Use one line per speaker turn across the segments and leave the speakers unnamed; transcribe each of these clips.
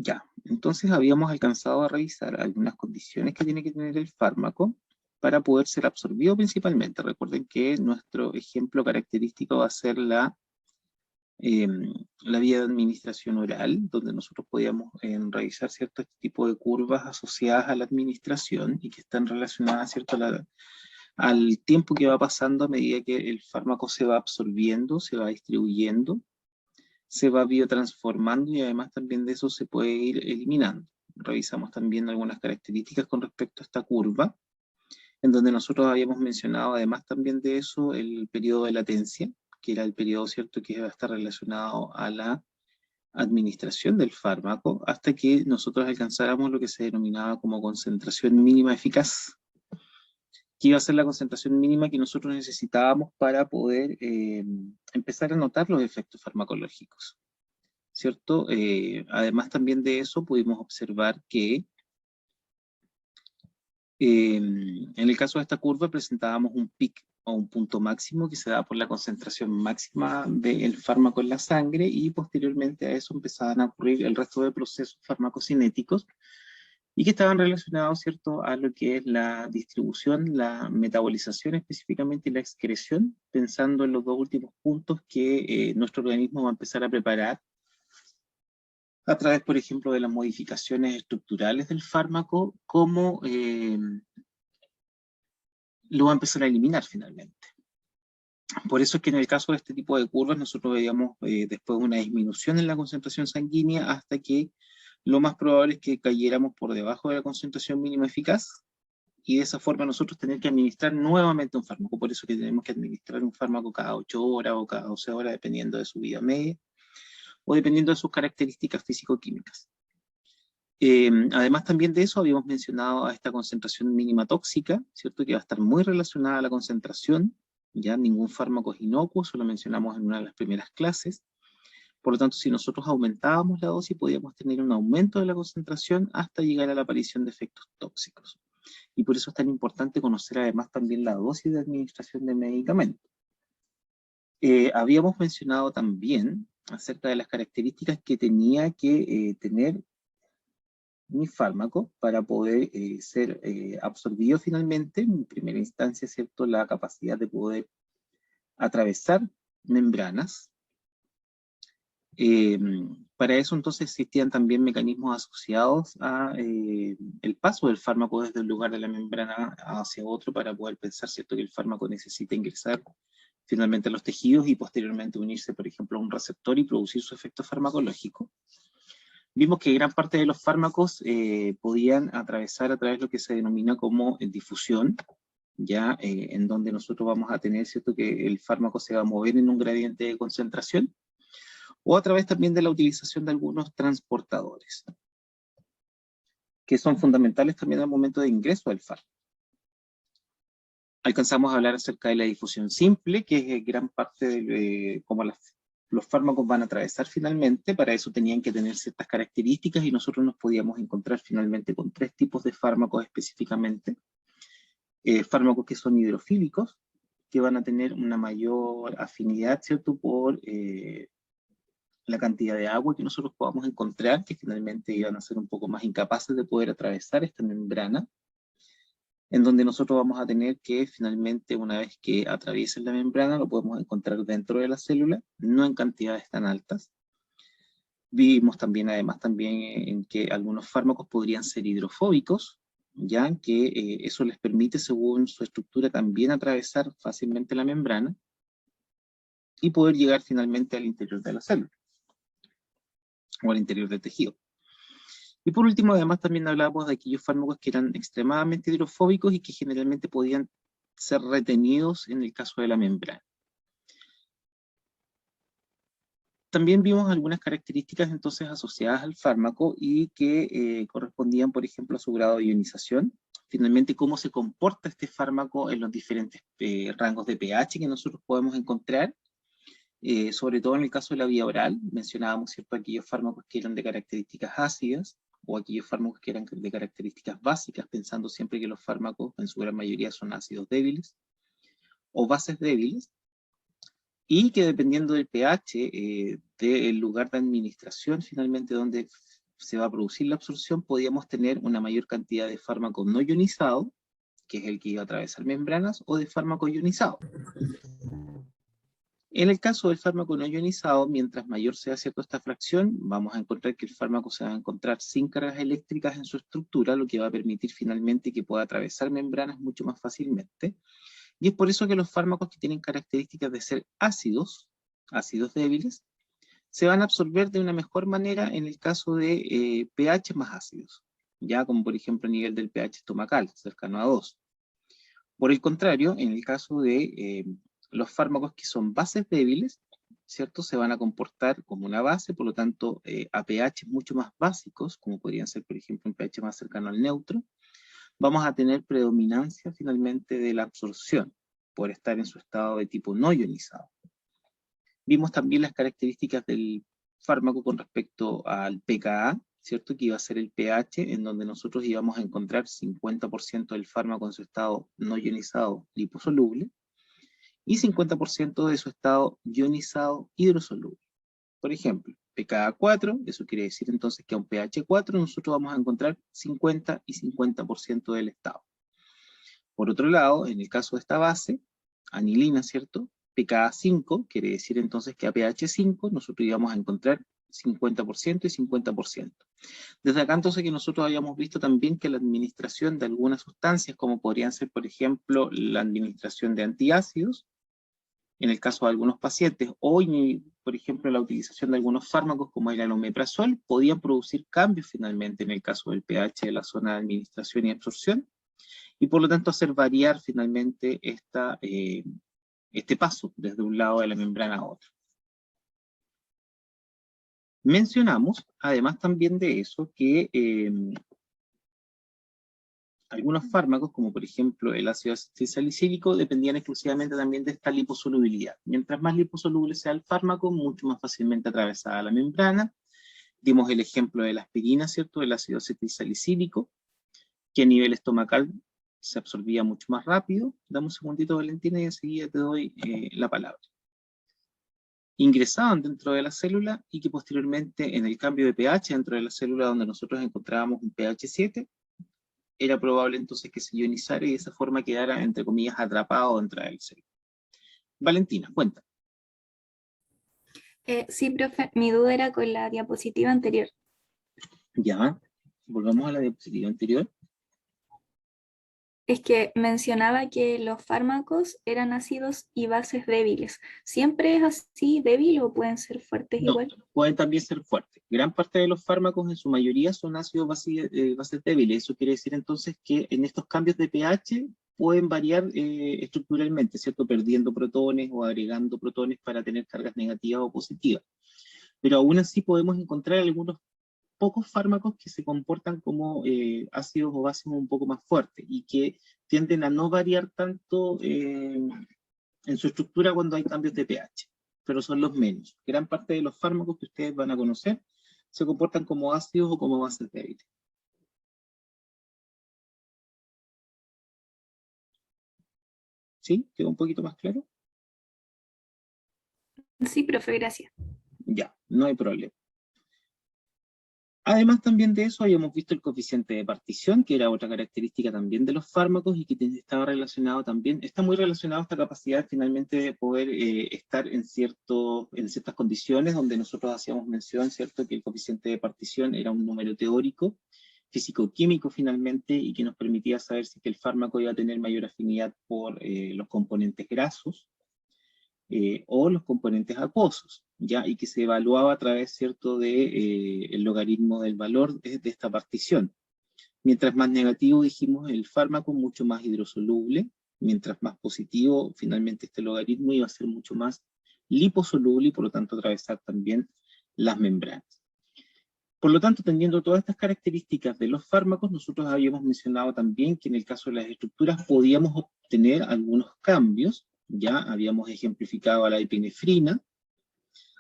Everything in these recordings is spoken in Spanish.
Ya, entonces habíamos alcanzado a revisar algunas condiciones que tiene que tener el fármaco para poder ser absorbido principalmente. Recuerden que nuestro ejemplo característico va a ser eh, la vía de administración oral, donde nosotros podíamos revisar cierto tipo de curvas asociadas a la administración y que están relacionadas, ¿cierto?, al tiempo que va pasando a medida que el fármaco se va absorbiendo, se va distribuyendo, se va biotransformando y además también de eso se puede ir eliminando. Revisamos también algunas características con respecto a esta curva, en donde nosotros habíamos mencionado además también de eso el periodo de latencia, que era el periodo, ¿cierto?, que va a estar relacionado a la administración del fármaco, hasta que nosotros alcanzáramos lo que se denominaba como concentración mínima eficaz, que iba a ser la concentración mínima que nosotros necesitábamos para poder empezar a notar los efectos farmacológicos, ¿cierto? Además también de eso pudimos observar que en el caso de esta curva presentábamos un pic o un punto máximo que se da por la concentración máxima del fármaco en la sangre y posteriormente a eso empezaban a ocurrir el resto de procesos farmacocinéticos y que estaban relacionados, ¿cierto?, a lo que es la distribución, la metabolización específicamente y la excreción, pensando en los dos últimos puntos que nuestro organismo va a empezar a preparar a través, por ejemplo, de las modificaciones estructurales del fármaco, cómo lo va a empezar a eliminar finalmente. Por eso es que en el caso de este tipo de curvas nosotros veíamos después una disminución en la concentración sanguínea hasta que lo más probable es que cayéramos por debajo de la concentración mínima eficaz y de esa forma nosotros tener que administrar nuevamente un fármaco. Por eso que tenemos que administrar un fármaco cada 8 horas o cada 12 horas dependiendo de su vida media o dependiendo de sus características físico-químicas. Además también de eso habíamos mencionado a esta concentración mínima tóxica, ¿cierto?, que va a estar muy relacionada a la concentración, ya ningún fármaco es inocuo, eso lo mencionamos en una de las primeras clases. Por lo tanto, si nosotros aumentábamos la dosis, podíamos tener un aumento de la concentración hasta llegar a la aparición de efectos tóxicos. Y por eso es tan importante conocer además también la dosis de administración de medicamentos. Habíamos mencionado también acerca de las características que tenía que tener mi fármaco para poder ser absorbido finalmente, en primera instancia, ¿cierto?, la capacidad de poder atravesar membranas. Para eso entonces existían también mecanismos asociados a el paso del fármaco desde un lugar de la membrana hacia otro para poder pensar, ¿cierto?, que el fármaco necesita ingresar finalmente a los tejidos y posteriormente unirse, por ejemplo, a un receptor y producir su efecto farmacológico. Vimos que gran parte de los fármacos podían atravesar a través de lo que se denomina como difusión, ya en donde nosotros vamos a tener, ¿cierto?, que el fármaco se va a mover en un gradiente de concentración, o a través también de la utilización de algunos transportadores, que son fundamentales también al momento de ingreso del fármaco. Alcanzamos a hablar acerca de la difusión simple, que es gran parte de cómo los fármacos van a atravesar finalmente. Para eso tenían que tener ciertas características y nosotros nos podíamos encontrar finalmente con 3 tipos de fármacos específicamente. Fármacos que son hidrofílicos, que van a tener una mayor afinidad, ¿cierto?, por la cantidad de agua que nosotros podamos encontrar, que finalmente iban a ser un poco más incapaces de poder atravesar esta membrana, en donde nosotros vamos a tener que finalmente, una vez que atraviesen la membrana, lo podemos encontrar dentro de la célula, no en cantidades tan altas. Vimos también, además, también en que algunos fármacos podrían ser hidrofóbicos, ya que eso les permite, según su estructura, también atravesar fácilmente la membrana y poder llegar finalmente al interior de la célula o al interior del tejido. Y por último, además, también hablábamos de aquellos fármacos que eran extremadamente hidrofóbicos y que generalmente podían ser retenidos en el caso de la membrana. También vimos algunas características entonces asociadas al fármaco y que correspondían, por ejemplo, a su grado de ionización. Finalmente, cómo se comporta este fármaco en los diferentes rangos de pH que nosotros podemos encontrar, sobre todo en el caso de la vía oral. Mencionábamos, ¿cierto?, aquellos fármacos que eran de características ácidas o aquellos fármacos que eran de características básicas, pensando siempre que los fármacos en su gran mayoría son ácidos débiles o bases débiles, y que dependiendo del pH del lugar de administración, finalmente donde se va a producir la absorción, podíamos tener una mayor cantidad de fármaco no ionizado, que es el que iba a atravesar membranas, o de fármaco ionizado. En el caso del fármaco no ionizado, mientras mayor sea cierto esta fracción, vamos a encontrar que el fármaco se va a encontrar sin cargas eléctricas en su estructura, lo que va a permitir finalmente que pueda atravesar membranas mucho más fácilmente. Y es por eso que los fármacos que tienen características de ser ácidos, ácidos débiles, se van a absorber de una mejor manera en el caso de pH más ácidos, ya como por ejemplo a nivel del pH estomacal, cercano a 2. Por el contrario, en el caso de los fármacos que son bases débiles, ¿cierto? Se van a comportar como una base, por lo tanto, a pH mucho más básicos, como podrían ser, por ejemplo, un pH más cercano al neutro, vamos a tener predominancia finalmente de la absorción, por estar en su estado de tipo no ionizado. Vimos también las características del fármaco con respecto al pKa, ¿cierto? Que iba a ser el pH, en donde nosotros íbamos a encontrar 50% del fármaco en su estado no ionizado liposoluble, y 50% de su estado ionizado hidrosoluble. Por ejemplo, pKa 4, eso quiere decir entonces que a un pH 4 nosotros vamos a encontrar 50 y 50% del estado. Por otro lado, en el caso de esta base, anilina, ¿cierto? pKa 5, quiere decir entonces que a pH 5 nosotros íbamos a encontrar 50% y 50%. Desde acá entonces que nosotros habíamos visto también que la administración de algunas sustancias, como podrían ser, por ejemplo, la administración de antiácidos, en el caso de algunos pacientes, o por ejemplo la utilización de algunos fármacos como el omeprazol, podían producir cambios finalmente en el caso del pH de la zona de administración y absorción, y por lo tanto hacer variar finalmente este paso desde un lado de la membrana a otro. Mencionamos, además también de eso, que algunos fármacos, como por ejemplo el ácido acetilsalicílico, dependían exclusivamente también de esta liposolubilidad. Mientras más liposoluble sea el fármaco, mucho más fácilmente atravesada la membrana. Dimos el ejemplo de la aspirina, ¿cierto? El ácido acetilsalicílico, que a nivel estomacal se absorbía mucho más rápido. Dame un segundito, Valentina, y enseguida te doy la palabra. Ingresaban dentro de la célula y que posteriormente en el cambio de pH dentro de la célula donde nosotros encontrábamos un pH 7, era probable entonces que se ionizara y de esa forma quedara, entre comillas, atrapado dentro del célula. Valentina, cuenta.
Sí, profe, mi duda era con la diapositiva anterior.
Ya, volvamos a la diapositiva anterior.
Es que mencionaba que los fármacos eran ácidos y bases débiles. ¿Siempre es así débil o pueden ser fuertes
No,
igual?
pueden también ser fuertes. Gran parte de los fármacos en su mayoría son ácidos bases débiles. Eso quiere decir entonces que en estos cambios de pH pueden variar estructuralmente, ¿cierto? Perdiendo protones o agregando protones para tener cargas negativas o positivas. Pero aún así podemos encontrar algunos pocos fármacos que se comportan como ácidos o bases un poco más fuertes y que tienden a no variar tanto en su estructura cuando hay cambios de pH, pero son los menos. Gran parte de los fármacos que ustedes van a conocer se comportan como ácidos o como bases débiles. ¿Sí? ¿Quedó un poquito más claro?
Sí, profe, gracias.
Ya, no hay problema. Además también de eso habíamos visto el coeficiente de partición, que era otra característica también de los fármacos y que estaba relacionado también, está muy relacionado a esta capacidad finalmente de poder estar en ciertas condiciones donde nosotros hacíamos mención, ¿cierto? Que el coeficiente de partición era un número teórico, físico-químico finalmente, y que nos permitía saber si que el fármaco iba a tener mayor afinidad por los componentes grasos, o los componentes acuosos, ¿ya? Y que se evaluaba a través, ¿cierto?, de el logaritmo del valor de esta partición. Mientras más negativo dijimos el fármaco, mucho más hidrosoluble, mientras más positivo, finalmente este logaritmo iba a ser mucho más liposoluble y por lo tanto atravesar también las membranas. Por lo tanto, teniendo todas estas características de los fármacos, nosotros habíamos mencionado también que en el caso de las estructuras podíamos obtener algunos cambios. Ya habíamos ejemplificado a la epinefrina,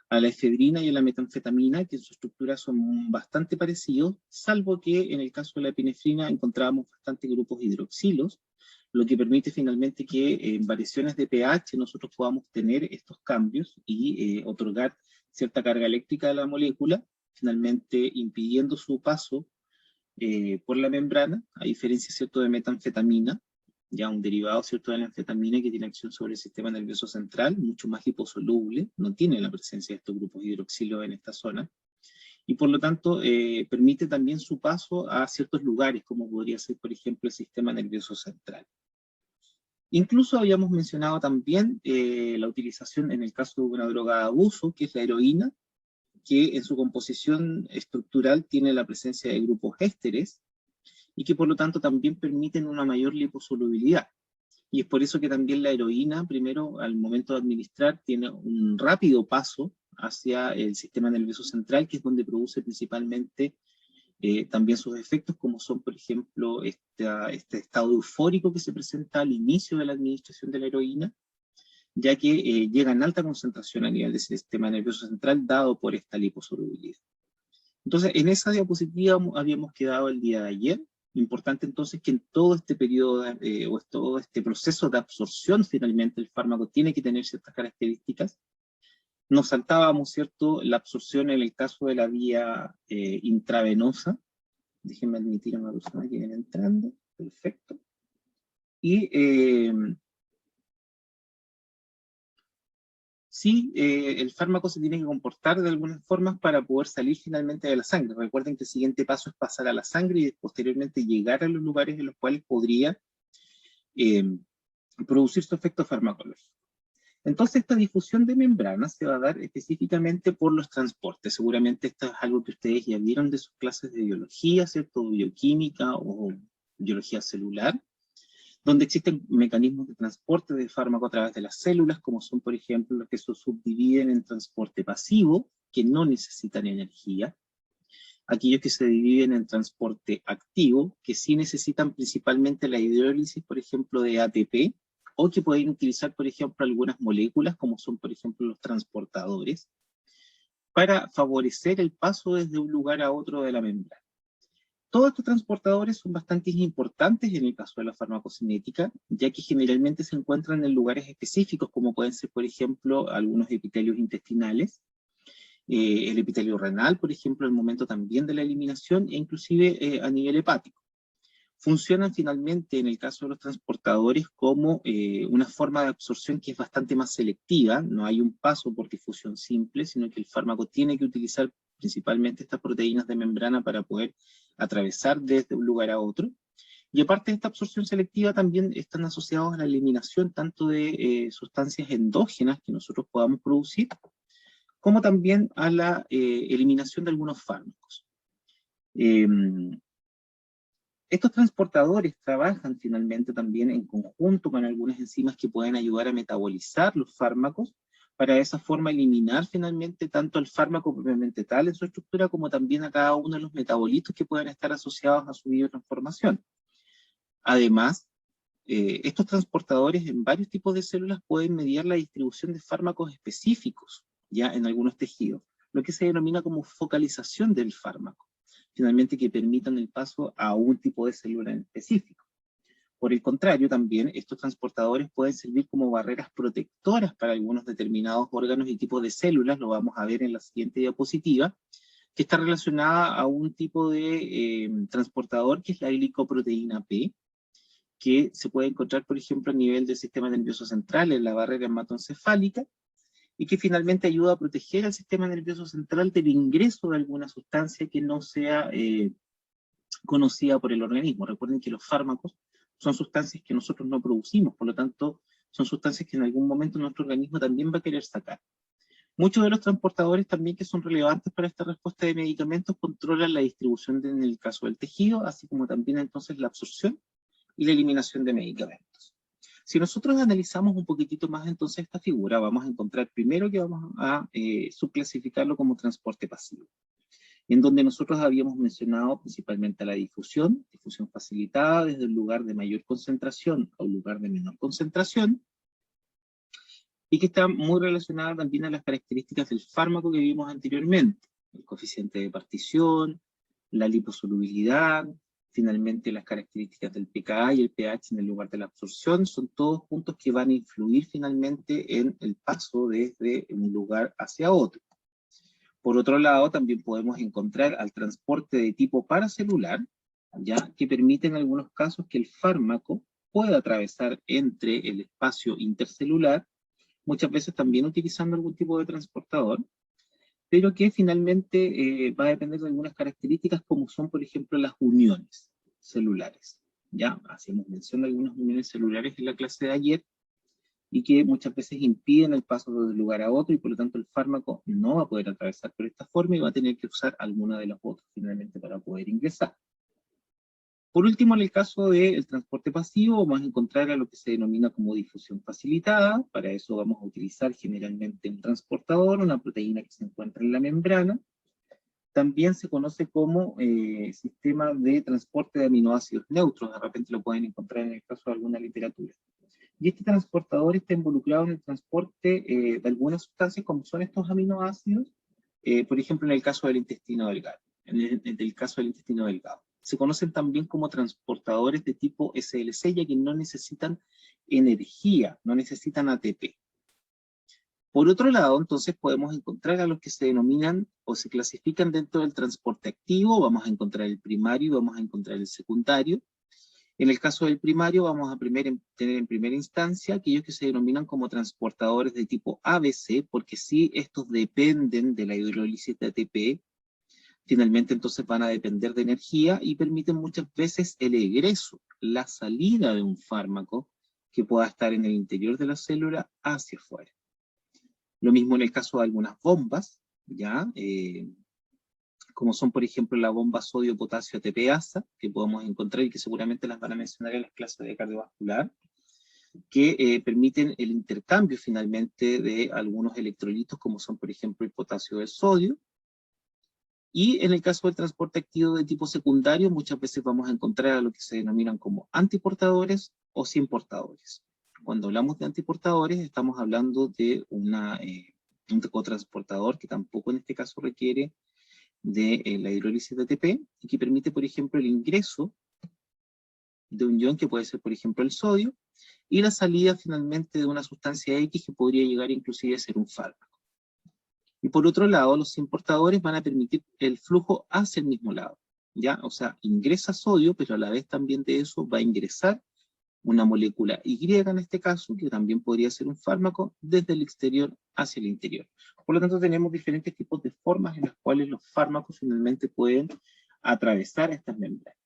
a la efedrina y a la metanfetamina, que en su estructura son bastante parecidos, salvo que en el caso de la epinefrina encontrábamos bastantes grupos hidroxilos, lo que permite finalmente que en variaciones de pH nosotros podamos tener estos cambios y otorgar cierta carga eléctrica a la molécula, finalmente impidiendo su paso por la membrana, a diferencia, ¿cierto?, de metanfetamina, ya un derivado, ¿cierto?, de la anfetamina que tiene acción sobre el sistema nervioso central, mucho más liposoluble, no tiene la presencia de estos grupos hidroxilo en esta zona, y por lo tanto permite también su paso a ciertos lugares, como podría ser, por ejemplo, el sistema nervioso central. Incluso habíamos mencionado también la utilización en el caso de una droga de abuso, que es la heroína, que en su composición estructural tiene la presencia de grupos ésteres, y que por lo tanto también permiten una mayor liposolubilidad. Y es por eso que también la heroína, primero, al momento de administrar, tiene un rápido paso hacia el sistema nervioso central, que es donde produce principalmente también sus efectos, como son, por ejemplo, este estado eufórico que se presenta al inicio de la administración de la heroína, ya que llega en alta concentración a nivel del sistema nervioso central, dado por esta liposolubilidad. Entonces, en esa diapositiva habíamos quedado el día de ayer. Importante entonces que en todo este periodo, o todo este proceso de absorción, finalmente el fármaco tiene que tener ciertas características. Nos saltábamos, ¿cierto?, la absorción en el caso de la vía intravenosa. Déjenme admitir a una persona que viene entrando. Perfecto. Y sí, el fármaco se tiene que comportar de algunas formas para poder salir finalmente de la sangre. Recuerden que el siguiente paso es pasar a la sangre y posteriormente llegar a los lugares en los cuales podría producir su efecto farmacológico. Entonces, esta difusión de membranas se va a dar específicamente por los transportes. Seguramente esto es algo que ustedes ya vieron de sus clases de biología, ¿cierto? Bioquímica o biología celular, donde existen mecanismos de transporte de fármaco a través de las células, como son, por ejemplo, los que se subdividen en transporte pasivo, que no necesitan energía, aquellos que se dividen en transporte activo, que sí necesitan principalmente la hidrólisis, por ejemplo, de ATP, o que pueden utilizar, por ejemplo, algunas moléculas, como son, por ejemplo, los transportadores, para favorecer el paso desde un lugar a otro de la membrana. Todos estos transportadores son bastante importantes en el caso de la farmacocinética, ya que generalmente se encuentran en lugares específicos, como pueden ser, por ejemplo, algunos epitelios intestinales, el epitelio renal, por ejemplo, al momento también de la eliminación, e inclusive a nivel hepático. Funcionan finalmente, en el caso de los transportadores, como una forma de absorción que es bastante más selectiva. No hay un paso por difusión simple, sino que el fármaco tiene que utilizar principalmente estas proteínas de membrana para poder atravesar desde un lugar a otro. Y aparte de esta absorción selectiva, también están asociados a la eliminación tanto de sustancias endógenas que nosotros podamos producir, como también a la eliminación de algunos fármacos. Estos transportadores trabajan finalmente también en conjunto con algunas enzimas que pueden ayudar a metabolizar los fármacos, para de esa forma eliminar finalmente tanto el fármaco propiamente tal en su estructura, como también a cada uno de los metabolitos que puedan estar asociados a su biotransformación. Además, estos transportadores en varios tipos de células pueden mediar la distribución de fármacos específicos, ya en algunos tejidos, lo que se denomina como focalización del fármaco, finalmente que permitan el paso a un tipo de célula en específico. Por el contrario, también estos transportadores pueden servir como barreras protectoras para algunos determinados órganos y tipos de células, lo vamos a ver en la siguiente diapositiva, que está relacionada a un tipo de transportador que es la glicoproteína P, que se puede encontrar, por ejemplo, a nivel del sistema nervioso central, en la barrera hematoencefálica, y que finalmente ayuda a proteger al sistema nervioso central del ingreso de alguna sustancia que no sea conocida por el organismo. Recuerden que los fármacos son sustancias que nosotros no producimos, por lo tanto, son sustancias que en algún momento nuestro organismo también va a querer sacar. Muchos de los transportadores también que son relevantes para esta respuesta de medicamentos controlan la distribución en el caso del tejido, así como también entonces la absorción y la eliminación de medicamentos. Si nosotros analizamos un poquitito más entonces esta figura, vamos a encontrar primero que vamos a subclasificarlo como transporte pasivo, en donde nosotros habíamos mencionado principalmente la difusión facilitada desde un lugar de mayor concentración a un lugar de menor concentración, y que está muy relacionada también a las características del fármaco que vimos anteriormente, el coeficiente de partición, la liposolubilidad, finalmente las características del pKa y el pH en el lugar de la absorción, son todos puntos que van a influir finalmente en el paso desde un lugar hacia otro. Por otro lado, también podemos encontrar al transporte de tipo paracelular, ya que permite en algunos casos que el fármaco pueda atravesar entre el espacio intercelular, muchas veces también utilizando algún tipo de transportador, pero que finalmente va a depender de algunas características como son, por ejemplo, las uniones celulares. Ya hacemos mención de algunas uniones celulares en la clase de ayer, y que muchas veces impiden el paso de un lugar a otro, y por lo tanto el fármaco no va a poder atravesar por esta forma y va a tener que usar alguna de las otras finalmente para poder ingresar. Por último, en el caso del transporte pasivo, vamos a encontrar a lo que se denomina como difusión facilitada. Para eso vamos a utilizar generalmente un transportador, una proteína que se encuentra en la membrana. También se conoce como sistema de transporte de aminoácidos neutros, de repente lo pueden encontrar en el caso de alguna literatura. Y este transportador está involucrado en el transporte de algunas sustancias como son estos aminoácidos, por ejemplo en el caso del intestino delgado. En el caso del intestino delgado. Se conocen también como transportadores de tipo SLC, ya que no necesitan energía, no necesitan ATP. Por otro lado, entonces podemos encontrar a los que se denominan o se clasifican dentro del transporte activo. Vamos a encontrar el primario y vamos a encontrar el secundario. En el caso del primario vamos a tener en primera instancia aquellos que se denominan como transportadores de tipo ABC, porque sí, estos dependen de la hidrólisis de ATP, finalmente entonces van a depender de energía y permiten muchas veces el egreso, la salida de un fármaco que pueda estar en el interior de la célula hacia afuera. Lo mismo en el caso de algunas bombas, ¿ya? Como son por ejemplo la bomba sodio-potasio ATPasa, que podemos encontrar y que seguramente las van a mencionar en las clases de cardiovascular, que permiten el intercambio finalmente de algunos electrolitos, como son por ejemplo el potasio del sodio. Y en el caso del transporte activo de tipo secundario, muchas veces vamos a encontrar a lo que se denominan como antiportadores o sin portadores. Cuando hablamos de antiportadores, estamos hablando de un cotransportador que tampoco en este caso requiere de la hidrólisis de ATP, y que permite, por ejemplo, el ingreso de un ion que puede ser, por ejemplo, el sodio, y la salida finalmente de una sustancia X que podría llegar inclusive a ser un fármaco. Y por otro lado, los importadores van a permitir el flujo hacia el mismo lado, ¿ya? O sea, ingresa sodio, pero a la vez también de eso va a ingresar una molécula Y en este caso, que también podría ser un fármaco, desde el exterior hacia el interior. Por lo tanto, tenemos diferentes tipos de formas en las cuales los fármacos finalmente pueden atravesar estas membranas.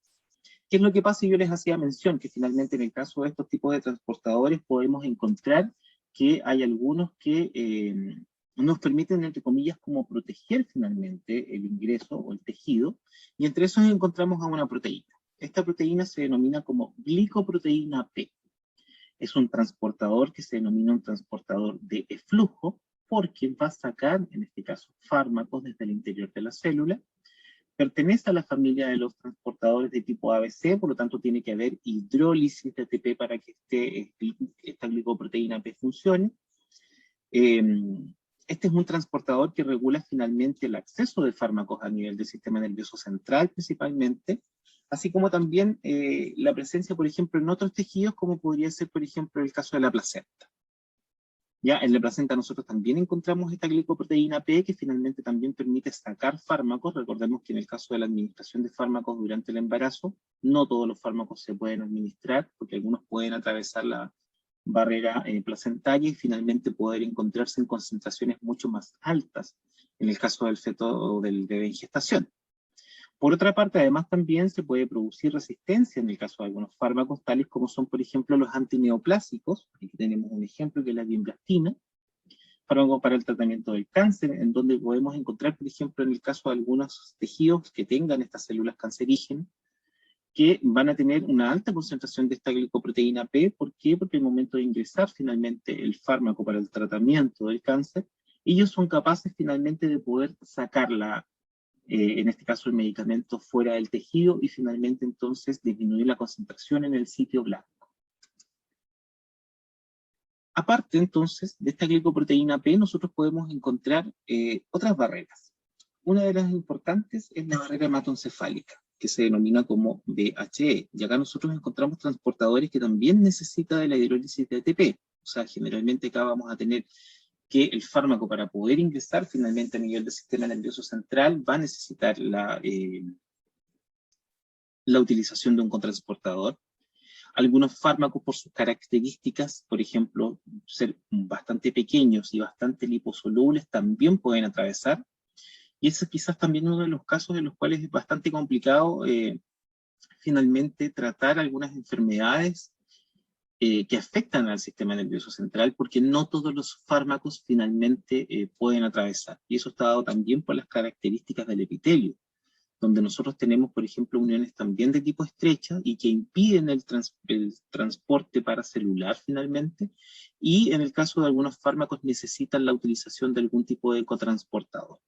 ¿Qué es lo que pasa? Yo les hacía mención que finalmente en el caso de estos tipos de transportadores podemos encontrar que hay algunos que nos permiten, entre comillas, como proteger finalmente el ingreso o el tejido, y entre esos encontramos a una proteína. Esta proteína se denomina como glicoproteína P. Es un transportador que se denomina un transportador de eflujo, porque va a sacar, en este caso, fármacos desde el interior de la célula. Pertenece a la familia de los transportadores de tipo ABC, por lo tanto tiene que haber hidrólisis de ATP para que esta glicoproteína P funcione. Este es un transportador que regula finalmente el acceso de fármacos a nivel del sistema nervioso central principalmente, así como también la presencia, por ejemplo, en otros tejidos, como podría ser, por ejemplo, el caso de la placenta. Ya en la placenta nosotros también encontramos esta glicoproteína P, que finalmente también permite sacar fármacos. Recordemos que en el caso de la administración de fármacos durante el embarazo, no todos los fármacos se pueden administrar, porque algunos pueden atravesar la barrera placentaria y finalmente poder encontrarse en concentraciones mucho más altas, en el caso del feto o del bebé en gestación. Por otra parte, además también se puede producir resistencia en el caso de algunos fármacos, tales como son, por ejemplo, los antineoplásicos. Aquí tenemos un ejemplo que es la vinblastina, fármaco para el tratamiento del cáncer, en donde podemos encontrar, por ejemplo, en el caso de algunos tejidos que tengan estas células cancerígenas, que van a tener una alta concentración de esta glicoproteína P. ¿Por qué? Porque al momento de ingresar finalmente el fármaco para el tratamiento del cáncer, ellos son capaces finalmente de poder sacarla, en este caso el medicamento, fuera del tejido y finalmente entonces disminuir la concentración en el sitio blanco. Aparte entonces de esta glicoproteína P, nosotros podemos encontrar otras barreras. Una de las importantes es la barrera hematoencefálica, que se denomina como DHE, y acá nosotros encontramos transportadores que también necesitan de la hidrólisis de ATP. O sea, generalmente acá vamos a tener que el fármaco, para poder ingresar finalmente a nivel del sistema nervioso central, va a necesitar la utilización de un cotransportador. Algunos fármacos, por sus características, por ejemplo, ser bastante pequeños y bastante liposolubles, también pueden atravesar. Y ese es quizás también uno de los casos en los cuales es bastante complicado finalmente tratar algunas enfermedades que afectan al sistema nervioso central, porque no todos los fármacos finalmente pueden atravesar. Y eso está dado también por las características del epitelio, donde nosotros tenemos, por ejemplo, uniones también de tipo estrecha y que impiden el transporte paracelular finalmente, y en el caso de algunos fármacos necesitan la utilización de algún tipo de cotransportador,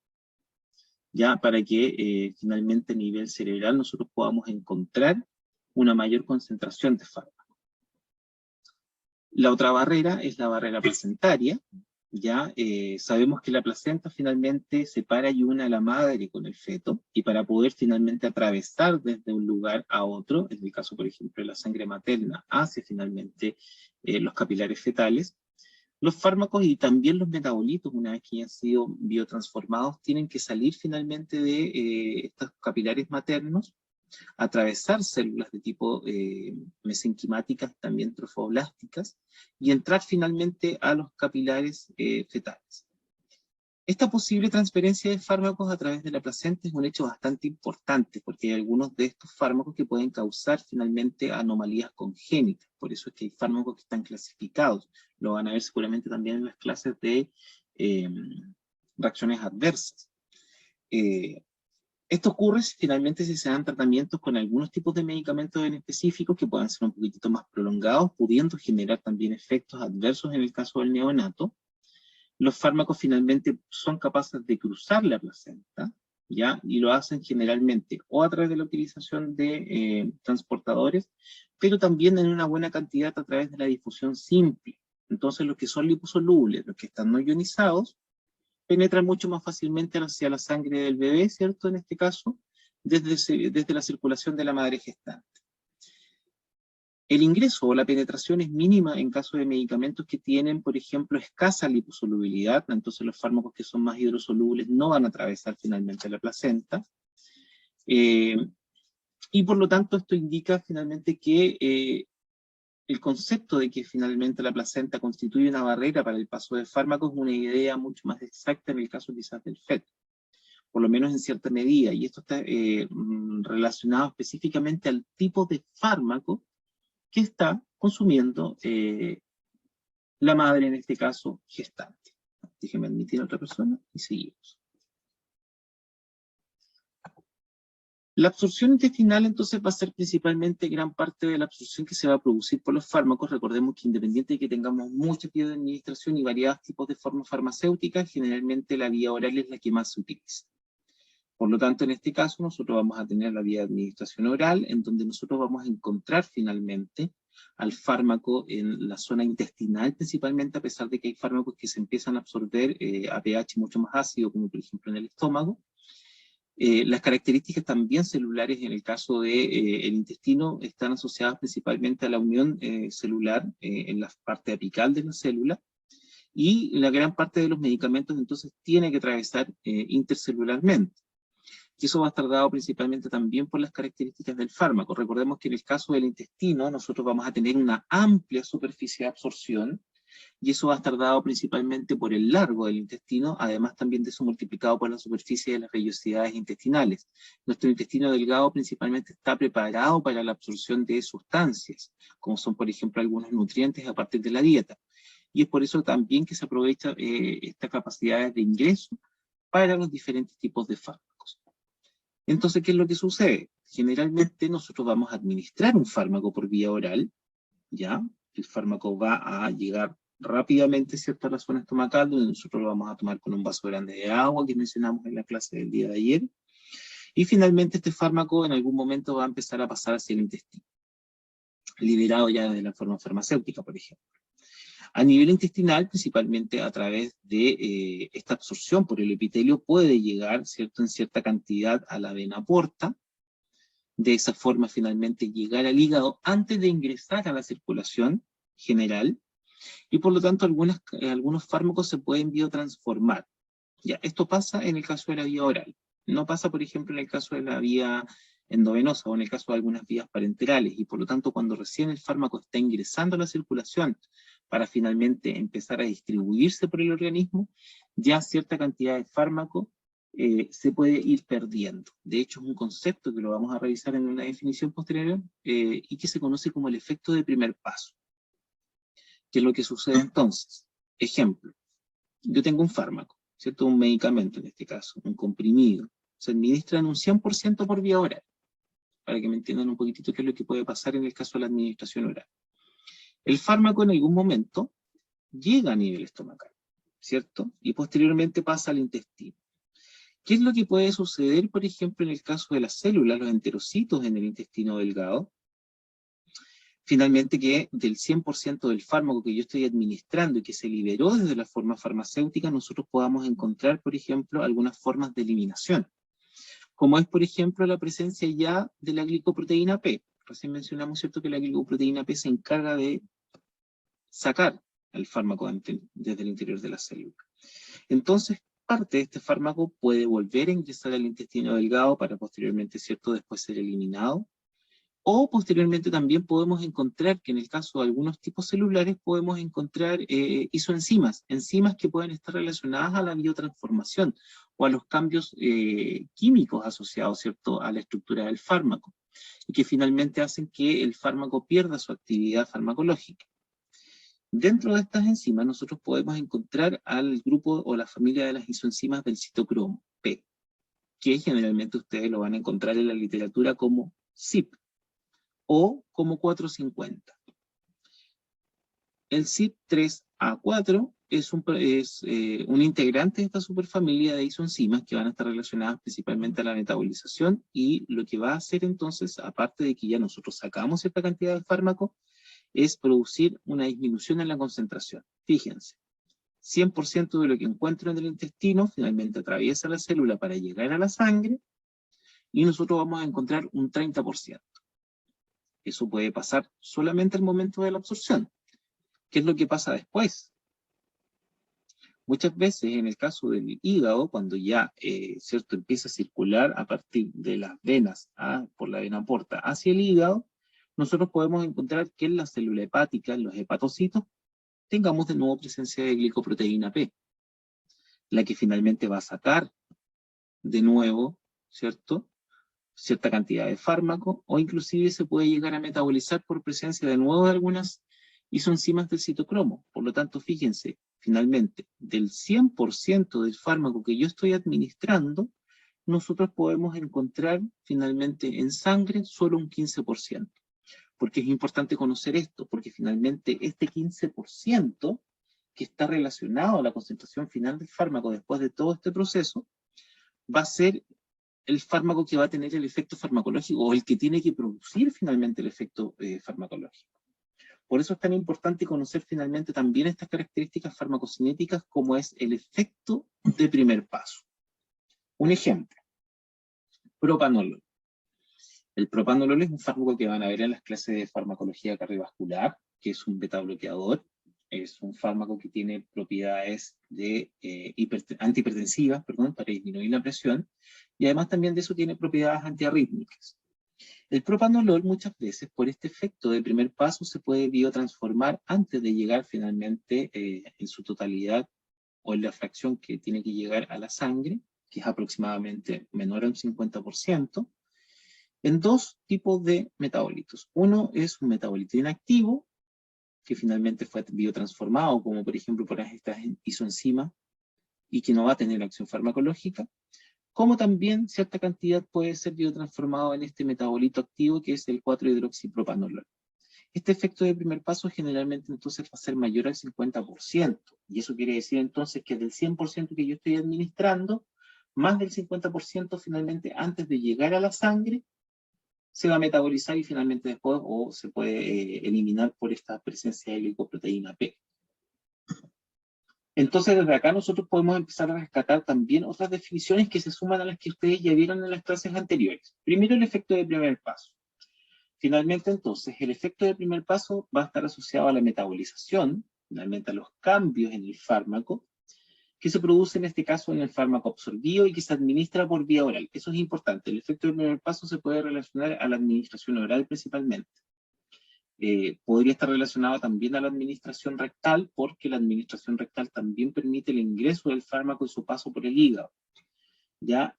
ya para que finalmente a nivel cerebral nosotros podamos encontrar una mayor concentración de fármacos. La otra barrera es la barrera placentaria. Ya sabemos que la placenta finalmente separa y une a la madre con el feto, y para poder finalmente atravesar desde un lugar a otro, en el caso por ejemplo de la sangre materna, hacia finalmente los capilares fetales, los fármacos y también los metabolitos, una vez que ya han sido biotransformados, tienen que salir finalmente de estos capilares maternos, atravesar células de tipo mesenquimáticas, también trofoblásticas, y entrar finalmente a los capilares fetales. Esta posible transferencia de fármacos a través de la placenta es un hecho bastante importante, porque hay algunos de estos fármacos que pueden causar finalmente anomalías congénitas. Por eso es que hay fármacos que están clasificados. Lo van a ver seguramente también en las clases de reacciones adversas. Esto ocurre finalmente si se dan tratamientos con algunos tipos de medicamentos en específico que puedan ser un poquitito más prolongados, pudiendo generar también efectos adversos en el caso del neonato. Los fármacos finalmente son capaces de cruzar la placenta, ¿ya? Y lo hacen generalmente o a través de la utilización de transportadores, pero también en una buena cantidad a través de la difusión simple. Entonces los que son liposolubles, los que están no ionizados, penetran mucho más fácilmente hacia la sangre del bebé, ¿cierto? En este caso, desde la circulación de la madre gestante. El ingreso o la penetración es mínima en caso de medicamentos que tienen, por ejemplo, escasa liposolubilidad, entonces los fármacos que son más hidrosolubles no van a atravesar finalmente la placenta. Y por lo tanto esto indica finalmente que el concepto de que finalmente la placenta constituye una barrera para el paso de fármacos es una idea mucho más exacta en el caso quizás del feto, por lo menos en cierta medida, y esto está relacionado específicamente al tipo de fármaco que está consumiendo la madre, en este caso gestante. Déjenme admitir a otra persona y seguimos. La absorción intestinal entonces va a ser principalmente gran parte de la absorción que se va a producir por los fármacos. Recordemos que independiente de que tengamos muchos tipos de administración y variados tipos de formas farmacéuticas, generalmente la vía oral es la que más se utiliza. Por lo tanto, en este caso nosotros vamos a tener la vía de administración oral, en donde nosotros vamos a encontrar finalmente al fármaco en la zona intestinal principalmente, a pesar de que hay fármacos que se empiezan a absorber a pH mucho más ácido, como por ejemplo en el estómago. Las características también celulares en el caso del intestino están asociadas principalmente a la unión celular en la parte apical de la célula, y la gran parte de los medicamentos entonces tiene que atravesar intercelularmente. Y eso va a estar dado principalmente también por las características del fármaco. Recordemos que en el caso del intestino nosotros vamos a tener una amplia superficie de absorción, y eso va a estar dado principalmente por el largo del intestino, además también de eso multiplicado por la superficie de las vellosidades intestinales. Nuestro intestino delgado principalmente está preparado para la absorción de sustancias, como son por ejemplo algunos nutrientes a partir de la dieta. Y es por eso también que se aprovecha esta capacidad de ingreso para los diferentes tipos de fármacos. Entonces, ¿qué es lo que sucede? Generalmente nosotros vamos a administrar un fármaco por vía oral, ¿ya? El fármaco va a llegar rápidamente, ¿cierto?, a la zona estomacal, donde nosotros lo vamos a tomar con un vaso grande de agua que mencionamos en la clase del día de ayer. Y finalmente este fármaco en algún momento va a empezar a pasar hacia el intestino, liberado ya de la forma farmacéutica, por ejemplo. A nivel intestinal, principalmente a través de esta absorción por el epitelio, puede llegar, ¿cierto?, en cierta cantidad a la vena porta. De esa forma finalmente llegar al hígado antes de ingresar a la circulación general, Y por lo tanto, algunos fármacos se pueden biotransformar. Ya, esto pasa en el caso de la vía oral. No pasa, por ejemplo, en el caso de la vía endovenosa o en el caso de algunas vías parenterales. Y por lo tanto, cuando recién el fármaco está ingresando a la circulación para finalmente empezar a distribuirse por el organismo, ya cierta cantidad de fármaco se puede ir perdiendo. De hecho, es un concepto que lo vamos a revisar en una definición posterior y que se conoce como el efecto de primer paso. ¿Qué es lo que sucede entonces? Ejemplo, yo tengo un fármaco, ¿cierto? Un medicamento en este caso, un comprimido. Se administra en un 100% por vía oral, para que me entiendan un poquitito qué es lo que puede pasar en el caso de la administración oral. El fármaco en algún momento llega a nivel estomacal, ¿cierto? Y posteriormente pasa al intestino. ¿Qué es lo que puede suceder, por ejemplo, en el caso de las células, los enterocitos en el intestino delgado? Finalmente, que del 100% del fármaco que yo estoy administrando y que se liberó desde la forma farmacéutica, nosotros podamos encontrar, por ejemplo, algunas formas de eliminación, como es, por ejemplo, la presencia ya de la glicoproteína P. Recién mencionamos, ¿cierto?, que la glicoproteína P se encarga de sacar el fármaco desde el interior de la célula. Entonces, parte de este fármaco puede volver a ingresar al intestino delgado para posteriormente, ¿cierto?, después ser eliminado. O posteriormente también podemos encontrar que en el caso de algunos tipos celulares podemos encontrar isoenzimas, enzimas que pueden estar relacionadas a la biotransformación o a los cambios químicos asociados, ¿cierto?, a la estructura del fármaco, y que finalmente hacen que el fármaco pierda su actividad farmacológica. Dentro de estas enzimas nosotros podemos encontrar al grupo o la familia de las isoenzimas del citocromo, P, que generalmente ustedes lo van a encontrar en la literatura como CYP, o como 450. El CYP3A4 es un integrante de esta superfamilia de isoenzimas que van a estar relacionadas principalmente a la metabolización, y lo que va a hacer entonces, aparte de que ya nosotros sacamos cierta cantidad de fármaco, es producir una disminución en la concentración. Fíjense, 100% de lo que encuentro en el intestino finalmente atraviesa la célula para llegar a la sangre, y nosotros vamos a encontrar un 30%. Eso puede pasar solamente al momento de la absorción. ¿Qué es lo que pasa después? Muchas veces en el caso del hígado, cuando ya ¿cierto?, empieza a circular a partir de las venas, por la vena porta hacia el hígado, nosotros podemos encontrar que en la célula hepática, en los hepatocitos, tengamos de nuevo presencia de glicoproteína P, la que finalmente va a sacar de nuevo, ¿cierto?, cierta cantidad de fármaco, o inclusive se puede llegar a metabolizar por presencia de nuevo de algunas isoenzimas del citocromo. Por lo tanto, fíjense, finalmente, del 100% del fármaco que yo estoy administrando, nosotros podemos encontrar finalmente en sangre solo un 15%. Porque es importante conocer esto, porque finalmente este 15% que está relacionado a la concentración final del fármaco después de todo este proceso, va a ser el fármaco que va a tener el efecto farmacológico, o el que tiene que producir finalmente el efecto farmacológico. Por eso es tan importante conocer finalmente también estas características farmacocinéticas, como es el efecto de primer paso. Un ejemplo, propanolol. El propanolol es un fármaco que van a ver en las clases de farmacología cardiovascular, que es un beta bloqueador. Es un fármaco que tiene propiedades de antihipertensivas, para disminuir la presión, y además también de eso tiene propiedades antiarrítmicas. El propanolol muchas veces, por este efecto de primer paso, se puede biotransformar antes de llegar finalmente en su totalidad, o en la fracción que tiene que llegar a la sangre, que es aproximadamente menor a un 50%, en dos tipos de metabolitos. Uno es un metabolito inactivo, que finalmente fue biotransformado, como por ejemplo por estas isoenzimas, y que no va a tener acción farmacológica, como también cierta cantidad puede ser biotransformado en este metabolito activo, que es el 4-hidroxipropanolol. Este efecto de primer paso generalmente entonces va a ser mayor al 50%, y eso quiere decir entonces que del 100% que yo estoy administrando, más del 50% finalmente antes de llegar a la sangre, se va a metabolizar y finalmente después o se puede eliminar por esta presencia de glicoproteína P. Entonces desde acá nosotros podemos empezar a rescatar también otras definiciones que se suman a las que ustedes ya vieron en las clases anteriores. Primero, el efecto de primer paso. Finalmente entonces el efecto de primer paso va a estar asociado a la metabolización finalmente a los cambios en el fármaco, que se produce en este caso en el fármaco absorbido y que se administra por vía oral. Eso es importante. El efecto del primer paso se puede relacionar a la administración oral principalmente. Podría estar relacionado también a la administración rectal, porque la administración rectal también permite el ingreso del fármaco y su paso por el hígado. ¿Ya?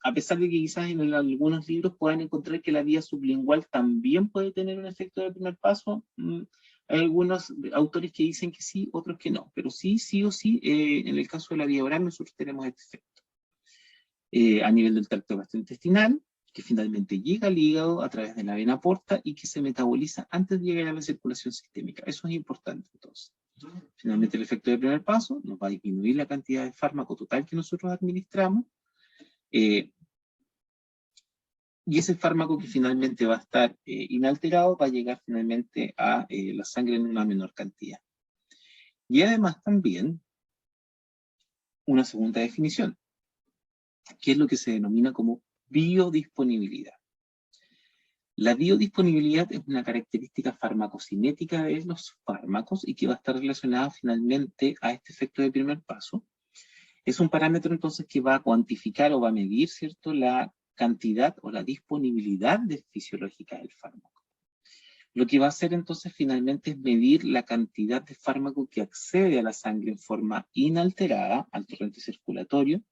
A pesar de que quizás en algunos libros puedan encontrar que la vía sublingual también puede tener un efecto del primer paso, hay algunos autores que dicen que sí, otros que no, pero sí o sí, en el caso de la vía oral nosotros tenemos este efecto. A nivel del tracto gastrointestinal, que finalmente llega al hígado a través de la vena porta y que se metaboliza antes de llegar a la circulación sistémica. Eso es importante entonces. Finalmente el efecto del primer paso nos va a disminuir la cantidad de fármaco total que nosotros administramos, y ese fármaco que finalmente va a estar inalterado va a llegar finalmente a la sangre en una menor cantidad. Y además también una segunda definición, que es lo que se denomina como biodisponibilidad. La biodisponibilidad es una característica farmacocinética de los fármacos y que va a estar relacionada finalmente a este efecto de primer paso. Es un parámetro entonces que va a cuantificar o va a medir, ¿cierto?, la cantidad o la disponibilidad fisiológica del fármaco. Lo que va a hacer entonces finalmente es medir la cantidad de fármaco que accede a la sangre en forma inalterada al torrente circulatorio,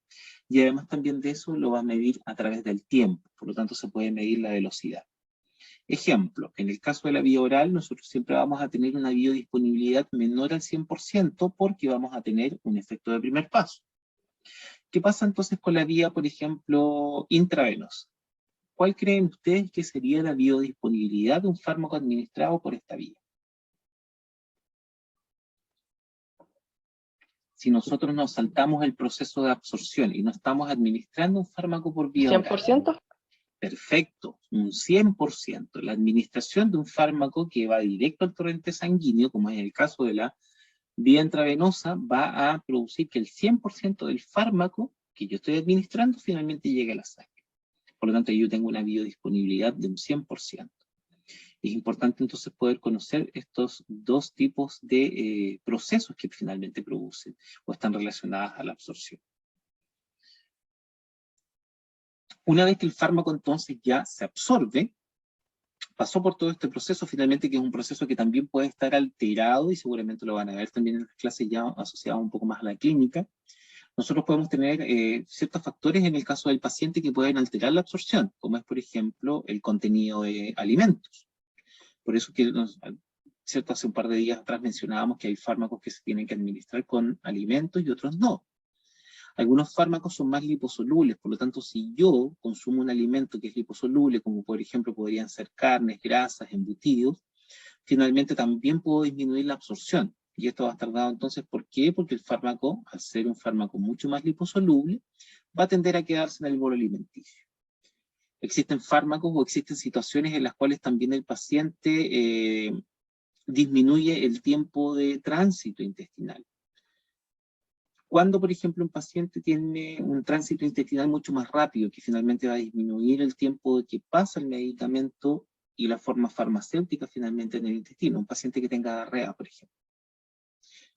y además también de eso lo va a medir a través del tiempo, por lo tanto se puede medir la velocidad. Ejemplo, en el caso de la vía oral, nosotros siempre vamos a tener una biodisponibilidad menor al 100% porque vamos a tener un efecto de primer paso. ¿Qué pasa entonces con la vía, por ejemplo, intravenosa? ¿Cuál creen ustedes que sería la biodisponibilidad de un fármaco administrado por esta vía? Si nosotros nos saltamos el proceso de absorción y no estamos administrando un fármaco por vía oral.
¿100%?
Perfecto, un 100%. La administración de un fármaco que va directo al torrente sanguíneo, como es el caso de la vía intravenosa, va a producir que el 100% del fármaco que yo estoy administrando finalmente llegue a la sangre. Por lo tanto, yo tengo una biodisponibilidad de un 100%. Es importante entonces poder conocer estos dos tipos de procesos que finalmente producen o están relacionados a la absorción. Una vez que el fármaco entonces ya se absorbe, pasó por todo este proceso finalmente, que es un proceso que también puede estar alterado, y seguramente lo van a ver también en las clases ya asociado un poco más a la clínica. Nosotros podemos tener ciertos factores en el caso del paciente que pueden alterar la absorción, como es por ejemplo el contenido de alimentos. Por eso que ¿cierto? Hace un par de días atrás mencionábamos que hay fármacos que se tienen que administrar con alimentos y otros no. Algunos fármacos son más liposolubles, por lo tanto, si yo consumo un alimento que es liposoluble, como por ejemplo podrían ser carnes, grasas, embutidos, finalmente también puedo disminuir la absorción. Y esto va a estar dado entonces, ¿por qué? Porque el fármaco, al ser un fármaco mucho más liposoluble, va a tender a quedarse en el bolo alimenticio. Existen fármacos o existen situaciones en las cuales también el paciente disminuye el tiempo de tránsito intestinal. Cuando, por ejemplo, un paciente tiene un tránsito intestinal mucho más rápido, que finalmente va a disminuir el tiempo de que pasa el medicamento y la forma farmacéutica finalmente en el intestino. Un paciente que tenga diarrea, por ejemplo.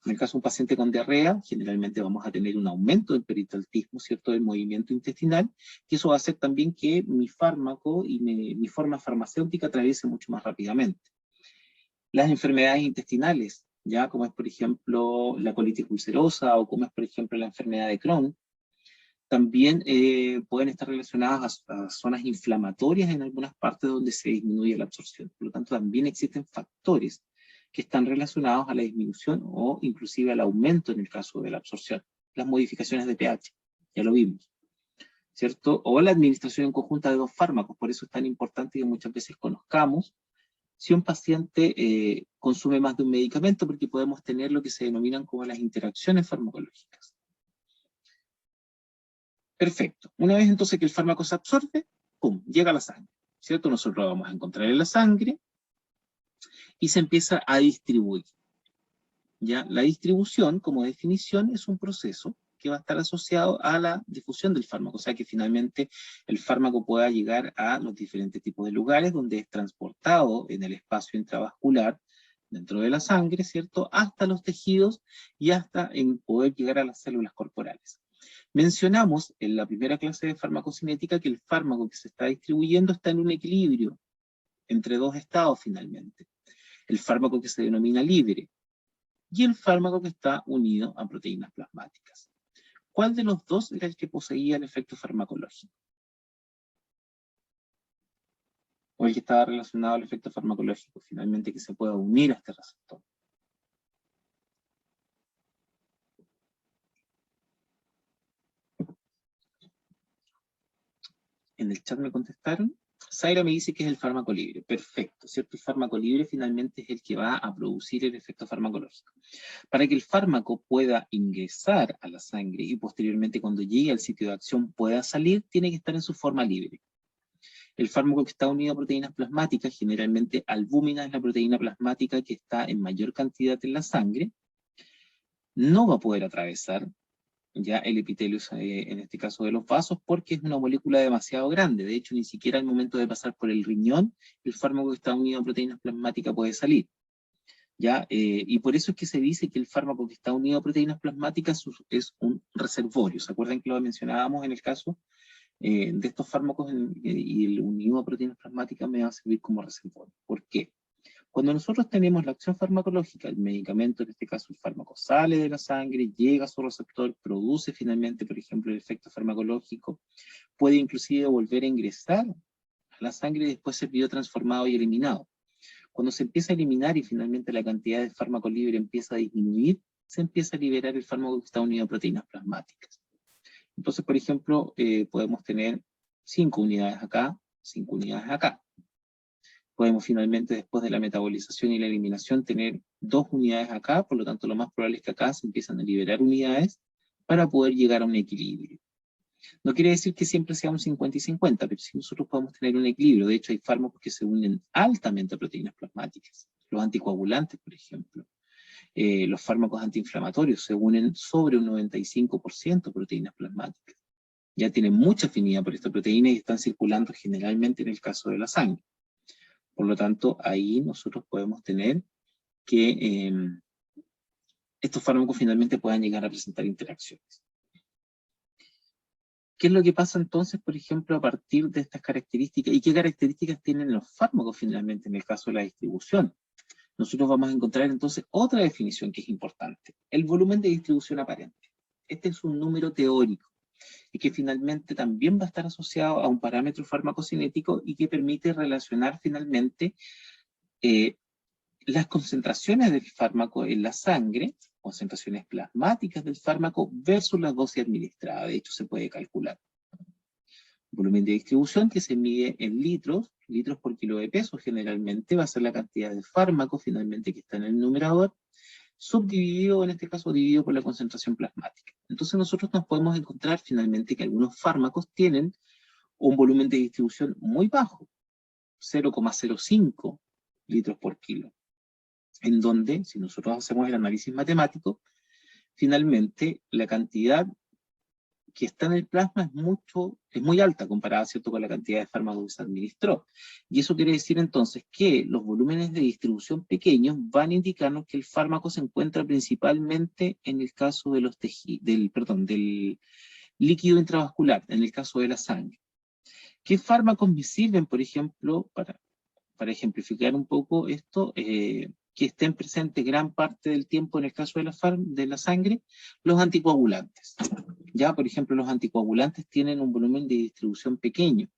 En el caso de un paciente con diarrea, generalmente vamos a tener un aumento del peristaltismo, ¿cierto?, del movimiento intestinal, y eso va a hacer también que mi fármaco y mi forma farmacéutica atraviese mucho más rápidamente. Las enfermedades intestinales, ya como es por ejemplo la colitis ulcerosa o como es por ejemplo la enfermedad de Crohn, también pueden estar relacionadas a zonas inflamatorias en algunas partes donde se disminuye la absorción. Por lo tanto, también existen factores que están relacionados a la disminución o inclusive al aumento en el caso de la absorción. Las modificaciones de pH, ya lo vimos, ¿cierto? O la administración en conjunta de dos fármacos. Por eso es tan importante que muchas veces conozcamos si un paciente consume más de un medicamento, porque podemos tener lo que se denominan como las interacciones farmacológicas. Perfecto. Una vez entonces que el fármaco se absorbe, ¡pum!, llega a la sangre, ¿cierto? Nosotros lo vamos a encontrar en la sangre y se empieza a distribuir. ¿Ya? La distribución, como definición, es un proceso que va a estar asociado a la difusión del fármaco, o sea que finalmente el fármaco pueda llegar a los diferentes tipos de lugares donde es transportado en el espacio intravascular, dentro de la sangre, ¿cierto?, hasta los tejidos y hasta en poder llegar a las células corporales. Mencionamos en la primera clase de farmacocinética que el fármaco que se está distribuyendo está en un equilibrio entre dos estados finalmente. El fármaco que se denomina libre y el fármaco que está unido a proteínas plasmáticas. ¿Cuál de los dos era el que poseía el efecto farmacológico? O el que estaba relacionado al efecto farmacológico, finalmente, que se pueda unir a este receptor. En el chat me contestaron. Zaira me dice que es el fármaco libre. Perfecto, ¿cierto? El fármaco libre finalmente es el que va a producir el efecto farmacológico. Para que el fármaco pueda ingresar a la sangre y posteriormente cuando llegue al sitio de acción pueda salir, tiene que estar en su forma libre. El fármaco que está unido a proteínas plasmáticas, generalmente albúmina es la proteína plasmática que está en mayor cantidad en la sangre, no va a poder atravesar ya el epitelio, en este caso de los vasos, porque es una molécula demasiado grande. De hecho, ni siquiera al momento de pasar por el riñón, el fármaco que está unido a proteínas plasmáticas puede salir. ¿Ya? Y por eso es que se dice que el fármaco que está unido a proteínas plasmáticas es un reservorio. ¿Se acuerdan que lo mencionábamos en el caso de estos fármacos y el unido a proteínas plasmáticas me va a servir como reservorio? ¿Por qué? Cuando nosotros tenemos la acción farmacológica, el medicamento, en este caso el fármaco, sale de la sangre, llega a su receptor, produce finalmente, por ejemplo, el efecto farmacológico, puede inclusive volver a ingresar a la sangre y después ser biotransformado y eliminado. Cuando se empieza a eliminar y finalmente la cantidad de fármaco libre empieza a disminuir, se empieza a liberar el fármaco que está unido a proteínas plasmáticas. Entonces, por ejemplo, podemos tener 5 unidades acá, 5 unidades acá. Podemos finalmente, después de la metabolización y la eliminación, tener 2 unidades acá, por lo tanto lo más probable es que acá se empiezan a liberar unidades para poder llegar a un equilibrio. No quiere decir que siempre sea un 50 y 50, pero sí nosotros podemos tener un equilibrio. De hecho, hay fármacos que se unen altamente a proteínas plasmáticas. Los anticoagulantes, por ejemplo. Los fármacos antiinflamatorios se unen sobre un 95% a proteínas plasmáticas. Ya tienen mucha afinidad por esta proteína y están circulando generalmente en el caso de la sangre. Por lo tanto, ahí nosotros podemos tener que estos fármacos finalmente puedan llegar a presentar interacciones. ¿Qué es lo que pasa entonces, por ejemplo, a partir de estas características? ¿Y qué características tienen los fármacos finalmente en el caso de la distribución? Nosotros vamos a encontrar entonces otra definición que es importante. El volumen de distribución aparente. Este es un número teórico y que finalmente también va a estar asociado a un parámetro farmacocinético y que permite relacionar finalmente las concentraciones del fármaco en la sangre, concentraciones plasmáticas del fármaco versus la dosis administrada. De hecho, se puede calcular. Volumen de distribución que se mide en litros, litros por kilo de peso generalmente, va a ser la cantidad de fármaco finalmente que está en el numerador, subdividido, en este caso, dividido por la concentración plasmática. Entonces nosotros nos podemos encontrar finalmente que algunos fármacos tienen un volumen de distribución muy bajo, 0,05 litros por kilo, en donde, si nosotros hacemos el análisis matemático, finalmente la cantidad que está en el plasma es muy alta comparada, ¿cierto?, con la cantidad de fármacos que se administró. Y eso quiere decir entonces que los volúmenes de distribución pequeños van a indicarnos que el fármaco se encuentra principalmente en el caso de los del líquido intravascular, en el caso de la sangre. ¿Qué fármacos me sirven, por ejemplo, para ejemplificar un poco esto, que estén presentes gran parte del tiempo en el caso de la sangre? Los anticoagulantes. Ya, por ejemplo, los anticoagulantes tienen un volumen de distribución pequeño.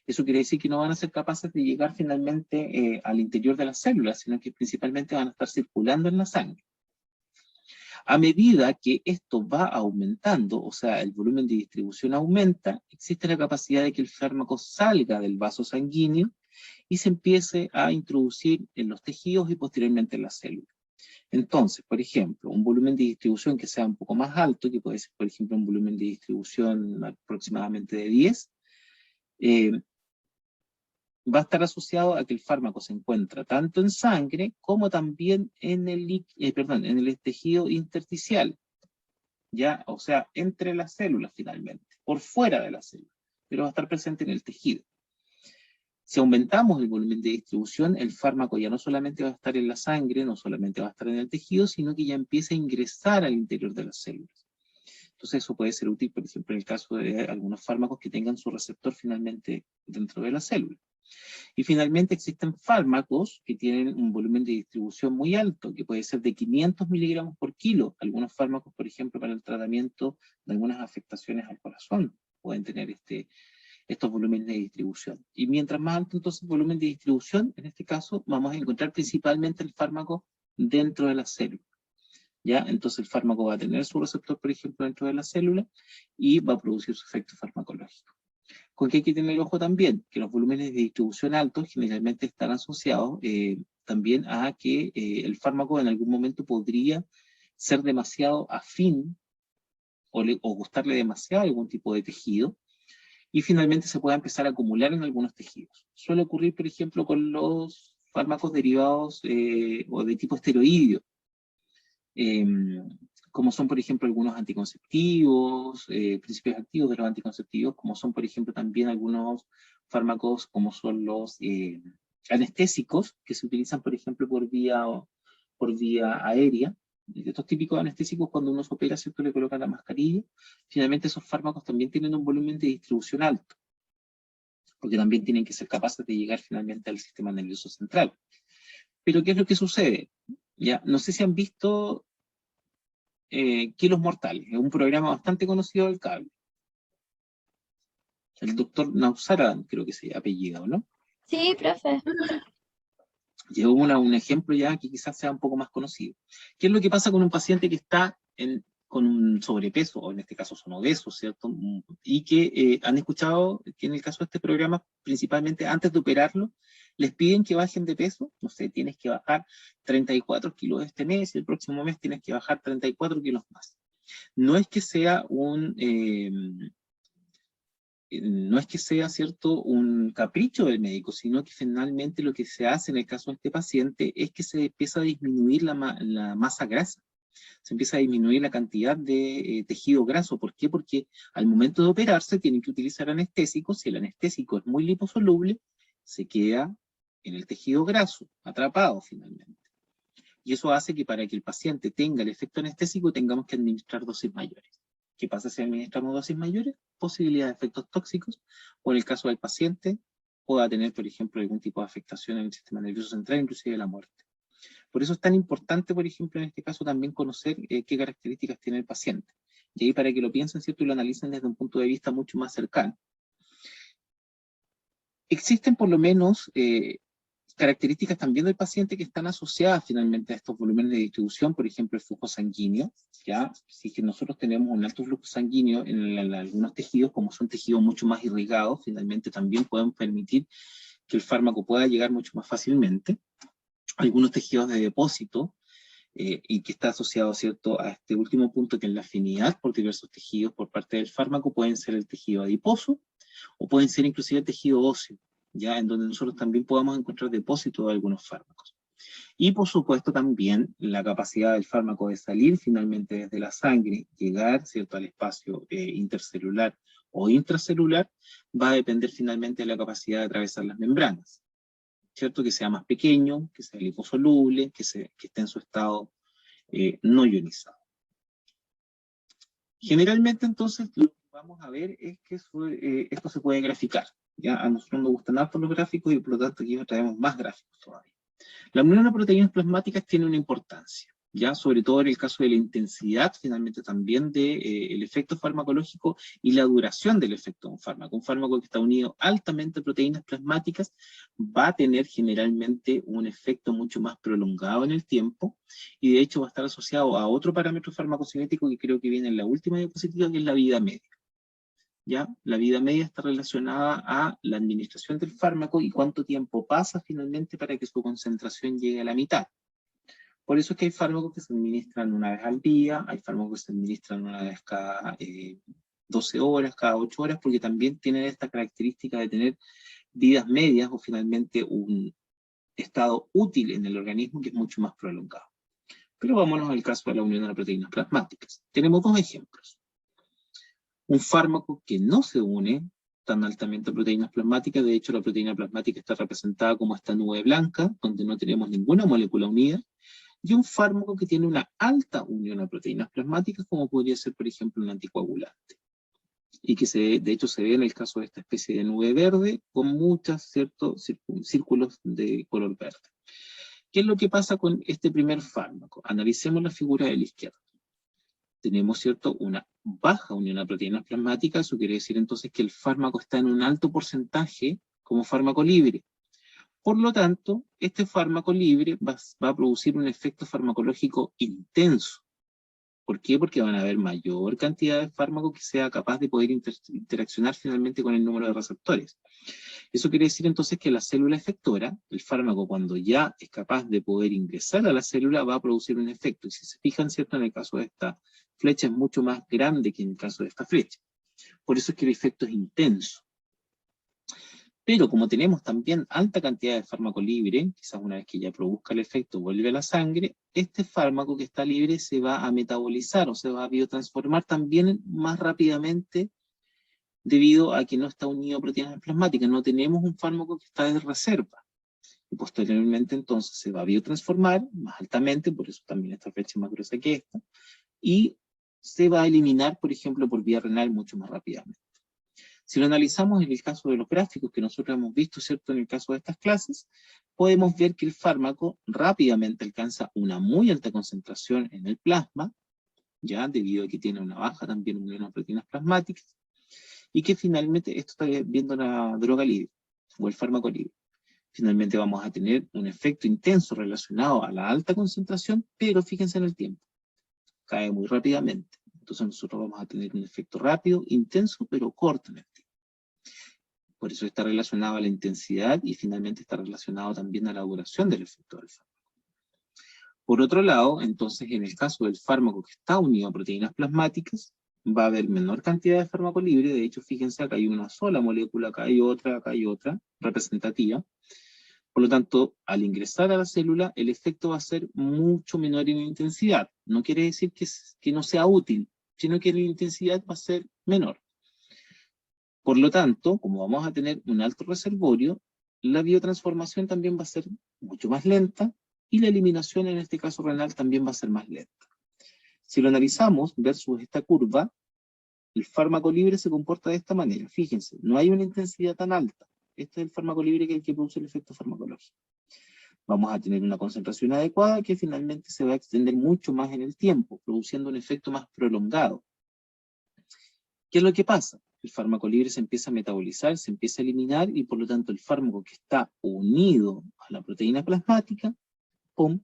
Eso quiere decir que no van a ser capaces de llegar finalmente al interior de las células, sino que principalmente van a estar circulando en la sangre. A medida que esto va aumentando, o sea, el volumen de distribución aumenta, existe la capacidad de que el fármaco salga del vaso sanguíneo y se empiece a introducir en los tejidos y posteriormente en las células. Entonces, por ejemplo, un volumen de distribución que sea un poco más alto, que puede ser, por ejemplo, un volumen de distribución aproximadamente de 10, va a estar asociado a que el fármaco se encuentra tanto en sangre como también en el tejido intersticial, ¿ya? O sea, entre las células finalmente, por fuera de la célula, pero va a estar presente en el tejido. Si aumentamos el volumen de distribución, el fármaco ya no solamente va a estar en la sangre, no solamente va a estar en el tejido, sino que ya empieza a ingresar al interior de las células. Entonces eso puede ser útil, por ejemplo, en el caso de algunos fármacos que tengan su receptor finalmente dentro de la célula. Y finalmente existen fármacos que tienen un volumen de distribución muy alto, que puede ser de 500 miligramos por kilo. Algunos fármacos, por ejemplo, para el tratamiento de algunas afectaciones al corazón, pueden tener estos volúmenes de distribución. Y mientras más alto entonces el volumen de distribución, en este caso vamos a encontrar principalmente el fármaco dentro de la célula. ¿Ya? Entonces el fármaco va a tener su receptor, por ejemplo, dentro de la célula y va a producir su efecto farmacológico. ¿Con qué hay que tener ojo también? Que los volúmenes de distribución altos generalmente están asociados también a que el fármaco en algún momento podría ser demasiado afín o gustarle demasiado a algún tipo de tejido, y finalmente se pueda empezar a acumular en algunos tejidos. Suele ocurrir, por ejemplo, con los fármacos derivados o de tipo esteroideo, como son, por ejemplo, algunos anticonceptivos, principios activos de los anticonceptivos, como son, por ejemplo, también algunos fármacos como son los anestésicos, que se utilizan, por ejemplo, por vía aérea. Estos típicos anestésicos, cuando uno se opera, ¿cierto?, le colocan la mascarilla. Finalmente esos fármacos también tienen un volumen de distribución alto, porque también tienen que ser capaces de llegar finalmente al sistema nervioso central. Pero ¿qué es lo que sucede? Ya, no sé si han visto Kilos Mortales, es un programa bastante conocido del cable. El doctor Nausara, creo que se apellida, ¿no?
Sí, profe.
Llevo un ejemplo ya que quizás sea un poco más conocido. ¿Qué es lo que pasa con un paciente que está con un sobrepeso, o en este caso son obesos, ¿cierto? Y que han escuchado que en el caso de este programa, principalmente antes de operarlo, les piden que bajen de peso. No sé, tienes que bajar 34 kilos este mes y el próximo mes tienes que bajar 34 kilos más. No es que sea no es que sea, ¿cierto?, un capricho del médico, sino que finalmente lo que se hace en el caso de este paciente es que se empieza a disminuir la masa grasa, se empieza a disminuir la cantidad de tejido graso. ¿Por qué? Porque al momento de operarse tienen que utilizar anestésicos. Si el anestésico es muy liposoluble, se queda en el tejido graso, atrapado finalmente. Y eso hace que para que el paciente tenga el efecto anestésico tengamos que administrar dosis mayores. ¿Qué pasa si administramos dosis mayores? Posibilidad de efectos tóxicos, o en el caso del paciente pueda tener, por ejemplo, algún tipo de afectación en el sistema nervioso central, inclusive la muerte. Por eso es tan importante, por ejemplo, en este caso también conocer qué características tiene el paciente. Y ahí para que lo piensen, ¿cierto?, y lo analicen desde un punto de vista mucho más cercano. Existen por lo menos características también del paciente que están asociadas finalmente a estos volúmenes de distribución, por ejemplo, el flujo sanguíneo. ¿Ya? Si es que nosotros tenemos un alto flujo sanguíneo en algunos tejidos, como son tejidos mucho más irrigados, finalmente también pueden permitir que el fármaco pueda llegar mucho más fácilmente. Algunos tejidos de depósito, y que está asociado, ¿cierto?, a este último punto, que es la afinidad por diversos tejidos por parte del fármaco, pueden ser el tejido adiposo, o pueden ser inclusive el tejido óseo, ya, en donde nosotros también podamos encontrar depósitos de algunos fármacos. Y por supuesto también la capacidad del fármaco de salir finalmente desde la sangre, llegar, ¿cierto?, al espacio intercelular o intracelular, va a depender finalmente de la capacidad de atravesar las membranas, ¿cierto? Que sea más pequeño, que sea liposoluble, que esté en su estado no ionizado. Generalmente entonces lo que vamos a ver es que esto se puede graficar. ¿Ya? A nosotros nos gustan harto los gráficos y por lo tanto aquí traemos más gráficos todavía. La unión a proteínas plasmáticas tiene una importancia, ¿ya? Sobre todo en el caso de la intensidad, finalmente también del efecto farmacológico y la duración del efecto de un fármaco. Un fármaco que está unido altamente a proteínas plasmáticas va a tener generalmente un efecto mucho más prolongado en el tiempo, y de hecho va a estar asociado a otro parámetro farmacocinético que creo que viene en la última diapositiva, que es la vida media. ¿Ya? La vida media está relacionada a la administración del fármaco y cuánto tiempo pasa finalmente para que su concentración llegue a la mitad. Por eso es que hay fármacos que se administran una vez al día, hay fármacos que se administran una vez cada 12 horas, cada 8 horas, porque también tienen esta característica de tener vidas medias o finalmente un estado útil en el organismo que es mucho más prolongado. Pero vámonos al caso de la unión de las proteínas plasmáticas. Tenemos dos ejemplos. Un fármaco que no se une tan altamente a proteínas plasmáticas. De hecho, la proteína plasmática está representada como esta nube blanca, donde no tenemos ninguna molécula unida, y un fármaco que tiene una alta unión a proteínas plasmáticas, como podría ser, por ejemplo, un anticoagulante. Y que de hecho se ve en el caso de esta especie de nube verde, con muchos círculos de color verde. ¿Qué es lo que pasa con este primer fármaco? Analicemos la figura de la izquierda. Tenemos, ¿cierto?, una baja unión a proteínas plasmáticas. Eso quiere decir entonces que el fármaco está en un alto porcentaje como fármaco libre. Por lo tanto, este fármaco libre va a producir un efecto farmacológico intenso. ¿Por qué? Porque van a haber mayor cantidad de fármaco que sea capaz de poder interaccionar finalmente con el número de receptores. Eso quiere decir entonces que la célula efectora, el fármaco cuando ya es capaz de poder ingresar a la célula, va a producir un efecto. Y si se fijan, ¿cierto?, en el caso de esta flecha es mucho más grande que en el caso de esta flecha. Por eso es que el efecto es intenso. Pero como tenemos también alta cantidad de fármaco libre, quizás una vez que ya produzca el efecto vuelve a la sangre, este fármaco que está libre se va a metabolizar o se va a biotransformar también más rápidamente debido a que no está unido a proteínas plasmáticas. No tenemos un fármaco que está de reserva. Y posteriormente entonces se va a biotransformar más altamente, por eso también esta flecha es más gruesa que esta, y se va a eliminar, por ejemplo, por vía renal mucho más rápidamente. Si lo analizamos en el caso de los gráficos que nosotros hemos visto, ¿cierto?, en el caso de estas clases, podemos ver que el fármaco rápidamente alcanza una muy alta concentración en el plasma, ya debido a que tiene una baja también unión a proteínas plasmáticas, y que finalmente, esto está viendo la droga libre, o el fármaco libre. Finalmente vamos a tener un efecto intenso relacionado a la alta concentración, pero fíjense en el tiempo, cae muy rápidamente. Entonces nosotros vamos a tener un efecto rápido, intenso, pero corto en el tiempo. Por eso está relacionado a la intensidad y finalmente está relacionado también a la duración del efecto del fármaco. Por otro lado, entonces en el caso del fármaco que está unido a proteínas plasmáticas, va a haber menor cantidad de fármaco libre. De hecho, fíjense, acá hay una sola molécula, acá hay otra, representativa. Por lo tanto, al ingresar a la célula, el efecto va a ser mucho menor en intensidad. No quiere decir que no sea útil, sino que la intensidad va a ser menor. Por lo tanto, como vamos a tener un alto reservorio, la biotransformación también va a ser mucho más lenta y la eliminación, en este caso renal, también va a ser más lenta. Si lo analizamos versus esta curva, el fármaco libre se comporta de esta manera. Fíjense, no hay una intensidad tan alta. Este es el fármaco libre que es el que produce el efecto farmacológico. Vamos a tener una concentración adecuada que finalmente se va a extender mucho más en el tiempo, produciendo un efecto más prolongado. ¿Qué es lo que pasa? El fármaco libre se empieza a metabolizar, se empieza a eliminar, y por lo tanto el fármaco que está unido a la proteína plasmática, ¡pum!,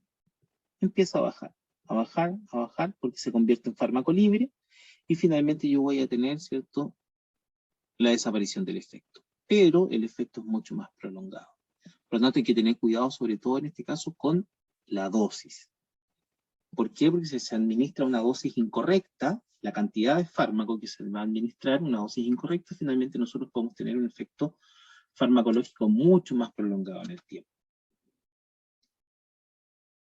empieza a bajar, porque se convierte en fármaco libre, y finalmente yo voy a tener, ¿cierto?, la desaparición del efecto. Pero el efecto es mucho más prolongado. Por lo tanto hay que tener cuidado, sobre todo en este caso, con la dosis. ¿Por qué? Porque si se administra una dosis incorrecta, la cantidad de fármaco que se va a administrar, una dosis incorrecta, finalmente nosotros podemos tener un efecto farmacológico mucho más prolongado en el tiempo.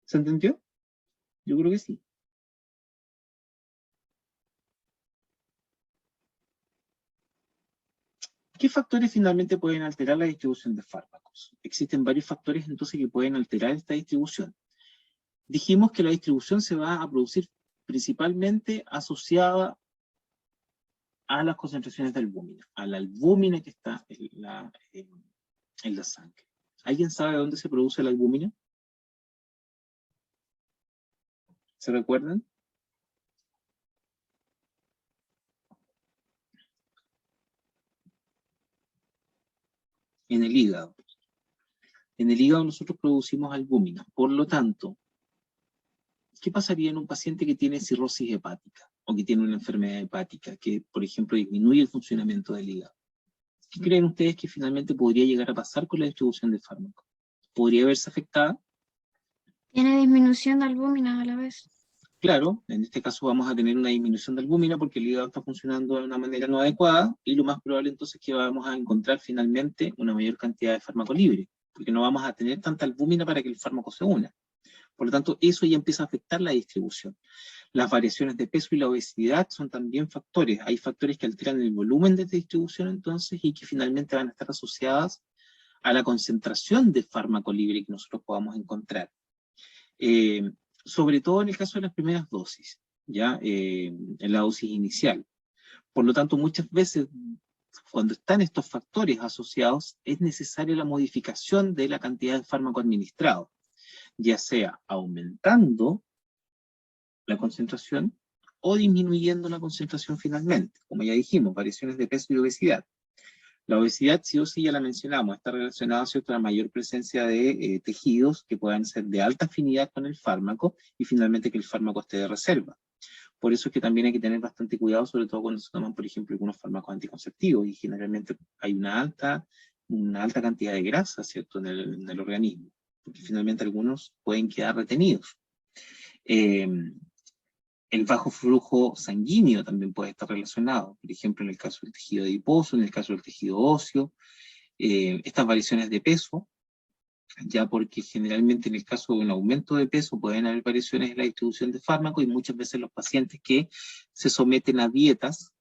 ¿Se entendió? Yo creo que sí. ¿Qué factores finalmente pueden alterar la distribución de fármacos? Existen varios factores entonces que pueden alterar esta distribución. Dijimos que la distribución se va a producir principalmente asociada a las concentraciones de albúmina, a la albúmina que está en la sangre. ¿Alguien sabe dónde se produce la albúmina? ¿Se recuerdan? En el hígado. En el hígado nosotros producimos albúmina. Por lo tanto, ¿qué pasaría en un paciente que tiene cirrosis hepática o que tiene una enfermedad hepática que, por ejemplo, disminuye el funcionamiento del hígado? ¿Qué creen ustedes que finalmente podría llegar a pasar con la distribución de fármacos? ¿Podría verse afectada?
Tiene disminución de albúmina a la vez.
Claro, en este caso vamos a tener una disminución de albúmina porque el hígado está funcionando de una manera no adecuada, y lo más probable entonces es que vamos a encontrar finalmente una mayor cantidad de fármaco libre, porque no vamos a tener tanta albúmina para que el fármaco se una. Por lo tanto, eso ya empieza a afectar la distribución. Las variaciones de peso y la obesidad son también factores. Hay factores que alteran el volumen de distribución entonces y que finalmente van a estar asociadas a la concentración de fármaco libre que nosotros podamos encontrar. Sobre todo en el caso de las primeras dosis, ¿ya? En la dosis inicial. Por lo tanto, muchas veces, cuando están estos factores asociados, es necesaria la modificación de la cantidad de fármaco administrado, ya sea aumentando la concentración o disminuyendo la concentración finalmente. Como ya dijimos, variaciones de peso y obesidad. La obesidad, sí o sí, ya la mencionamos, está relacionada, ¿cierto?, a la mayor presencia de tejidos que puedan ser de alta afinidad con el fármaco y finalmente que el fármaco esté de reserva. Por eso es que también hay que tener bastante cuidado, sobre todo cuando se toman, por ejemplo, algunos fármacos anticonceptivos y generalmente hay una alta cantidad de grasa, ¿cierto?, en el organismo, porque finalmente algunos pueden quedar retenidos. El bajo flujo sanguíneo también puede estar relacionado, por ejemplo, en el caso del tejido adiposo, en el caso del tejido óseo, estas variaciones de peso, ya porque generalmente en el caso de un aumento de peso pueden haber variaciones en la distribución de fármacos y muchas veces los pacientes que se someten a dietas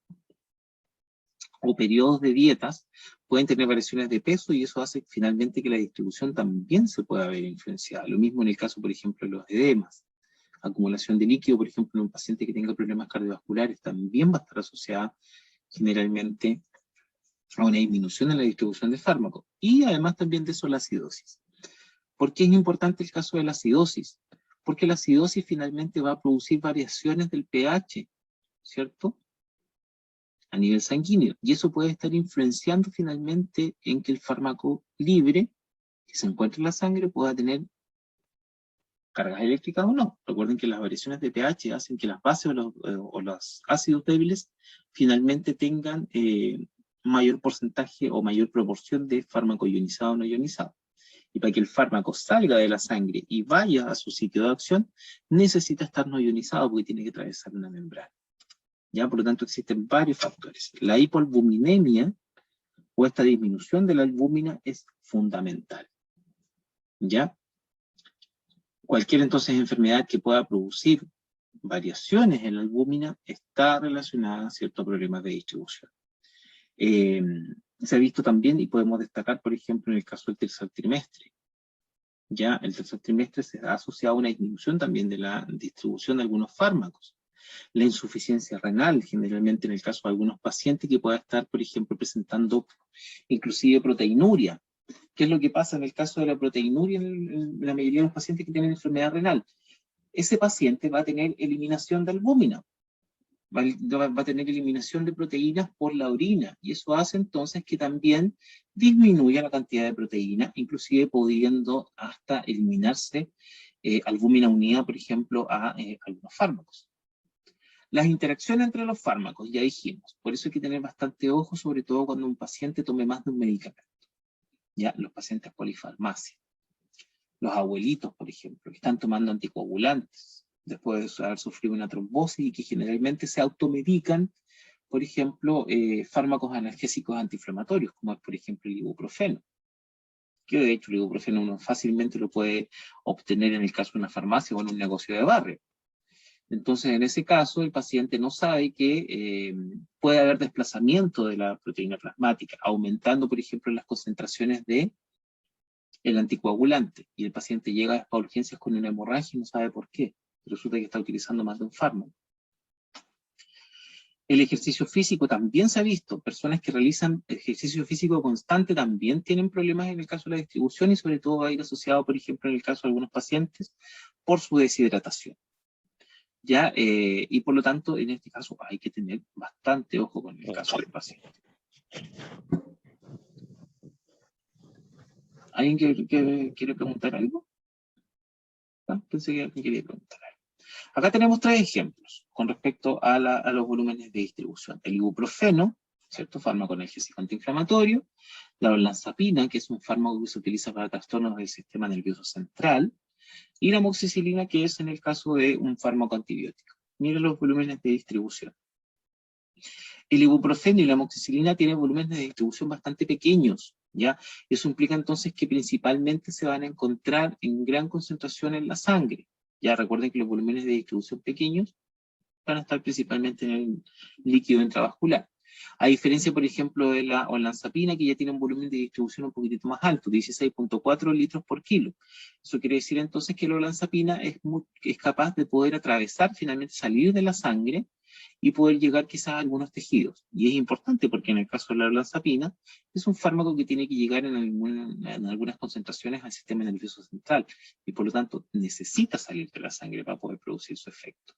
o periodos de dietas pueden tener variaciones de peso y eso hace finalmente que la distribución también se pueda ver influenciada. Lo mismo en el caso, por ejemplo, de los edemas. Acumulación de líquido, por ejemplo, en un paciente que tenga problemas cardiovasculares, también va a estar asociada generalmente a una disminución en la distribución de fármacos. Y además también de eso la acidosis. ¿Por qué es importante el caso de la acidosis? Porque la acidosis finalmente va a producir variaciones del pH, ¿cierto?, a nivel sanguíneo. Y eso puede estar influenciando finalmente en que el fármaco libre que se encuentra en la sangre pueda tener cargas eléctricas o no. Recuerden que las variaciones de pH hacen que las bases o los ácidos débiles finalmente tengan mayor porcentaje o mayor proporción de fármaco ionizado o no ionizado. Y para que el fármaco salga de la sangre y vaya a su sitio de acción, necesita estar no ionizado porque tiene que atravesar una membrana. ¿Ya? Por lo tanto, existen varios factores. La hipoalbuminemia o esta disminución de la albúmina es fundamental. ¿Ya? Cualquier entonces enfermedad que pueda producir variaciones en la albúmina está relacionada a ciertos problemas de distribución. Se ha visto también, y podemos destacar, por ejemplo, en el caso del tercer trimestre. Ya el tercer trimestre se ha asociado a una disminución también de la distribución de algunos fármacos. La insuficiencia renal, generalmente en el caso de algunos pacientes que pueda estar, por ejemplo, presentando inclusive proteinuria. ¿Qué es lo que pasa en el caso de la proteinuria en la mayoría de los pacientes que tienen enfermedad renal? Ese paciente va a tener eliminación de albúmina, va a tener eliminación de proteínas por la orina, y eso hace entonces que también disminuya la cantidad de proteína, inclusive pudiendo hasta eliminarse albúmina unida, por ejemplo, a algunos fármacos. Las interacciones entre los fármacos, ya dijimos, por eso hay que tener bastante ojo, sobre todo cuando un paciente tome más de un medicamento. Ya, los pacientes polifarmacia. Los abuelitos, por ejemplo, que están tomando anticoagulantes después de haber sufrido una trombosis y que generalmente se automedican, por ejemplo, fármacos analgésicos antiinflamatorios, como es, por ejemplo, el ibuprofeno. Que de hecho el ibuprofeno uno fácilmente lo puede obtener en el caso de una farmacia o en un negocio de barrio. Entonces, en ese caso, el paciente no sabe que puede haber desplazamiento de la proteína plasmática, aumentando, por ejemplo, las concentraciones de el anticoagulante, y el paciente llega a urgencias con una hemorragia y no sabe por qué. Resulta que está utilizando más de un fármaco. El ejercicio físico también se ha visto. Personas que realizan ejercicio físico constante también tienen problemas en el caso de la distribución y sobre todo va a ir asociado, por ejemplo, en el caso de algunos pacientes, por su deshidratación. ¿Ya? Y por lo tanto, en este caso hay que tener bastante ojo con el caso del paciente. ¿Alguien quiere preguntar algo? ¿No? Pensé que alguien quería preguntar algo. Acá tenemos 3 ejemplos con respecto a los volúmenes de distribución. El ibuprofeno, ¿cierto? Fármaco analgésico antiinflamatorio. La olanzapina, que es un fármaco que se utiliza para trastornos del sistema nervioso central. Y la amoxicilina, que es en el caso de un fármaco antibiótico. Miren los volúmenes de distribución. El ibuprofeno y la amoxicilina tienen volúmenes de distribución bastante pequeños, ¿ya? Eso implica entonces que principalmente se van a encontrar en gran concentración en la sangre. Ya recuerden que los volúmenes de distribución pequeños van a estar principalmente en el líquido intravascular. A diferencia, por ejemplo, de la olanzapina, que ya tiene un volumen de distribución un poquitito más alto, 16.4 litros por kilo. Eso quiere decir entonces que la olanzapina es capaz de poder atravesar, finalmente salir de la sangre y poder llegar quizás a algunos tejidos. Y es importante porque en el caso de la olanzapina es un fármaco que tiene que llegar en algunas concentraciones al sistema nervioso central y por lo tanto necesita salir de la sangre para poder producir su efecto.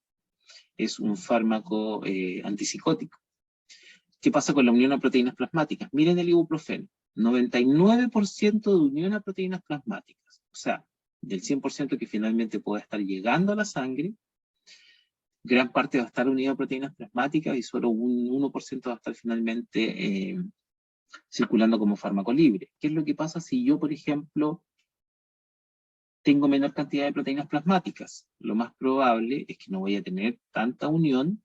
Es un fármaco antipsicótico. ¿Qué pasa con la unión a proteínas plasmáticas? Miren el ibuprofeno, 99% de unión a proteínas plasmáticas. O sea, del 100% que finalmente puede estar llegando a la sangre, gran parte va a estar unida a proteínas plasmáticas y solo un 1% va a estar finalmente circulando como fármaco libre. ¿Qué es lo que pasa si yo, por ejemplo, tengo menor cantidad de proteínas plasmáticas? Lo más probable es que no voy a tener tanta unión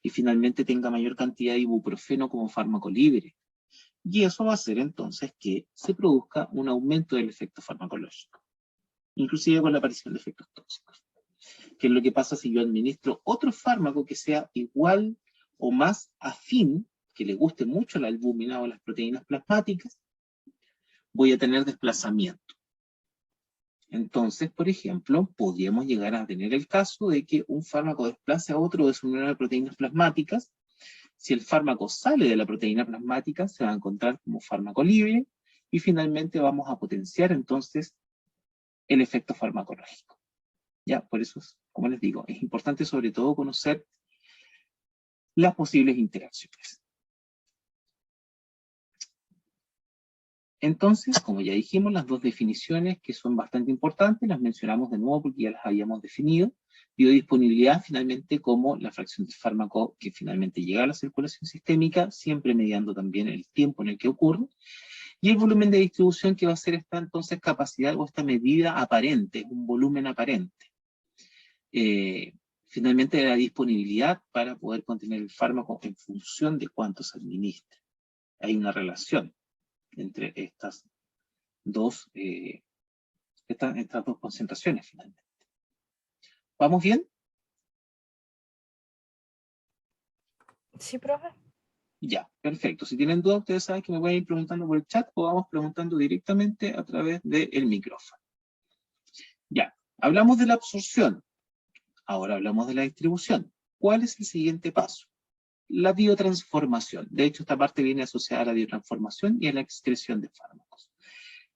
y finalmente tenga mayor cantidad de ibuprofeno como fármaco libre. Y eso va a hacer entonces que se produzca un aumento del efecto farmacológico, inclusive con la aparición de efectos tóxicos. ¿Qué es lo que pasa si yo administro otro fármaco que sea igual o más afín, que le guste mucho la albúmina o las proteínas plasmáticas? Voy a tener desplazamiento. Entonces, por ejemplo, podríamos llegar a tener el caso de que un fármaco desplace a otro de su unión de proteínas plasmáticas. Si el fármaco sale de la proteína plasmática, se va a encontrar como fármaco libre y finalmente vamos a potenciar entonces el efecto farmacológico. Ya, por eso, como les digo, es importante sobre todo conocer las posibles interacciones. Entonces, como ya dijimos, las dos definiciones que son bastante importantes, las mencionamos de nuevo porque ya las habíamos definido. Biodisponibilidad finalmente como la fracción del fármaco que finalmente llega a la circulación sistémica, siempre mediando también el tiempo en el que ocurre. Y el volumen de distribución que va a ser esta entonces capacidad o esta medida aparente, un volumen aparente. Finalmente la disponibilidad para poder contener el fármaco en función de cuánto se administra. Hay una relación entre estas dos concentraciones finalmente. ¿Vamos bien?
Sí, profe.
Ya, perfecto. Si tienen dudas, ustedes saben que me pueden ir preguntando por el chat o vamos preguntando directamente a través del micrófono. Ya, hablamos de la absorción. Ahora hablamos de la distribución. ¿Cuál es el siguiente paso? La biotransformación. De hecho, esta parte viene asociada a la biotransformación y a la excreción de fármacos.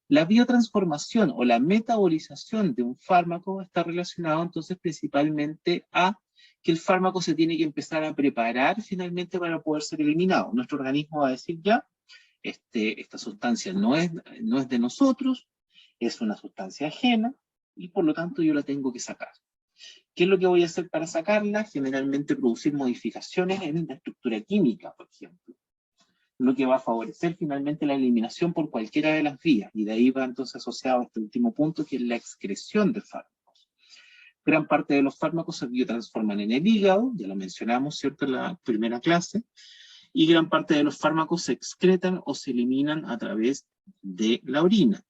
La biotransformación o la metabolización de un fármaco está relacionado entonces principalmente a que el fármaco se tiene que empezar a preparar finalmente para poder ser eliminado. Nuestro organismo va a decir ya, esta sustancia no es de nosotros, es una sustancia ajena y por lo tanto yo la tengo que sacar. ¿Qué es lo que voy a hacer para sacarla? Generalmente producir modificaciones en la estructura química, por ejemplo. Lo que va a favorecer finalmente la eliminación por cualquiera de las vías. Y de ahí va entonces asociado a este último punto, que es la excreción de fármacos. Gran parte de los fármacos se biotransforman en el hígado, ya lo mencionamos, ¿cierto?, en la primera clase. Y gran parte de los fármacos se excretan o se eliminan a través de la orina.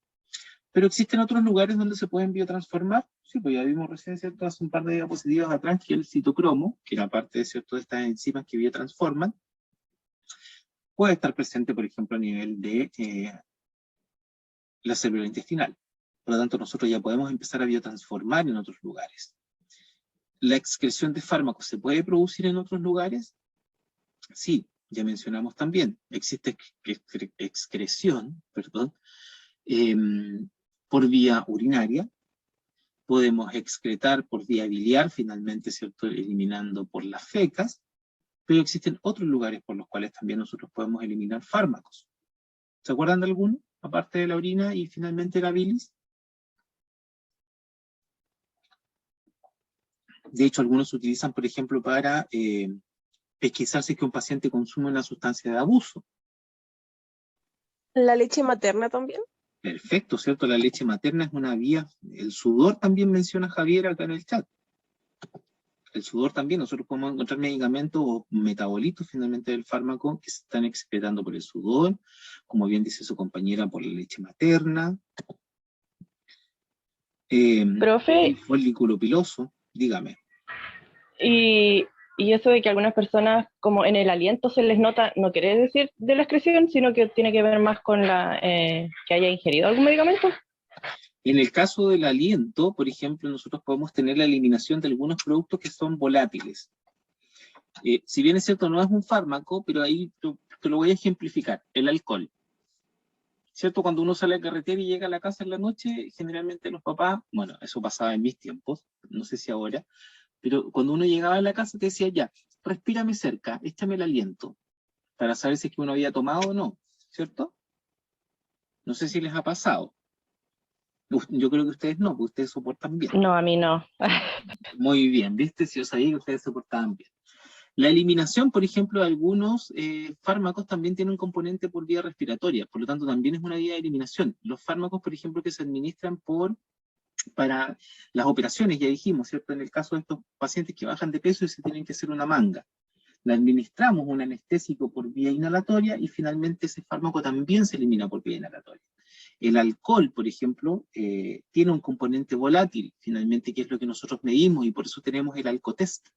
¿Pero existen otros lugares donde se pueden biotransformar? Sí, pues ya vimos recién, ¿cierto?, hace un par de diapositivas atrás, que el citocromo, que era parte, ¿cierto?, de estas enzimas que biotransforman, puede estar presente, por ejemplo, a nivel de la célula intestinal. Por lo tanto, nosotros ya podemos empezar a biotransformar en otros lugares. ¿La excreción de fármacos se puede producir en otros lugares? Sí, ya mencionamos también. Existe excreción, por vía urinaria. Podemos excretar por vía biliar, finalmente, ¿cierto?, eliminando por las fecas, pero existen otros lugares por los cuales también nosotros podemos eliminar fármacos. ¿Se acuerdan de alguno? Aparte de la orina y finalmente la bilis. De hecho, algunos se utilizan, por ejemplo, para pesquisar si es que un paciente consume una sustancia de abuso.
¿La leche materna también?
Perfecto, ¿cierto? La leche materna es una vía. El sudor también menciona Javier acá en el chat. El sudor también, nosotros podemos encontrar medicamentos o metabolitos finalmente del fármaco que se están excretando por el sudor, como bien dice su compañera, por la leche materna.
Profe,
El folículo piloso, dígame.
y Y eso de que algunas personas, como en el aliento se les nota, no quiere decir de la excreción, sino que tiene que ver más con que haya ingerido algún medicamento.
En el caso del aliento, por ejemplo, nosotros podemos tener la eliminación de algunos productos que son volátiles. Si bien es cierto, no es un fármaco, pero ahí te lo voy a ejemplificar. El alcohol. ¿Cierto? Cuando uno sale a carretera y llega a la casa en la noche, generalmente los papás, bueno, eso pasaba en mis tiempos, no sé si ahora, pero cuando uno llegaba a la casa te decía, ya, respírame cerca, échame el aliento, para saber si es que uno había tomado o no, ¿cierto? No sé si les ha pasado. Yo creo que ustedes no, porque ustedes soportan bien.
No, a mí no.
Muy bien, ¿viste? Si yo sabía que ustedes soportaban bien. La eliminación, por ejemplo, de algunos fármacos también tiene un componente por vía respiratoria, por lo tanto también es una vía de eliminación. Los fármacos, por ejemplo, que se administran para las operaciones, ya dijimos, ¿cierto? En el caso de estos pacientes que bajan de peso y se tienen que hacer una manga. Le administramos un anestésico por vía inhalatoria y finalmente ese fármaco también se elimina por vía inhalatoria. El alcohol, por ejemplo, tiene un componente volátil, finalmente, que es lo que nosotros medimos y por eso tenemos el alcotest.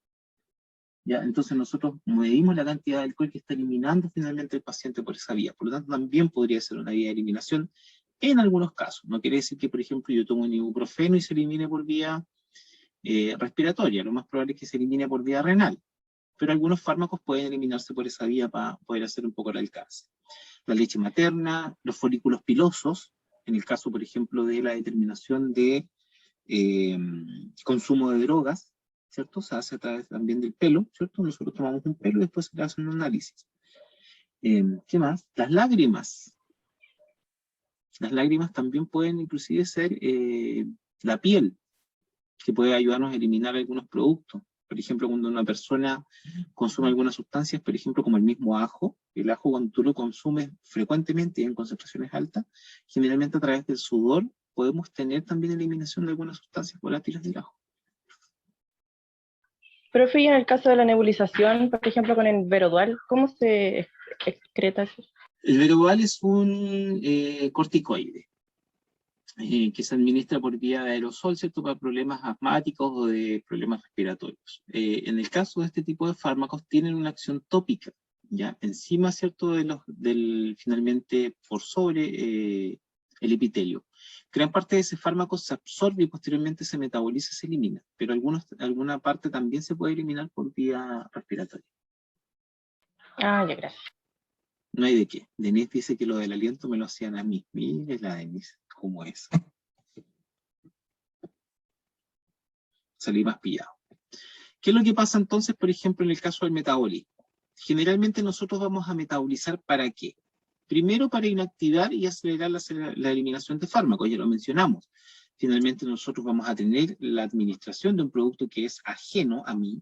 ¿Ya? Entonces nosotros medimos la cantidad de alcohol que está eliminando finalmente el paciente por esa vía. Por lo tanto, también podría ser una vía de eliminación en algunos casos. No quiere decir que, por ejemplo, yo tomo un ibuprofeno y se elimine por vía respiratoria. Lo más probable es que se elimine por vía renal. Pero algunos fármacos pueden eliminarse por esa vía para poder hacer un poco el alcance. La leche materna, los folículos pilosos, en el caso, por ejemplo, de la determinación de consumo de drogas, ¿cierto? Se hace a través también del pelo, ¿cierto? Nosotros tomamos un pelo y después se le hace un análisis. ¿Qué más? Las lágrimas. Las lágrimas también pueden inclusive ser la piel, que puede ayudarnos a eliminar algunos productos. Por ejemplo, cuando una persona consume algunas sustancias, por ejemplo, como el mismo ajo, el ajo cuando tú lo consumes frecuentemente en concentraciones altas, generalmente a través del sudor podemos tener también eliminación de algunas sustancias volátiles del ajo.
Profe, y en el caso de la nebulización, por ejemplo, con el Verodual, ¿cómo se excreta eso?
El Verodual es un corticoide que se administra por vía de aerosol, ¿cierto?, para problemas asmáticos o de problemas respiratorios. En el caso de este tipo de fármacos, tienen una acción tópica, ¿ya? Encima, ¿cierto?, finalmente por sobre el epitelio. Gran parte de ese fármaco se absorbe y posteriormente se metaboliza y se elimina, pero alguna parte también se puede eliminar por vía respiratoria.
Ah, ya, gracias.
No hay de qué. Denise dice que lo del aliento me lo hacían a mí. Mire la Denise, ¿cómo es? Salí más pillado. ¿Qué es lo que pasa entonces, por ejemplo, en el caso del metabolismo? Generalmente nosotros vamos a metabolizar ¿para qué? Primero para inactivar y acelerar la eliminación de fármacos, ya lo mencionamos. Finalmente nosotros vamos a tener la administración de un producto que es ajeno a mí,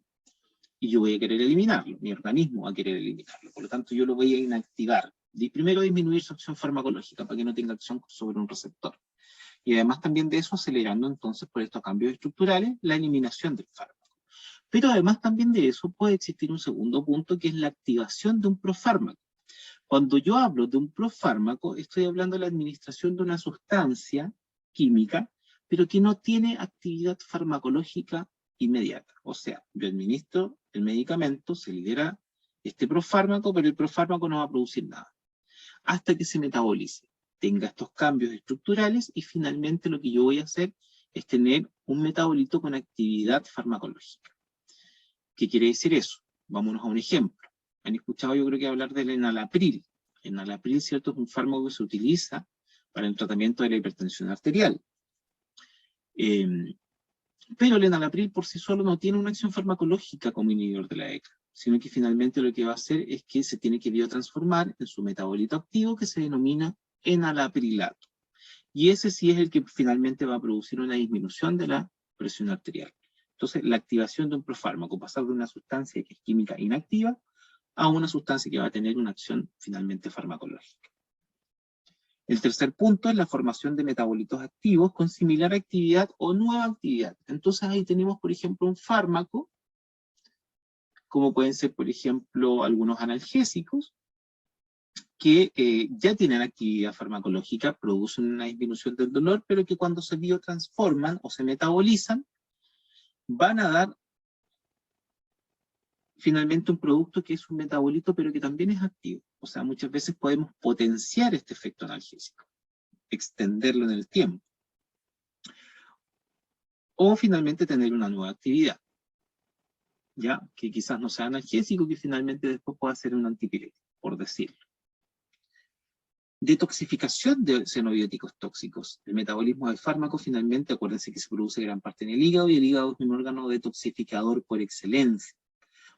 y yo voy a querer eliminarlo, mi organismo va a querer eliminarlo, por lo tanto yo lo voy a inactivar. Primero disminuir su acción farmacológica para que no tenga acción sobre un receptor. Y además también de eso acelerando entonces por estos cambios estructurales la eliminación del fármaco. Pero además también de eso puede existir un segundo punto que es la activación de un profármaco. Cuando yo hablo de un profármaco estoy hablando de la administración de una sustancia química pero que no tiene actividad farmacológica inmediata. O sea, yo administro el medicamento, se libera este profármaco, pero el profármaco no va a producir nada. Hasta que se metabolice, tenga estos cambios estructurales y finalmente lo que yo voy a hacer es tener un metabolito con actividad farmacológica. ¿Qué quiere decir eso? Vámonos a un ejemplo. Han escuchado yo creo que hablar del enalapril. El enalapril, ¿cierto?, es un fármaco que se utiliza para el tratamiento de la hipertensión arterial. Pero el enalapril por sí solo no tiene una acción farmacológica como inhibidor de la ECA, sino que finalmente lo que va a hacer es que se tiene que biotransformar en su metabolito activo que se denomina enalaprilato. Y ese sí es el que finalmente va a producir una disminución de la presión arterial. Entonces, la activación de un profármaco, pasar de una sustancia que es química inactiva a una sustancia que va a tener una acción finalmente farmacológica. El tercer punto es la formación de metabolitos activos con similar actividad o nueva actividad. Entonces ahí tenemos, por ejemplo, un fármaco, como pueden ser, por ejemplo, algunos analgésicos, que ya tienen actividad farmacológica, producen una disminución del dolor, pero que cuando se biotransforman o se metabolizan, van a dar finalmente un producto que es un metabolito, pero que también es activo. O sea, muchas veces podemos potenciar este efecto analgésico, extenderlo en el tiempo. O finalmente tener una nueva actividad, ya, que quizás no sea analgésico, que finalmente después pueda ser un antipirético, por decirlo. Detoxificación de xenobióticos tóxicos. El metabolismo del fármaco, finalmente, acuérdense que se produce gran parte en el hígado, y el hígado es un órgano detoxificador por excelencia.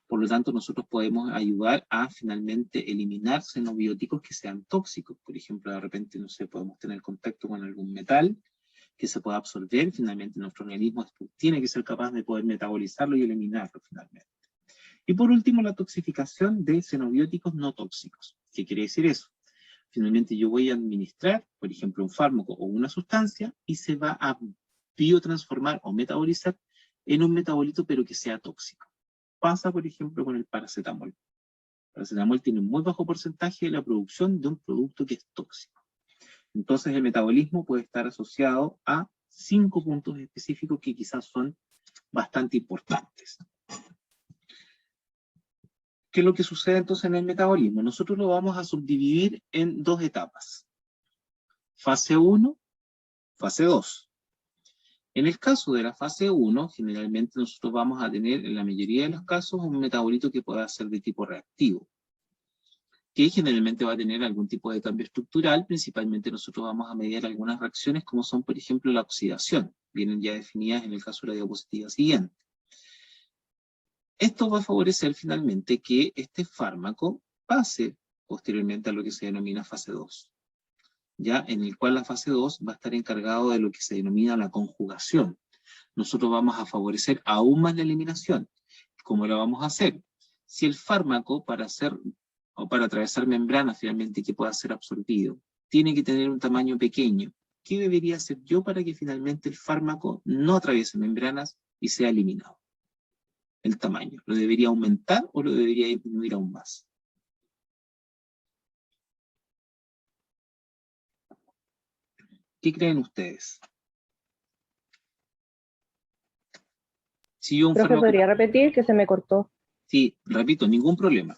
Por lo tanto, nosotros podemos ayudar a, finalmente, eliminar xenobióticos que sean tóxicos. Por ejemplo, de repente, no sé, podemos tener contacto con algún metal que se pueda absorber. Finalmente, nuestro organismo tiene que ser capaz de poder metabolizarlo y eliminarlo, finalmente. Y por último, la toxificación de xenobióticos no tóxicos. ¿Qué quiere decir eso? Finalmente yo voy a administrar, por ejemplo, un fármaco o una sustancia y se va a biotransformar o metabolizar en un metabolito pero que sea tóxico. Pasa, por ejemplo, con el paracetamol. El paracetamol tiene un muy bajo porcentaje de la producción de un producto que es tóxico. Entonces el metabolismo puede estar asociado a 5 puntos específicos que quizás son bastante importantes. ¿Qué es lo que sucede entonces en el metabolismo? Nosotros lo vamos a subdividir en 2 etapas. Fase 1, fase 2. En el caso de la fase 1, generalmente nosotros vamos a tener, en la mayoría de los casos, un metabolito que pueda ser de tipo reactivo, que generalmente va a tener algún tipo de cambio estructural. Principalmente nosotros vamos a medir algunas reacciones, como son, por ejemplo, la oxidación. Vienen ya definidas en el caso de la diapositiva siguiente. Esto va a favorecer finalmente que este fármaco pase posteriormente a lo que se denomina fase 2, ya en el cual la fase 2 va a estar encargado de lo que se denomina la conjugación. Nosotros vamos a favorecer aún más la eliminación. ¿Cómo lo vamos a hacer? Si el fármaco, para atravesar membranas finalmente que pueda ser absorbido, tiene que tener un tamaño pequeño, ¿qué debería hacer yo para que finalmente el fármaco no atraviese membranas y sea eliminado? El tamaño. ¿Lo debería aumentar o lo debería disminuir aún más? ¿Qué creen ustedes? Si yo un
Profe,
fármaco...
¿podría repetir que se me cortó?
Sí, repito, ningún problema.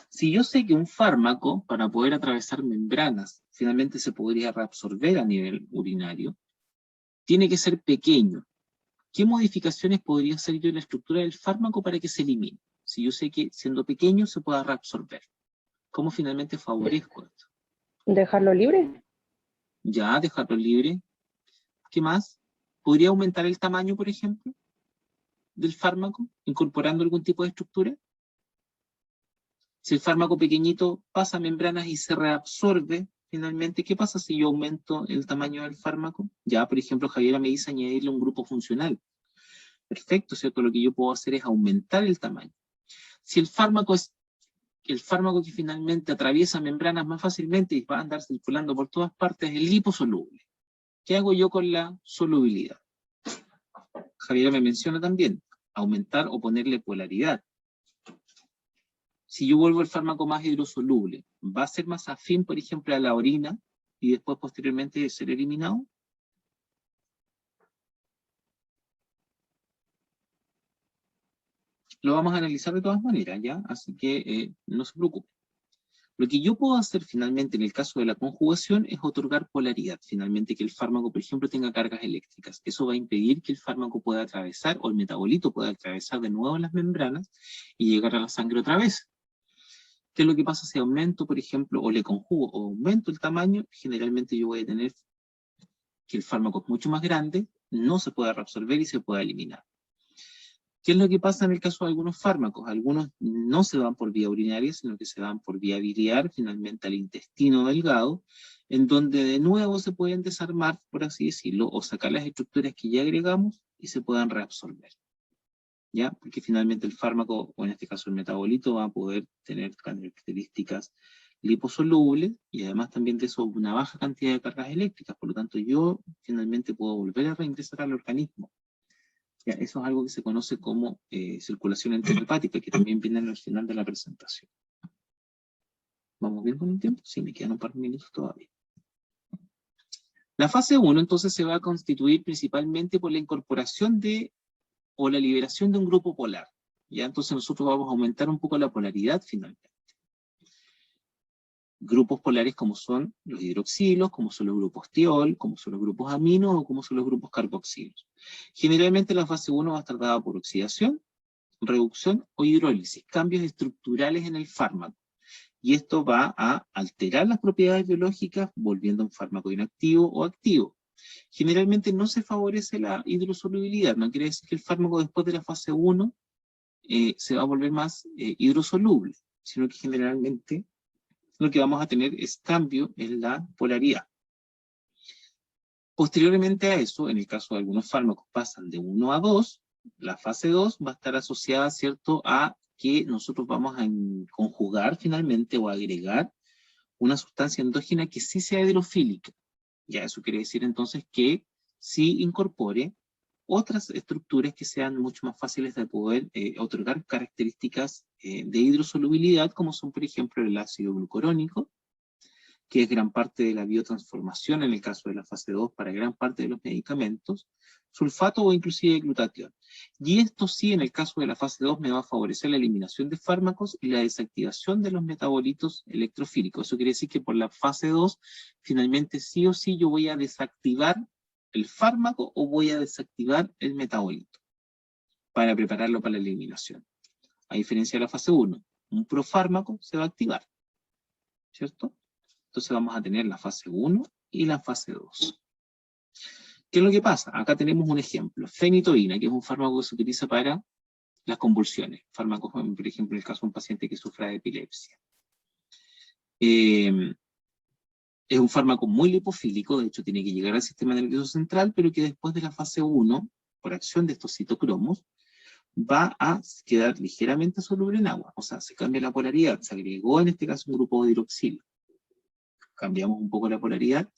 Si yo sé que un fármaco, para poder atravesar membranas, finalmente se podría reabsorber a nivel urinario, tiene que ser pequeño. ¿Qué modificaciones podría hacer yo en la estructura del fármaco para que se elimine? Si yo sé que siendo pequeño se pueda reabsorber. ¿Cómo finalmente favorezco esto?
¿Dejarlo libre?
Ya, dejarlo libre. ¿Qué más? ¿Podría aumentar el tamaño, por ejemplo, del fármaco, incorporando algún tipo de estructura? Si el fármaco pequeñito pasa membranas y se reabsorbe, finalmente, ¿qué pasa si yo aumento el tamaño del fármaco? Ya, por ejemplo, Javiera me dice añadirle un grupo funcional. Perfecto, ¿cierto? Lo que yo puedo hacer es aumentar el tamaño. Si el fármaco es el fármaco que finalmente atraviesa membranas más fácilmente y va a andar circulando por todas partes, es el liposoluble. ¿Qué hago yo con la solubilidad? Javiera me menciona también, aumentar o ponerle polaridad. Si yo vuelvo el fármaco más hidrosoluble, ¿va a ser más afín, por ejemplo, a la orina y después posteriormente ser eliminado? Lo vamos a analizar de todas maneras, ¿ya? Así que no se preocupe. Lo que yo puedo hacer finalmente en el caso de la conjugación es otorgar polaridad, finalmente que el fármaco, por ejemplo, tenga cargas eléctricas. Eso va a impedir que el fármaco pueda atravesar, o el metabolito pueda atravesar de nuevo las membranas y llegar a la sangre otra vez. ¿Qué es lo que pasa si aumento, por ejemplo, o le conjugo o aumento el tamaño? Generalmente yo voy a tener que el fármaco es mucho más grande, no se puede reabsorber y se puede eliminar. ¿Qué es lo que pasa en el caso de algunos fármacos? Algunos no se van por vía urinaria, sino que se van por vía biliar, finalmente al intestino delgado, en donde de nuevo se pueden desarmar, por así decirlo, o sacar las estructuras que ya agregamos y se puedan reabsorber. ¿Ya? Porque finalmente el fármaco, o en este caso el metabolito, va a poder tener características liposolubles y además también de eso una baja cantidad de cargas eléctricas. Por lo tanto, yo finalmente puedo volver a reingresar al organismo. Ya, eso es algo que se conoce como circulación enterohepática, que también viene al final de la presentación. ¿Vamos bien con el tiempo? Sí, me quedan un par de minutos todavía. La fase 1 entonces se va a constituir principalmente por la incorporación de, o la liberación de un grupo polar. ¿ya? Entonces nosotros vamos a aumentar un poco la polaridad finalmente. Grupos polares como son los hidroxilos, como son los grupos tiol, como son los grupos aminos o como son los grupos carboxilos. Generalmente la fase 1 va a estar dada por oxidación, reducción o hidrólisis, cambios estructurales en el fármaco. Y esto va a alterar las propiedades biológicas, volviendo a un fármaco inactivo o activo. Generalmente no se favorece la hidrosolubilidad, no quiere decir que el fármaco después de la fase 1 se va a volver más hidrosoluble, sino que generalmente lo que vamos a tener es cambio en la polaridad. Posteriormente a eso, en el caso de algunos fármacos pasan de 1 a 2, la fase 2 va a estar asociada, ¿cierto?, a que nosotros vamos a conjugar finalmente o agregar una sustancia endógena que sí sea hidrofílica. Ya eso quiere decir entonces que sí incorpore otras estructuras que sean mucho más fáciles de poder otorgar características de hidrosolubilidad, como son por ejemplo el ácido glucurónico, que es gran parte de la biotransformación en el caso de la fase 2 para gran parte de los medicamentos, sulfato o inclusive glutatión. Y esto sí, en el caso de la fase 2, me va a favorecer la eliminación de fármacos y la desactivación de los metabolitos electrofílicos. Eso quiere decir que por la fase 2, finalmente sí o sí yo voy a desactivar el fármaco o voy a desactivar el metabolito para prepararlo para la eliminación. A diferencia de la fase 1, un profármaco se va a activar, ¿cierto? Entonces vamos a tener la fase 1 y la fase 2. ¿Qué es lo que pasa? Acá tenemos un ejemplo, fenitoína, que es un fármaco que se utiliza para las convulsiones. Fármacos, por ejemplo, en el caso de un paciente que sufra de epilepsia. Es un fármaco muy lipofílico, de hecho tiene que llegar al sistema nervioso central, pero que después de la fase 1, por acción de estos citocromos, va a quedar ligeramente soluble en agua. O sea, se cambia la polaridad, se agregó en este caso un grupo de hidroxilo. Cambiamos un poco la polaridad,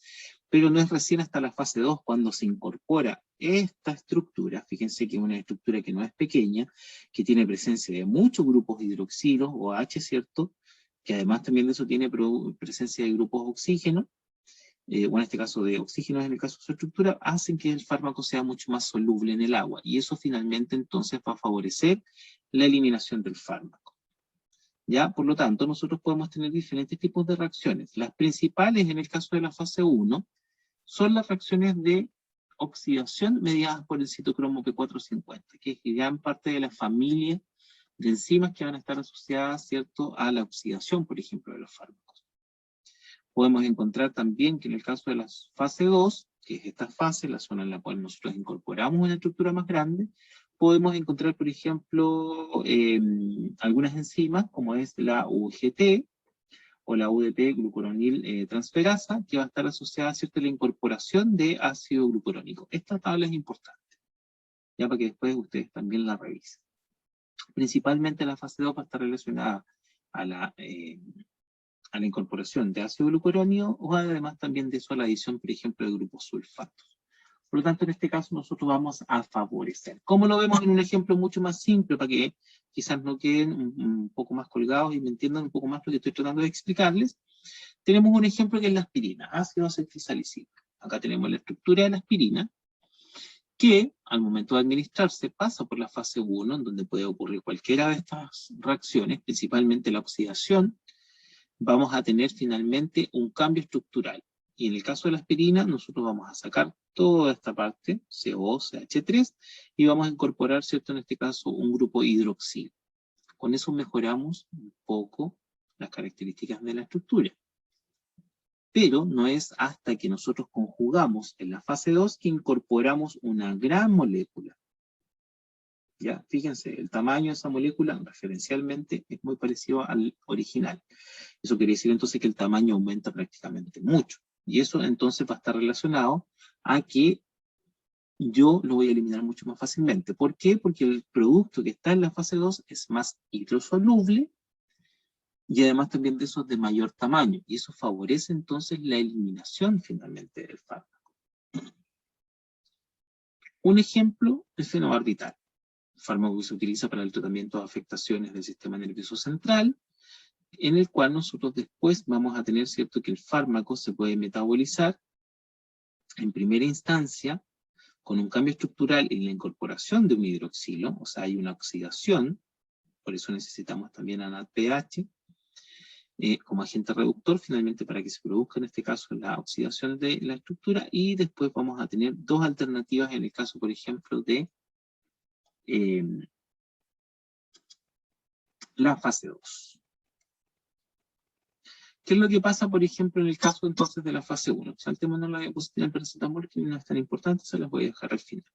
pero no es recién hasta la fase 2 cuando se incorpora esta estructura. Fíjense que es una estructura que no es pequeña, que tiene presencia de muchos grupos hidroxilos, o H, ¿cierto? Que además también de eso tiene presencia de grupos oxígeno, o en este caso de oxígenos en el caso de su estructura, hacen que el fármaco sea mucho más soluble en el agua, y eso finalmente entonces va a favorecer la eliminación del fármaco. ¿Ya? Por lo tanto, nosotros podemos tener diferentes tipos de reacciones. Las principales en el caso de la fase 1 son las reacciones de oxidación mediadas por el citocromo P450, que es gran parte de la familia de enzimas que van a estar asociadas, ¿cierto?, a la oxidación, por ejemplo, de los fármacos. Podemos encontrar también que en el caso de la fase 2, que es esta fase, la zona en la cual nosotros incorporamos una estructura más grande, podemos encontrar, por ejemplo, algunas enzimas, como es la UGT, o la UDP glucuronil transferasa, que va a estar asociada, ¿cierto?, a la incorporación de ácido glucurónico. Esta tabla es importante, ya para que después ustedes también la revisen. Principalmente la fase 2 va a estar relacionada a la incorporación de ácido glucurónico, o además también de eso a la adición, por ejemplo, de grupos sulfatos. Por lo tanto, en este caso nosotros vamos a favorecer. ¿Cómo lo vemos en un ejemplo mucho más simple, para que quizás no queden un poco más colgados y me entiendan un poco más lo que estoy tratando de explicarles? Tenemos un ejemplo que es la aspirina, ácido acetilsalicílico. Acá tenemos la estructura de la aspirina, que al momento de administrarse pasa por la fase 1, en donde puede ocurrir cualquiera de estas reacciones, principalmente la oxidación. Vamos a tener finalmente un cambio estructural. Y en el caso de la aspirina, nosotros vamos a sacar toda esta parte, CO, CH3, y vamos a incorporar, ¿cierto?, en este caso, un grupo hidroxilo. Con eso mejoramos un poco las características de la estructura. Pero no es hasta que nosotros conjugamos en la fase 2 que incorporamos una gran molécula. Ya, fíjense, el tamaño de esa molécula referencialmente es muy parecido al original. Eso quiere decir entonces que el tamaño aumenta prácticamente mucho. Y eso entonces va a estar relacionado a que yo lo voy a eliminar mucho más fácilmente. ¿Por qué? Porque el producto que está en la fase 2 es más hidrosoluble y además también de eso es de mayor tamaño. Y eso favorece entonces la eliminación finalmente del fármaco. Un ejemplo es fenobarbital, fármaco que se utiliza para el tratamiento de afectaciones del sistema nervioso central, en el cual nosotros después vamos a tener, ¿cierto?, que el fármaco se puede metabolizar en primera instancia con un cambio estructural en la incorporación de un hidroxilo, o sea, hay una oxidación por eso necesitamos también a NADPH como agente reductor, finalmente para que se produzca en este caso la oxidación de la estructura, y después vamos a tener dos alternativas en el caso, por ejemplo, de la fase 2. ¿Qué es lo que pasa, por ejemplo, en el caso entonces de la fase 1? Saltémonos la diapositiva del paracetamol, que no es tan importante, se las voy a dejar al final.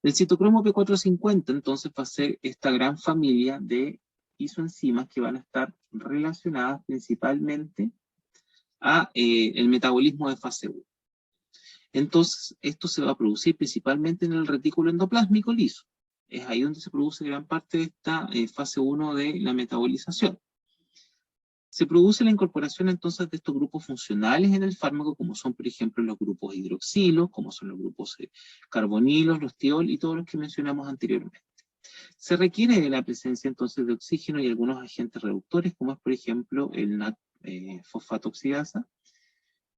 El citocromo P450 entonces va a ser esta gran familia de isoenzimas que van a estar relacionadas principalmente a el metabolismo de fase 1. Entonces, esto se va a producir principalmente en el retículo endoplásmico liso. Es ahí donde se produce gran parte de esta fase 1 de la metabolización. Se produce la incorporación entonces de estos grupos funcionales en el fármaco, como son, por ejemplo, los grupos hidroxilos, como son los grupos carbonilos, los tiol y todos los que mencionamos anteriormente. Se requiere de la presencia entonces de oxígeno y algunos agentes reductores, como es, por ejemplo, el fosfato oxidasa,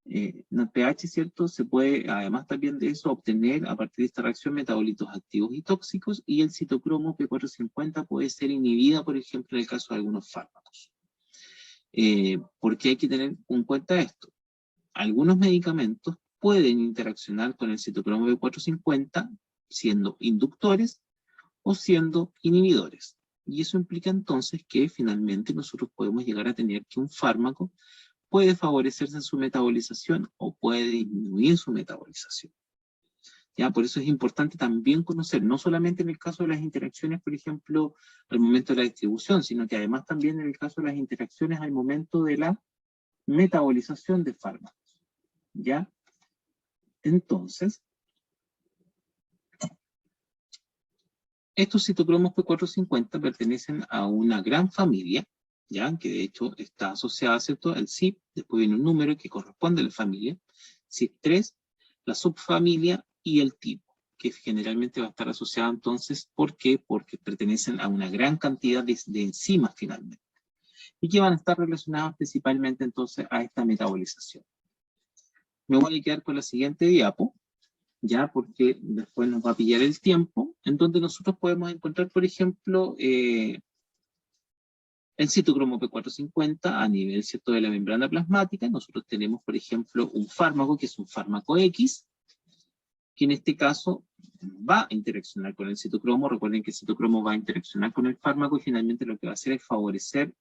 NADPH, ¿cierto? Se puede, además también de eso, obtener a partir de esta reacción metabolitos activos y tóxicos, y el citocromo P450 puede ser inhibida, por ejemplo, en el caso de algunos fármacos. Porque hay que tener en cuenta esto. Algunos medicamentos pueden interaccionar con el citocromo P450 siendo inductores o siendo inhibidores. Y eso implica entonces que finalmente nosotros podemos llegar a tener que un fármaco puede favorecerse en su metabolización o puede disminuir su metabolización. ¿Ya? Por eso es importante también conocer, no solamente en el caso de las interacciones, por ejemplo, al momento de la distribución, sino que además también en el caso de las interacciones al momento de la metabolización de fármacos. ¿Ya? Entonces, estos citocromos P450 pertenecen a una gran familia, ¿ya? Que de hecho está asociada, ¿cierto?, al CYP, después viene un número que corresponde a la familia, CYP3, la subfamilia y el tipo, que generalmente va a estar asociado entonces, ¿por qué? Porque pertenecen a una gran cantidad de enzimas finalmente, y que van a estar relacionadas principalmente entonces a esta metabolización. Me voy a quedar con la siguiente diapo, ya, porque después nos va a pillar el tiempo, en donde nosotros podemos encontrar, por ejemplo, el citocromo P450 a nivel, ¿cierto?, de la membrana plasmática. Nosotros tenemos, por ejemplo, un fármaco que es un fármaco X, que en este caso va a interaccionar con el citocromo. Recuerden que el citocromo va a interaccionar con el fármaco y finalmente lo que va a hacer es favorecer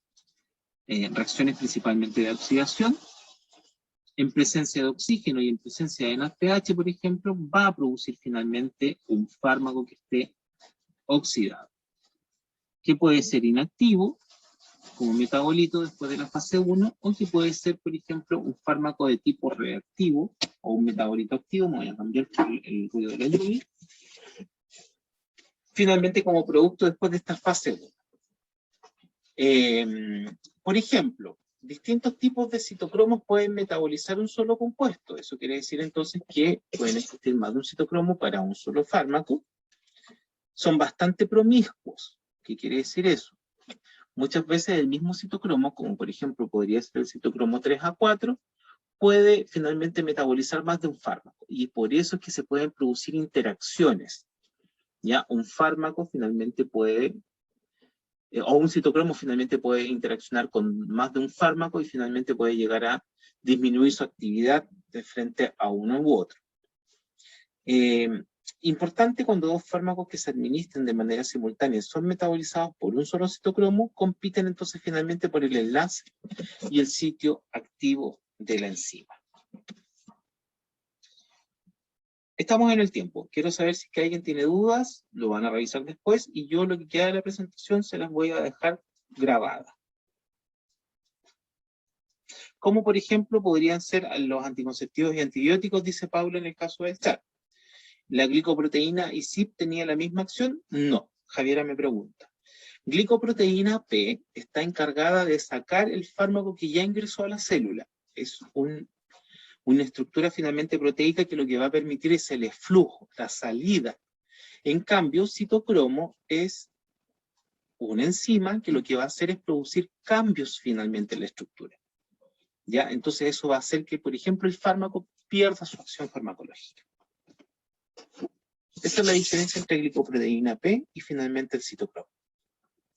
reacciones principalmente de oxidación. En presencia de oxígeno y en presencia de NADPH, por ejemplo, va a producir finalmente un fármaco que esté oxidado, que puede ser inactivo, como metabolito después de la fase 1, o que puede ser, por ejemplo, un fármaco de tipo reactivo, o un metabolito activo. Me voy a cambiar el ruido de la lluvia. Finalmente, como producto después de esta fase 1. Por ejemplo, distintos tipos de citocromos pueden metabolizar un solo compuesto. Eso quiere decir entonces que pueden existir más de un citocromo para un solo fármaco. Son bastante promiscuos. ¿Qué quiere decir eso? Muchas veces el mismo citocromo, como por ejemplo podría ser el citocromo 3A4, puede finalmente metabolizar más de un fármaco. Y por eso es que se pueden producir interacciones. ¿Ya? Un fármaco finalmente puede... o un citocromo finalmente puede interaccionar con más de un fármaco y finalmente puede llegar a disminuir su actividad de frente a uno u otro. Importante cuando dos fármacos que se administren de manera simultánea son metabolizados por un solo citocromo, compiten entonces finalmente por el enlace y el sitio activo de la enzima. Estamos en el tiempo. Quiero saber si es que alguien tiene dudas, lo van a revisar después, y yo lo que queda de la presentación se las voy a dejar grabadas. Como por ejemplo podrían ser los anticonceptivos y antibióticos, dice Paula en el caso del chat. ¿La glicoproteína y CYP tenía la misma acción? No. Javiera me pregunta. Glicoproteína P está encargada de sacar el fármaco que ya ingresó a la célula. Es una estructura finalmente proteica que lo que va a permitir es el eflujo, la salida. En cambio, citocromo es una enzima que lo que va a hacer es producir cambios finalmente en la estructura. ¿Ya? Entonces eso va a hacer que, por ejemplo, el fármaco pierda su acción farmacológica. Esa es la diferencia entre glicoproteína P y finalmente el citocromo.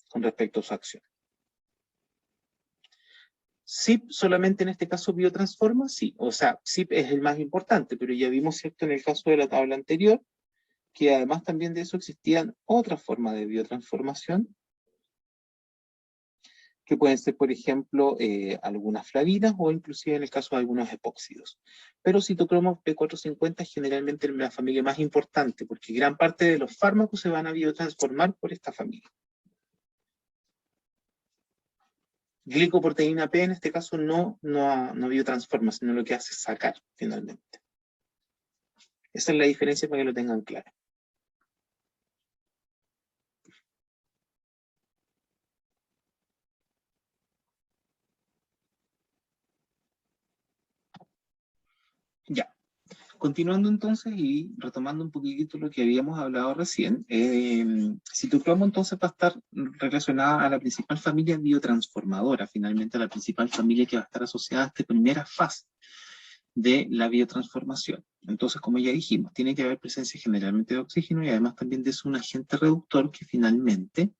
con respecto a su acción. ¿CYP solamente en este caso biotransforma? Sí, o sea, CYP es el más importante, pero ya vimos, ¿cierto?, en el caso de la tabla anterior, que además también de eso existían otras formas de biotransformación, que pueden ser, por ejemplo, algunas flavinas o inclusive en el caso de algunos epóxidos. Pero citocromo P450 es generalmente la familia más importante, porque gran parte de los fármacos se van a biotransformar por esta familia. Glicoproteína P en este caso no biotransforma, sino lo que hace es sacar, finalmente. Esa es la diferencia para que lo tengan claro. Ya. Continuando entonces y retomando un poquitito lo que habíamos hablado recién, citocromo entonces va a estar relacionada a la principal familia biotransformadora, finalmente a la principal familia que va a estar asociada a esta primera fase de la biotransformación. Entonces, como ya dijimos, tiene que haber presencia generalmente de oxígeno y además también de un agente reductor que finalmente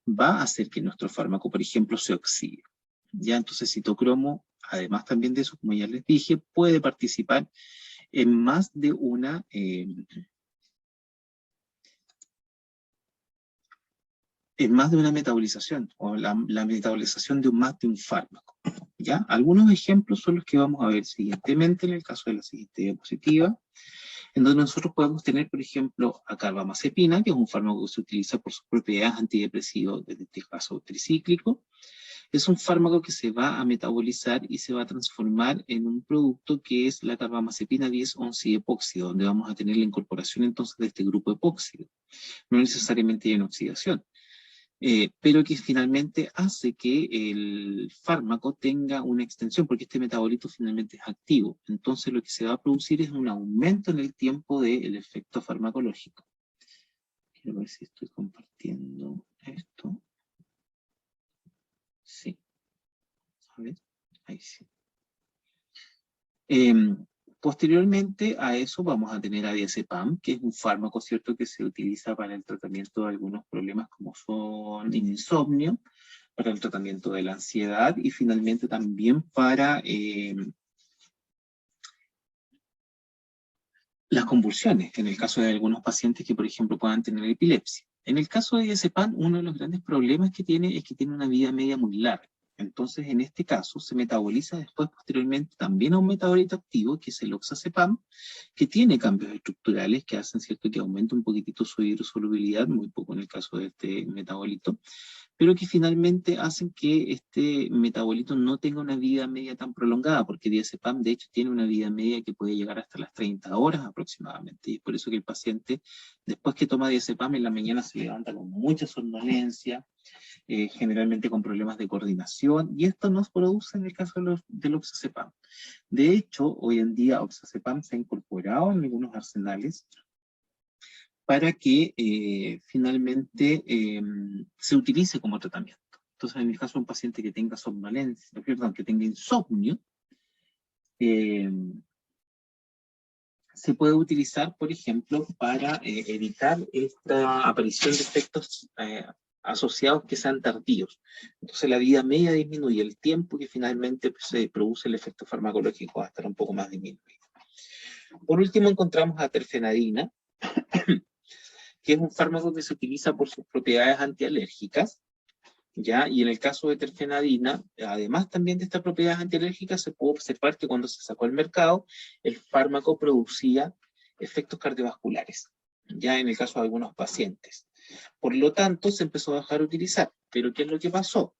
va a hacer que nuestro fármaco, por ejemplo, se oxide. Ya, entonces citocromo, además también de eso, como ya les dije, puede participar en más de una metabolización, o la metabolización de más de un fármaco. ¿Ya? Algunos ejemplos son los que vamos a ver siguientemente en el caso de la siguiente diapositiva, en donde nosotros podemos tener, por ejemplo, a carbamazepina, que es un fármaco que se utiliza por sus propiedades antidepresivas, en este caso tricíclico. Es un fármaco que se va a metabolizar y se va a transformar en un producto que es la carbamazepina 10-11-epóxido, donde vamos a tener la incorporación entonces de este grupo epóxido. No necesariamente en oxidación, pero que finalmente hace que el fármaco tenga una extensión, porque este metabolito finalmente es activo. Entonces lo que se va a producir es un aumento en el tiempo del efecto farmacológico. Quiero ver si estoy compartiendo esto. Sí. A ver, ahí sí. Posteriormente a eso vamos a tener a diazepam, que es un fármaco, ¿cierto?, que se utiliza para el tratamiento de algunos problemas como son el insomnio, para el tratamiento de la ansiedad y finalmente también para las convulsiones, en el caso de algunos pacientes que, por ejemplo, puedan tener epilepsia. En el caso de diazepam, uno de los grandes problemas que tiene es que tiene una vida media muy larga. Entonces, en este caso, se metaboliza después, posteriormente, también a un metabolito activo, que es el oxazepam, que tiene cambios estructurales que hacen, ¿cierto?, que aumenta un poquitito su hidrosolubilidad, muy poco en el caso de este metabolito, pero que finalmente hacen que este metabolito no tenga una vida media tan prolongada, porque diazepam, de hecho, tiene una vida media que puede llegar hasta las 30 horas aproximadamente, y es por eso que el paciente, después que toma diazepam, en la mañana se levanta con mucha somnolencia, generalmente con problemas de coordinación, y esto no se produce en el caso del oxazepam. De hecho, hoy en día oxazepam se ha incorporado en algunos arsenales para que finalmente se utilice como tratamiento. Entonces, en el caso de un paciente que tenga somnolencia, perdón, que tenga insomnio, se puede utilizar, por ejemplo, para evitar esta aparición de efectos asociados que sean tardíos. Entonces la vida media disminuye, el tiempo que finalmente se produce el efecto farmacológico va a estar un poco más disminuido. Por último encontramos a terfenadina, que es un fármaco que se utiliza por sus propiedades antialérgicas, ¿ya? Y en el caso de terfenadina, además también de estas propiedades antialérgicas, se puede observar que cuando se sacó al mercado, el fármaco producía efectos cardiovasculares, ya en el caso de algunos pacientes. Por lo tanto, se empezó a dejar de utilizar. ¿Pero qué es lo que pasó?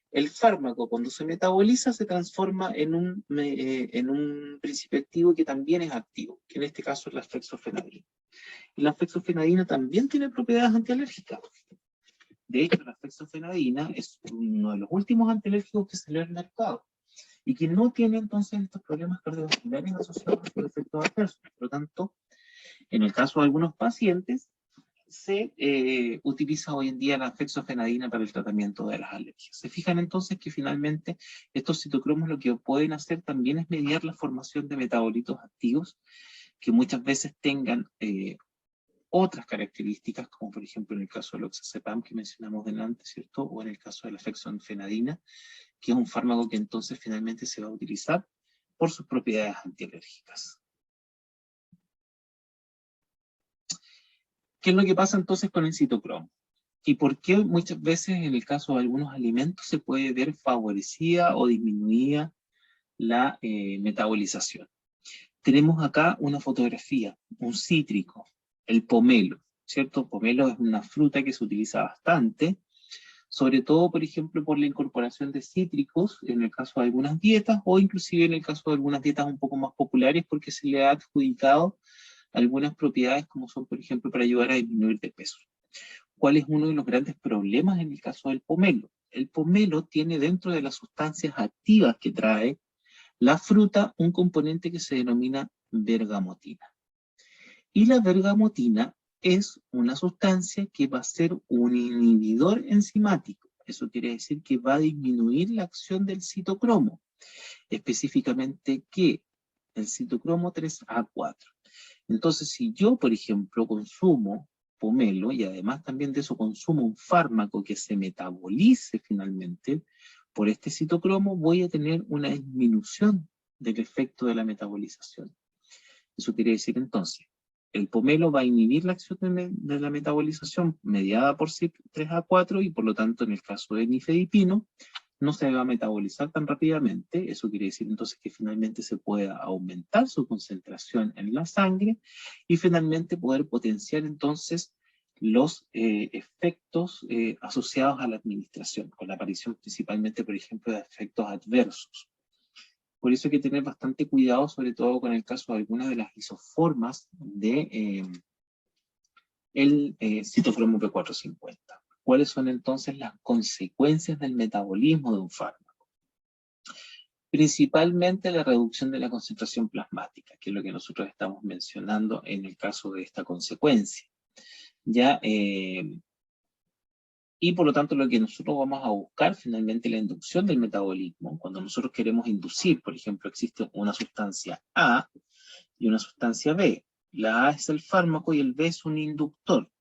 El fármaco, cuando se metaboliza, se transforma en un principio activo que también es activo, que en este caso es la fexofenadina. Y la fexofenadina también tiene propiedades antialérgicas. De hecho, la fexofenadina es uno de los últimos antialérgicos que salió al mercado y que no tiene entonces estos problemas cardiovasculares asociados con efectos adversos. Por lo tanto, en el caso de algunos pacientes, se utiliza hoy en día la fexofenadina para el tratamiento de las alergias. Se fijan entonces que finalmente estos citocromos lo que pueden hacer también es mediar la formación de metabolitos activos que muchas veces tengan otras características, como por ejemplo en el caso del oxazepam que mencionamos delante, ¿cierto? O en el caso de la fexofenadina, que es un fármaco que entonces finalmente se va a utilizar por sus propiedades antialérgicas. ¿Qué es lo que pasa entonces con el citocromo? ¿Y por qué muchas veces en el caso de algunos alimentos se puede ver favorecida o disminuida la metabolización? Tenemos acá una fotografía, un cítrico, el pomelo, ¿cierto? Pomelo es una fruta que se utiliza bastante, sobre todo, por ejemplo, por la incorporación de cítricos en el caso de algunas dietas, o inclusive en el caso de algunas dietas un poco más populares, porque se le ha adjudicado algunas propiedades como son, por ejemplo, para ayudar a disminuir de peso. ¿Cuál es uno de los grandes problemas en el caso del pomelo? El pomelo tiene dentro de las sustancias activas que trae la fruta un componente que se denomina bergamotina. Y la bergamotina es una sustancia que va a ser un inhibidor enzimático. Eso quiere decir que va a disminuir la acción del citocromo. Específicamente, ¿qué? El citocromo 3A4. Entonces, si yo, por ejemplo, consumo pomelo y además también de eso consumo un fármaco que se metabolice finalmente por este citocromo, voy a tener una disminución del efecto de la metabolización. Eso quiere decir entonces, el pomelo va a inhibir la acción de la metabolización mediada por CYP3A4 y por lo tanto en el caso de nifedipino no se va a metabolizar tan rápidamente. Eso quiere decir entonces que finalmente se pueda aumentar su concentración en la sangre y finalmente poder potenciar entonces los efectos asociados a la administración, con la aparición principalmente, por ejemplo, de efectos adversos. Por eso hay que tener bastante cuidado, sobre todo con el caso de algunas de las isoformas de el citocromo P450. ¿Cuáles son entonces las consecuencias del metabolismo de un fármaco? Principalmente la reducción de la concentración plasmática, que es lo que nosotros estamos mencionando en el caso de esta consecuencia. ¿Ya? Y por lo tanto lo que nosotros vamos a buscar finalmente es la inducción del metabolismo. Cuando nosotros queremos inducir, por ejemplo, existe una sustancia A y una sustancia B. La A es el fármaco y el B es un inductor.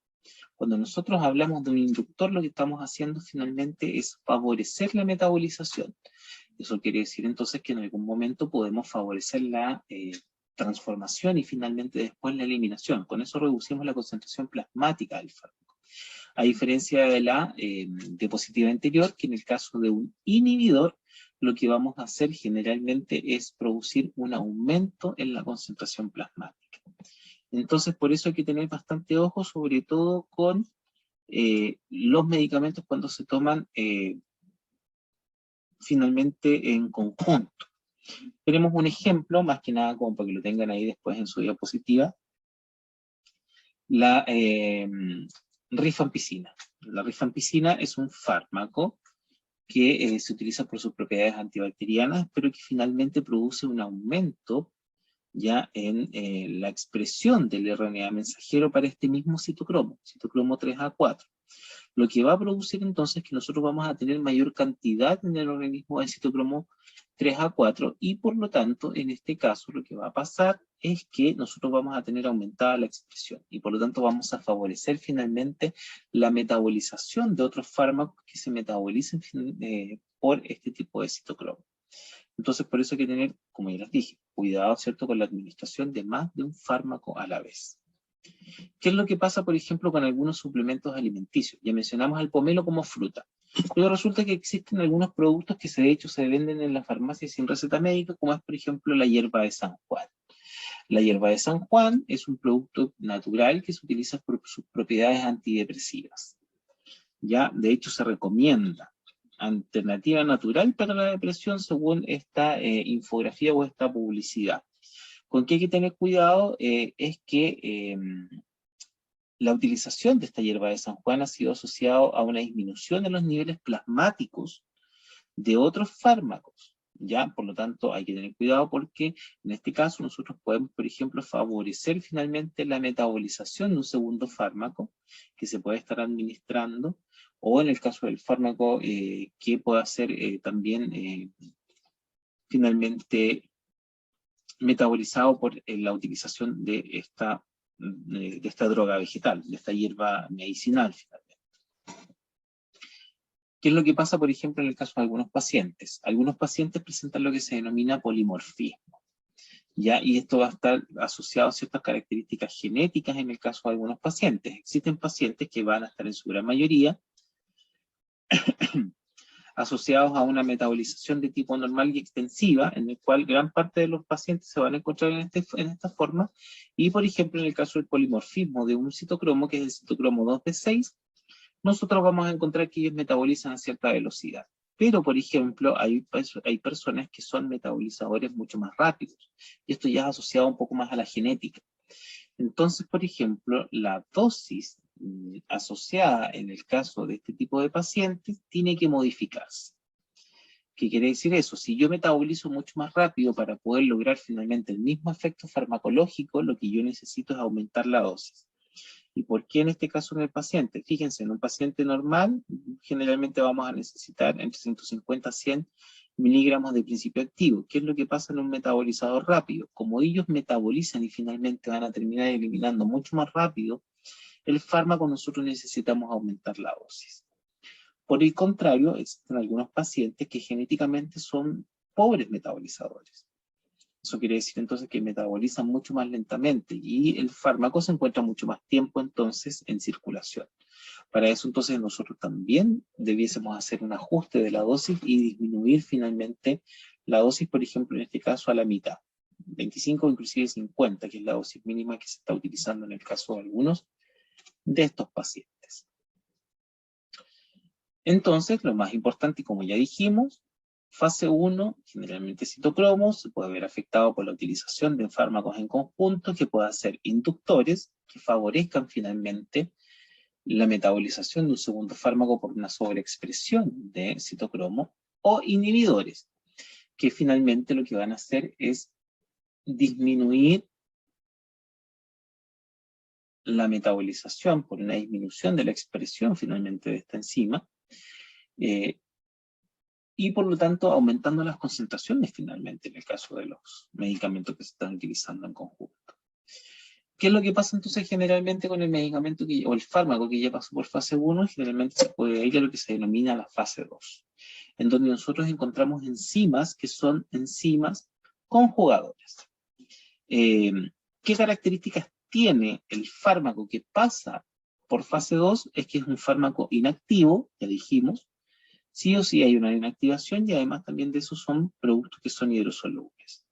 Cuando nosotros hablamos de un inductor, lo que estamos haciendo finalmente es favorecer la metabolización. Eso quiere decir entonces que en algún momento podemos favorecer la transformación y finalmente después la eliminación. Con eso reducimos la concentración plasmática del fármaco. A diferencia de la diapositiva anterior, que en el caso de un inhibidor, lo que vamos a hacer generalmente es producir un aumento en la concentración plasmática. Entonces, por eso hay que tener bastante ojo, sobre todo con los medicamentos cuando se toman finalmente en conjunto. Tenemos un ejemplo, más que nada como para que lo tengan ahí después en su diapositiva, la rifampicina. La rifampicina es un fármaco que se utiliza por sus propiedades antibacterianas, pero que finalmente produce un aumento ya en la expresión del RNA mensajero para este mismo citocromo 3A4. Lo que va a producir entonces que nosotros vamos a tener mayor cantidad en el organismo de citocromo 3A4 y por lo tanto en este caso lo que va a pasar es que nosotros vamos a tener aumentada la expresión y por lo tanto vamos a favorecer finalmente la metabolización de otros fármacos que se metabolicen por este tipo de citocromo. Entonces, por eso hay que tener, como ya les dije, cuidado, ¿cierto?, con la administración de más de un fármaco a la vez. ¿Qué es lo que pasa, por ejemplo, con algunos suplementos alimenticios? Ya mencionamos al pomelo como fruta. Pero resulta que existen algunos productos que de hecho se venden en la farmacia sin receta médica, como es, por ejemplo, la hierba de San Juan. La hierba de San Juan es un producto natural que se utiliza por sus propiedades antidepresivas. Ya, de hecho, se recomienda alternativa natural para la depresión según esta infografía o esta publicidad. Con qué hay que tener cuidado es que la utilización de esta hierba de San Juan ha sido asociado a una disminución de los niveles plasmáticos de otros fármacos, ¿ya? Por lo tanto, hay que tener cuidado porque en este caso nosotros podemos, por ejemplo, favorecer finalmente la metabolización de un segundo fármaco que se puede estar administrando, o en el caso del fármaco que pueda ser también finalmente metabolizado por la utilización de esta droga vegetal, de esta hierba medicinal finalmente. ¿Qué es lo que pasa, por ejemplo, en el caso de algunos pacientes? Algunos pacientes presentan lo que se denomina polimorfismo, ¿ya? Y esto va a estar asociado a ciertas características genéticas en el caso de algunos pacientes. Existen pacientes que van a estar en su gran mayoría asociados a una metabolización de tipo normal y extensiva, en el cual gran parte de los pacientes se van a encontrar en esta forma, y por ejemplo en el caso del polimorfismo de un citocromo, que es el citocromo 2B6, nosotros vamos a encontrar que ellos metabolizan a cierta velocidad. Pero, por ejemplo, hay personas que son metabolizadores mucho más rápidos, y esto ya es asociado un poco más a la genética. Entonces, por ejemplo, la dosis asociada en el caso de este tipo de pacientes tiene que modificarse. ¿Qué quiere decir eso? Si yo metabolizo mucho más rápido para poder lograr finalmente el mismo efecto farmacológico, lo que yo necesito es aumentar la dosis. ¿Y por qué en este caso en el paciente? Fíjense, en un paciente normal, generalmente vamos a necesitar entre 150 a 100 miligramos de principio activo. ¿Qué es lo que pasa en un metabolizador rápido? Como ellos metabolizan y finalmente van a terminar eliminando mucho más rápido el fármaco, nosotros necesitamos aumentar la dosis. Por el contrario, existen algunos pacientes que genéticamente son pobres metabolizadores. Eso quiere decir entonces que metabolizan mucho más lentamente y el fármaco se encuentra mucho más tiempo entonces en circulación. Para eso entonces nosotros también debiésemos hacer un ajuste de la dosis y disminuir finalmente la dosis, por ejemplo, en este caso a la mitad, 25 o inclusive 50, que es la dosis mínima que se está utilizando en el caso de algunos de estos pacientes. Entonces, lo más importante, como ya dijimos, fase 1, generalmente citocromos, se puede ver afectado por la utilización de fármacos en conjunto que puedan ser inductores, que favorezcan finalmente la metabolización de un segundo fármaco por una sobreexpresión de citocromo, o inhibidores, que finalmente lo que van a hacer es disminuir la metabolización por una disminución de la expresión finalmente de esta enzima, y por lo tanto aumentando las concentraciones finalmente en el caso de los medicamentos que se están utilizando en conjunto. ¿Qué es lo que pasa entonces generalmente con el medicamento o el fármaco que ya pasó por fase 1? Generalmente se puede ir a lo que se denomina la fase 2, en donde nosotros encontramos enzimas que son enzimas conjugadoras. ¿Qué características tiene el fármaco que pasa por fase 2? Es que es un fármaco inactivo, ya dijimos, sí o sí hay una inactivación y además también de eso son productos que son hidrosolubles.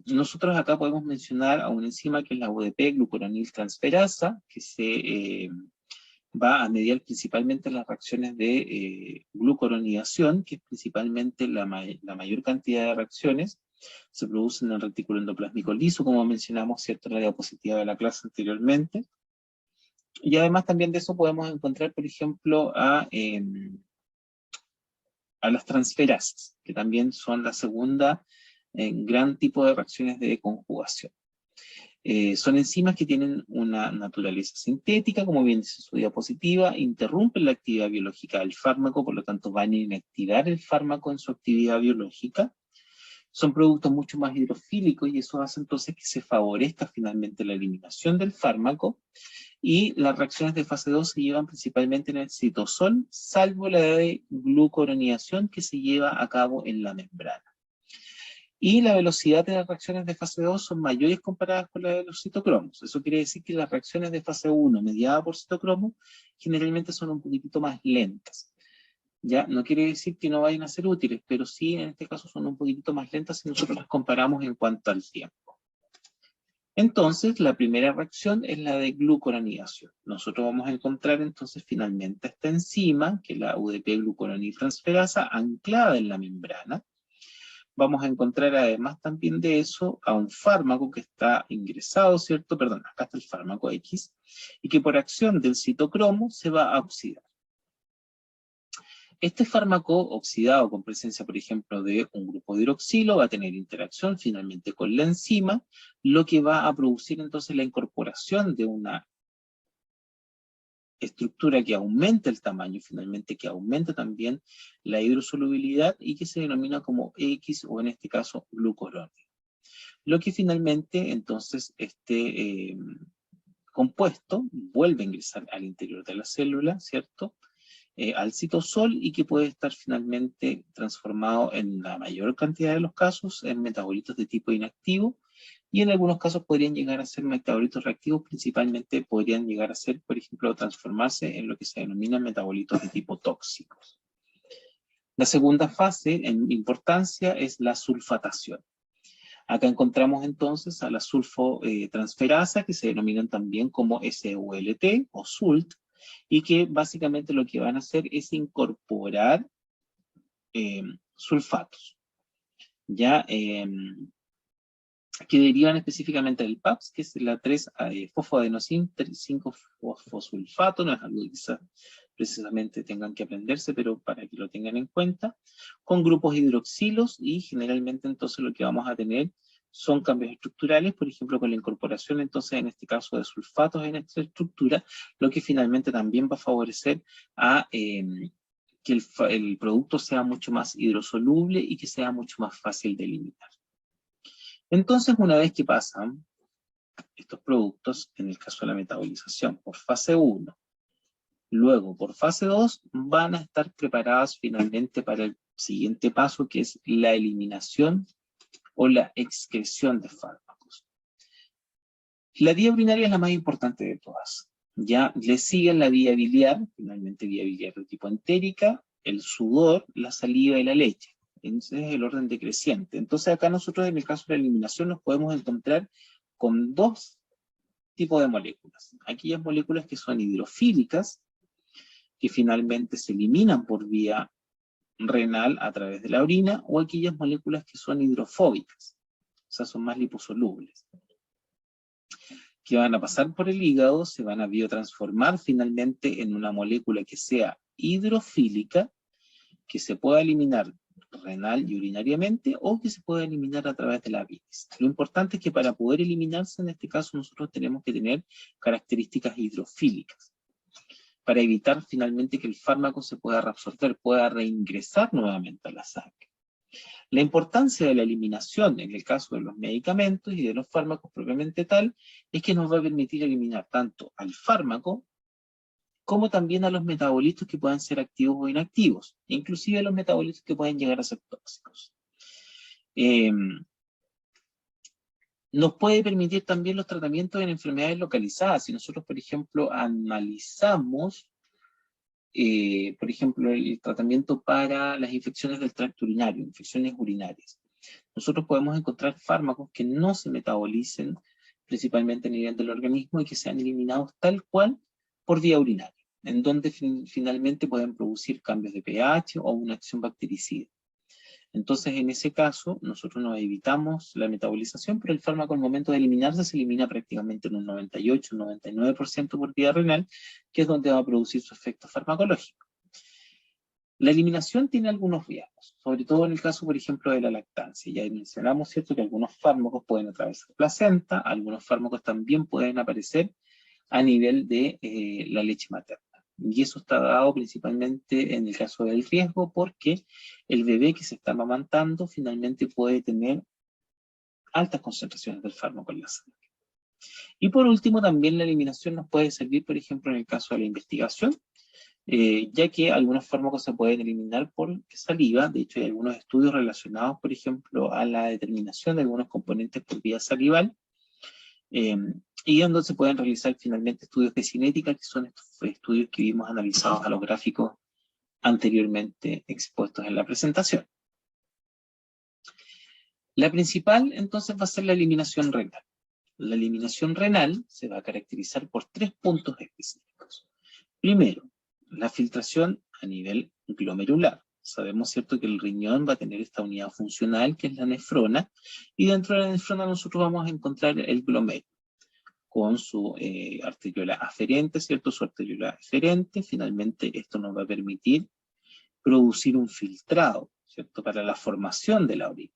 Nosotros acá podemos mencionar a una enzima que es la UDP, glucuroniltransferasa, que se va a mediar principalmente las reacciones de glucuronidación, que es principalmente la mayor cantidad de reacciones se producen en el retículo endoplásmico liso, como mencionamos, ¿cierto?, en la diapositiva de la clase anteriormente. Y además también de eso podemos encontrar, por ejemplo, a las transferasas, que también son la segunda gran tipo de reacciones de conjugación. Son enzimas que tienen una naturaleza sintética, como bien dice su diapositiva, interrumpen la actividad biológica del fármaco, por lo tanto van a inactivar el fármaco en su actividad biológica. Son productos mucho más hidrofílicos y eso hace entonces que se favorezca finalmente la eliminación del fármaco, y las reacciones de fase 2 se llevan principalmente en el citosol, salvo la de glucuronidación que se lleva a cabo en la membrana. Y la velocidad de las reacciones de fase 2 son mayores comparadas con la de los citocromos. Eso quiere decir que las reacciones de fase 1 mediadas por citocromo generalmente son un poquitito más lentas. Ya no quiere decir que no vayan a ser útiles, pero sí en este caso son un poquitito más lentas si nosotros las comparamos en cuanto al tiempo. Entonces, la primera reacción es la de glucuronidación. Nosotros vamos a encontrar entonces finalmente esta enzima, que es la UDP-glucuroniltransferasa, anclada en la membrana. Vamos a encontrar además también de eso a un fármaco que está ingresado, ¿cierto? Perdón, acá está el fármaco X, y que por acción del citocromo se va a oxidar. Este fármaco oxidado con presencia, por ejemplo, de un grupo de hidroxilo va a tener interacción finalmente con la enzima, lo que va a producir entonces la incorporación de una estructura que aumenta el tamaño, finalmente que aumenta también la hidrosolubilidad y que se denomina como X o en este caso glucuronio. lo que finalmente, entonces, este compuesto vuelve a ingresar al interior de la célula, ¿cierto? Al citosol, y que puede estar finalmente transformado en la mayor cantidad de los casos en metabolitos de tipo inactivo, y en algunos casos podrían llegar a ser metabolitos reactivos, principalmente podrían llegar a ser, por ejemplo, transformarse en lo que se denominan metabolitos de tipo tóxicos. La segunda fase en importancia es la sulfatación. Acá encontramos entonces a la sulfotransferasa, que se denominan también como SULT o SULT, y que básicamente lo que van a hacer es incorporar sulfatos, ya que derivan específicamente del PAPS, que es la 3-fosfoadenosin 5-fosfosulfato, no es algo que quizás precisamente tengan que aprenderse, pero para que lo tengan en cuenta, con grupos hidroxilos, y generalmente entonces lo que vamos a tener son cambios estructurales, por ejemplo con la incorporación entonces en este caso de sulfatos en esta estructura, lo que finalmente también va a favorecer a que el producto sea mucho más hidrosoluble y que sea mucho más fácil de eliminar. Entonces, una vez que pasan estos productos, en el caso de la metabolización, por fase 1, luego por fase 2, van a estar preparadas finalmente para el siguiente paso, que es la eliminación o la excreción de fármacos. La vía urinaria es la más importante de todas. Ya le siguen la vía biliar, finalmente vía biliar de tipo entérica, el sudor, la saliva y la leche. Ese es el orden decreciente. Entonces acá nosotros en el caso de la eliminación nos podemos encontrar con dos tipos de moléculas. Aquellas moléculas que son hidrofílicas, que finalmente se eliminan por vía renal a través de la orina, o aquellas moléculas que son hidrofóbicas, o sea, son más liposolubles, que van a pasar por el hígado, se van a biotransformar finalmente en una molécula que sea hidrofílica, que se pueda eliminar renal y urinariamente, o que se pueda eliminar a través de la bilis. Lo importante es que para poder eliminarse, en este caso, nosotros tenemos que tener características hidrofílicas, para evitar finalmente que el fármaco se pueda reabsorber, pueda reingresar nuevamente a la sangre. La importancia de la eliminación en el caso de los medicamentos y de los fármacos propiamente tal, es que nos va a permitir eliminar tanto al fármaco, como también a los metabolitos que puedan ser activos o inactivos, inclusive a los metabolitos que pueden llegar a ser tóxicos. Nos puede permitir también los tratamientos en enfermedades localizadas. Si nosotros, por ejemplo, analizamos, por ejemplo, el tratamiento para las infecciones del tracto urinario, infecciones urinarias, nosotros podemos encontrar fármacos que no se metabolicen principalmente a nivel del organismo y que sean eliminados tal cual por vía urinaria, en donde finalmente pueden producir cambios de pH o una acción bactericida. Entonces, en ese caso, nosotros nos evitamos la metabolización, pero el fármaco al momento de eliminarse se elimina prácticamente en un 98, un 99% por vía renal, que es donde va a producir su efecto farmacológico. La eliminación tiene algunos riesgos, sobre todo en el caso, por ejemplo, de la lactancia. Ya mencionamos, ¿cierto?, que algunos fármacos pueden atravesar placenta, algunos fármacos también pueden aparecer a nivel de la leche materna. Y eso está dado principalmente en el caso del riesgo, porque el bebé que se está amamantando finalmente puede tener altas concentraciones del fármaco en la sangre. Y por último, también la eliminación nos puede servir, por ejemplo, en el caso de la investigación, ya que algunos fármacos se pueden eliminar por saliva. De hecho, hay algunos estudios relacionados, por ejemplo, a la determinación de algunos componentes por vía salival, y donde se pueden realizar finalmente estudios de cinética, que son estos estudios que vimos analizados a los gráficos anteriormente expuestos en la presentación. La principal, entonces, va a ser la eliminación renal. La eliminación renal se va a caracterizar por 3 puntos específicos. Primero, la filtración a nivel glomerular. Sabemos, ¿cierto?, que el riñón va a tener esta unidad funcional, que es la nefrona, y dentro de la nefrona nosotros vamos a encontrar el glomérulo, con su arteriola aferente, ¿cierto?, su arteriola eferente. Finalmente esto nos va a permitir producir un filtrado, ¿cierto?, para la formación de la orina.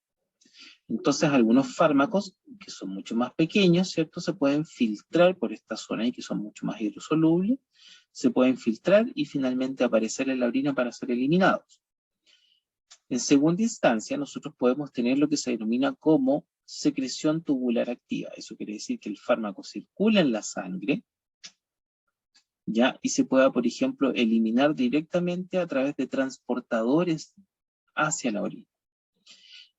Entonces algunos fármacos que son mucho más pequeños, ¿cierto?, se pueden filtrar por esta zona y que son mucho más hidrosolubles, se pueden filtrar y finalmente aparecer en la orina para ser eliminados. En segunda instancia, nosotros podemos tener lo que se denomina como secreción tubular activa. Eso quiere decir que el fármaco circula en la sangre, ¿ya? Y se pueda, por ejemplo, eliminar directamente a través de transportadores hacia la orina.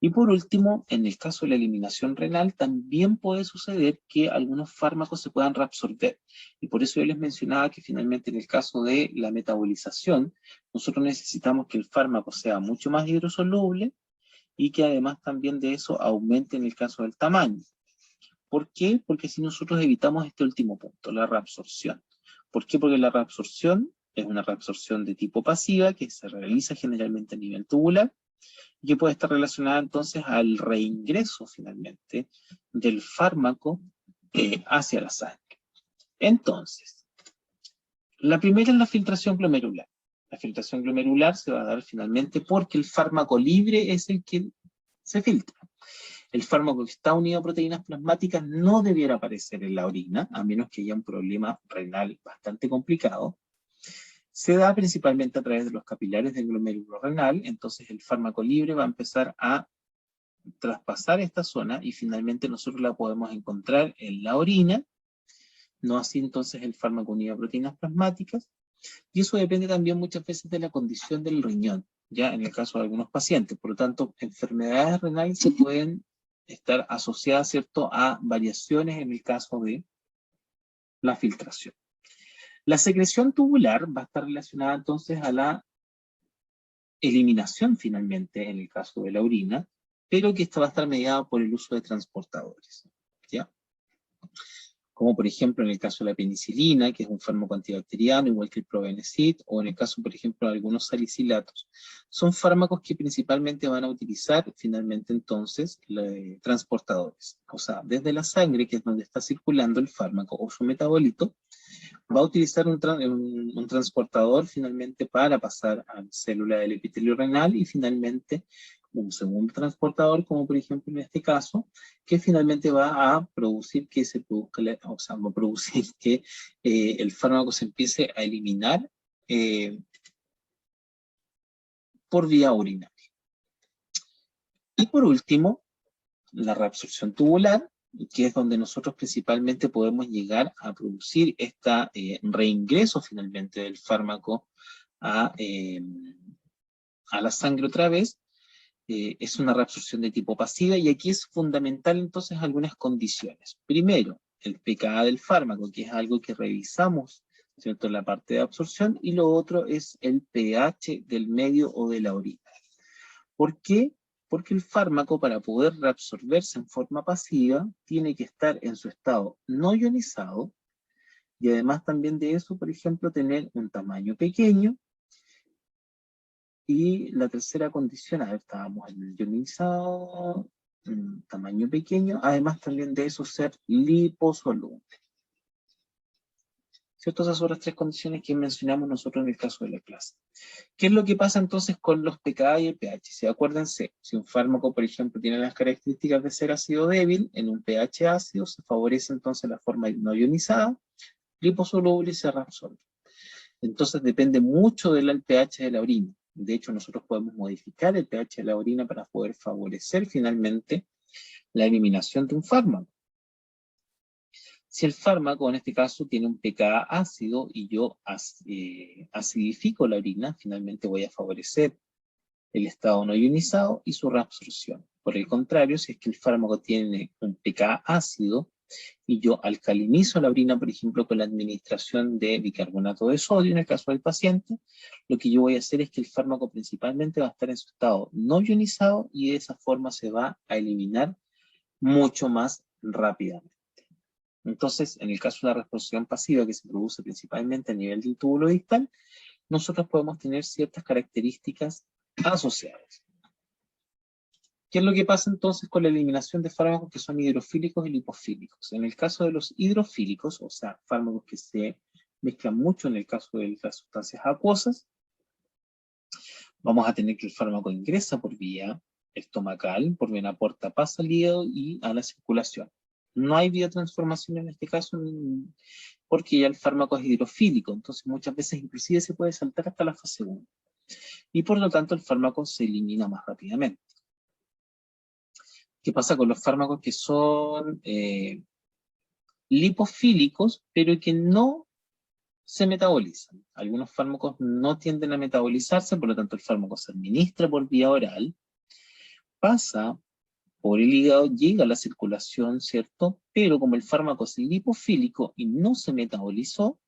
Y por último, en el caso de la eliminación renal, también puede suceder que algunos fármacos se puedan reabsorber. Y por eso yo les mencionaba que finalmente en el caso de la metabolización, nosotros necesitamos que el fármaco sea mucho más hidrosoluble y que además también de eso aumente en el caso del tamaño. ¿Por qué? Porque si nosotros evitamos este último punto, la reabsorción. ¿Por qué? Porque la reabsorción es una reabsorción de tipo pasiva que se realiza generalmente a nivel tubular y que puede estar relacionada entonces al reingreso finalmente del fármaco hacia la sangre. Entonces, la primera es la filtración glomerular. La filtración glomerular se va a dar finalmente porque el fármaco libre es el que se filtra. El fármaco que está unido a proteínas plasmáticas no debiera aparecer en la orina, a menos que haya un problema renal bastante complicado. Se da principalmente a través de los capilares del glomérulo renal, entonces el fármaco libre va a empezar a traspasar esta zona y finalmente nosotros la podemos encontrar en la orina, no así entonces el fármaco unido a proteínas plasmáticas, y eso depende también muchas veces de la condición del riñón, ya en el caso de algunos pacientes. Por lo tanto, enfermedades renales se pueden estar asociadas, ¿cierto?, a variaciones en el caso de la filtración. La secreción tubular va a estar relacionada entonces a la eliminación finalmente en el caso de la orina, pero que esta va a estar mediada por el uso de transportadores, ¿ya? Como por ejemplo en el caso de la penicilina, que es un fármaco antibacteriano, igual que el probenecid, o en el caso, por ejemplo, de algunos salicilatos. Son fármacos que principalmente van a utilizar finalmente entonces transportadores. O sea, desde la sangre, que es donde está circulando el fármaco o su metabolito, va a utilizar un transportador finalmente para pasar a la célula del epitelio renal y finalmente un segundo transportador, como por ejemplo en este caso, que finalmente va a producir que se produzca, o sea, va a producir que el fármaco se empiece a eliminar por vía urinaria. Y por último, la reabsorción tubular, que es donde nosotros principalmente podemos llegar a producir este reingreso finalmente del fármaco a la sangre otra vez. Es una reabsorción de tipo pasiva y aquí es fundamental entonces algunas condiciones. Primero, el pKa del fármaco, que es algo que revisamos, ¿cierto?, en la parte de absorción, y lo otro es el pH del medio o de la orina. ¿Por qué? Porque el fármaco, para poder reabsorberse en forma pasiva, tiene que estar en su estado no ionizado, y además también de eso, por ejemplo, tener un tamaño pequeño. Y la tercera condición, a ver, estábamos en el ionizado, tamaño pequeño, además también de eso ser liposoluble. ¿Cierto? Esas son las tres condiciones que mencionamos nosotros en el caso de la clase. ¿Qué es lo que pasa entonces con los pKa y el pH? Si acuérdense, si un fármaco, por ejemplo, tiene las características de ser ácido débil, en un pH ácido se favorece entonces la forma no ionizada, liposoluble y se reabsorbe. Entonces depende mucho del pH de la orina. De hecho, nosotros podemos modificar el pH de la orina para poder favorecer finalmente la eliminación de un fármaco. Si el fármaco, en este caso, tiene un pKa ácido y yo acidifico la orina, finalmente voy a favorecer el estado no ionizado y su reabsorción. Por el contrario, si es que el fármaco tiene un pKa ácido y yo alcalinizo la orina, por ejemplo, con la administración de bicarbonato de sodio, en el caso del paciente, lo que yo voy a hacer es que el fármaco principalmente va a estar en su estado no ionizado y de esa forma se va a eliminar mucho más rápidamente. Entonces, en el caso de la reabsorción pasiva, que se produce principalmente a nivel del túbulo distal, nosotros podemos tener ciertas características asociadas. ¿Qué es lo que pasa entonces con la eliminación de fármacos que son hidrofílicos y lipofílicos? En el caso de los hidrofílicos, o sea, fármacos que se mezclan mucho en el caso de las sustancias acuosas, vamos a tener que el fármaco ingresa por vía estomacal, por vena porta, pasa al hígado y a la circulación. No hay biotransformación en este caso porque ya el fármaco es hidrofílico, entonces muchas veces inclusive se puede saltar hasta la fase 1. Y por lo tanto el fármaco se elimina más rápidamente. ¿Qué pasa con los fármacos que son lipofílicos, pero que no se metabolizan? Algunos fármacos no tienden a metabolizarse, por lo tanto el fármaco se administra por vía oral, pasa por el hígado, llega a la circulación, ¿cierto? Pero como el fármaco es lipofílico y no se metabolizó,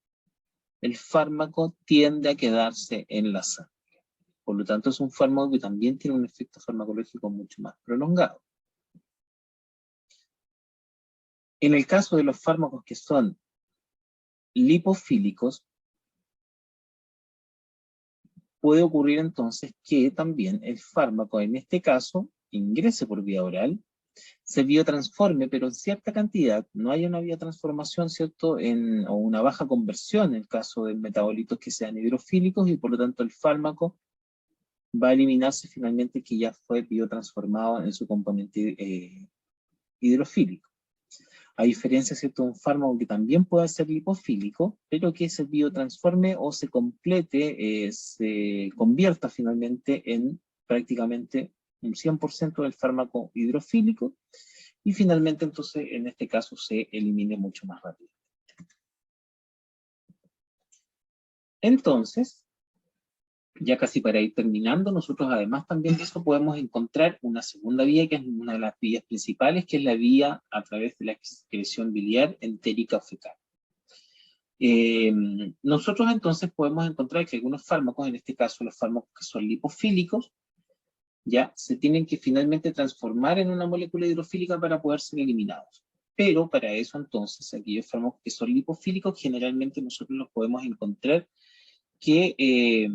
el fármaco tiende a quedarse en la sangre. Por lo tanto, es un fármaco que también tiene un efecto farmacológico mucho más prolongado. En el caso de los fármacos que son lipofílicos, puede ocurrir entonces que también el fármaco, en este caso, ingrese por vía oral, se biotransforme, pero en cierta cantidad, no haya una biotransformación, ¿cierto? O una baja conversión en el caso de metabolitos que sean hidrofílicos, y por lo tanto el fármaco va a eliminarse finalmente que ya fue biotransformado en su componente hidrofílico. A diferencia, ¿cierto?, de un fármaco que también puede ser lipofílico, pero que se biotransforme o se complete, se convierta finalmente en prácticamente un 100% del fármaco hidrofílico, y finalmente entonces en este caso se elimine mucho más rápido. Entonces, ya casi para ir terminando, nosotros además también de eso podemos encontrar una segunda vía, que es una de las vías principales, que es la vía a través de la excreción biliar entérica o fecal. Nosotros entonces podemos encontrar que algunos fármacos, en este caso los fármacos que son lipofílicos, ya se tienen que finalmente transformar en una molécula hidrofílica para poder ser eliminados. Pero para eso entonces, aquellos fármacos que son lipofílicos, generalmente nosotros los podemos encontrar que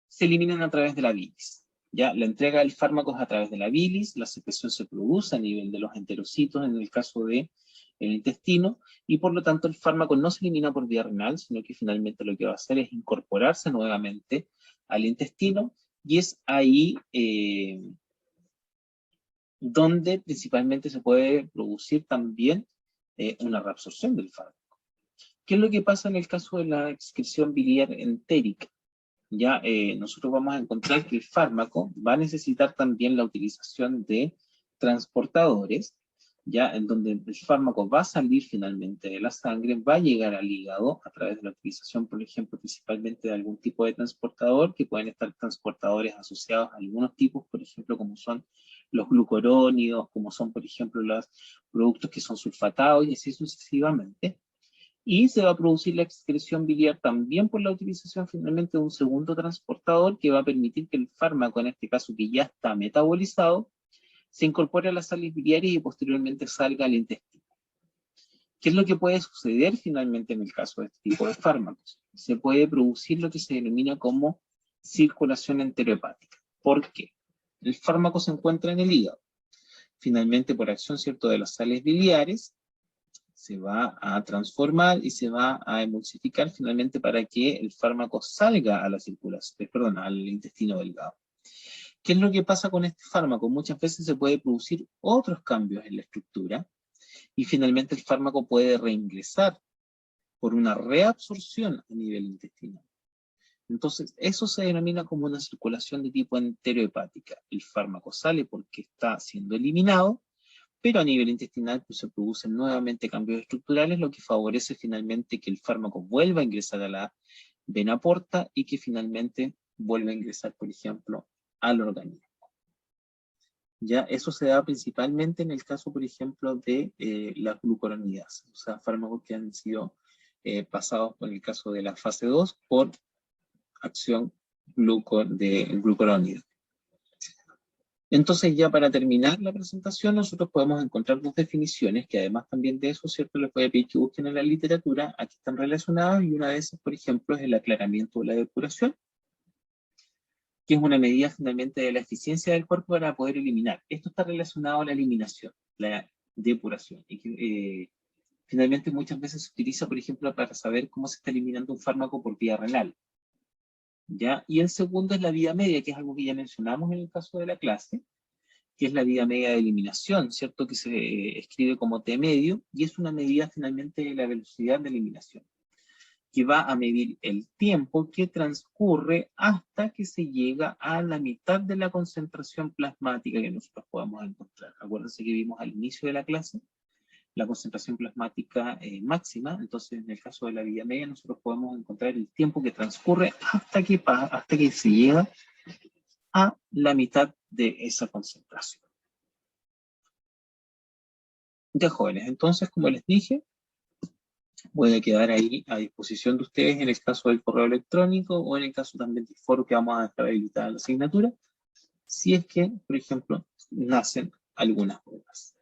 se eliminan a través de la bilis. ¿Ya? La entrega del fármaco es a través de la bilis, la secreción se produce a nivel de los enterocitos en el caso del intestino, y por lo tanto el fármaco no se elimina por vía renal, sino que finalmente lo que va a hacer es incorporarse nuevamente al intestino, y es ahí donde principalmente se puede producir también una reabsorción del fármaco. ¿Qué es lo que pasa en el caso de la excreción biliar entérica? Ya nosotros vamos a encontrar que el fármaco va a necesitar también la utilización de transportadores, ya en donde el fármaco va a salir finalmente de la sangre, va a llegar al hígado a través de la utilización, por ejemplo, principalmente de algún tipo de transportador, que pueden estar transportadores asociados a algunos tipos, por ejemplo, como son los glucurónidos, como son, por ejemplo, los productos que son sulfatados, y así sucesivamente. Y se va a producir la excreción biliar también por la utilización finalmente de un segundo transportador que va a permitir que el fármaco, en este caso que ya está metabolizado, se incorpore a las sales biliares y posteriormente salga al intestino. ¿Qué es lo que puede suceder finalmente en el caso de este tipo de fármacos? Se puede producir lo que se denomina como circulación enterohepática. ¿Por qué? El fármaco se encuentra en el hígado. Finalmente, por acción, ¿cierto?, de las sales biliares, se va a transformar y se va a emulsificar finalmente para que el fármaco salga a la circulación, perdón, al intestino delgado. ¿Qué es lo que pasa con este fármaco? Muchas veces se puede producir otros cambios en la estructura y finalmente el fármaco puede reingresar por una reabsorción a nivel intestinal. Entonces, eso se denomina como una circulación de tipo enterohepática. El fármaco sale porque está siendo eliminado, pero a nivel intestinal pues, se producen nuevamente cambios estructurales, lo que favorece finalmente que el fármaco vuelva a ingresar a la vena porta y que finalmente vuelva a ingresar, por ejemplo, al organismo. Ya eso se da principalmente en el caso, por ejemplo, de las glucuronidasas, o sea, fármacos que han sido pasados, en el caso de la fase 2, por acción de glucuronida. Entonces, ya para terminar la presentación, nosotros podemos encontrar dos definiciones, que además también de eso, ¿cierto?, les voy a pedir que busquen en la literatura, aquí están relacionadas, y una de esas, por ejemplo, es el aclaramiento o la depuración, que es una medida finalmente de la eficiencia del cuerpo para poder eliminar. Esto está relacionado a la eliminación, la depuración, y que finalmente muchas veces se utiliza, por ejemplo, para saber cómo se está eliminando un fármaco por vía renal. ¿Ya? Y el segundo es la vía media, que es algo que ya mencionamos en el caso de la clase, que es la vía media de eliminación, ¿cierto? Que se escribe como T medio, y es una medida finalmente de la velocidad de eliminación. que va a medir el tiempo que transcurre hasta que se llega a la mitad de la concentración plasmática que nosotros podamos encontrar. Acuérdense que vimos al inicio de la clase la concentración plasmática máxima, entonces en el caso de la vida media nosotros podemos encontrar el tiempo que transcurre hasta que se llega a la mitad de esa concentración. Ya jóvenes, entonces como les dije, puede quedar ahí a disposición de ustedes en el caso del correo electrónico o en el caso también del foro que vamos a dejar habilitada la asignatura, si es que, por ejemplo, nacen algunas dudas.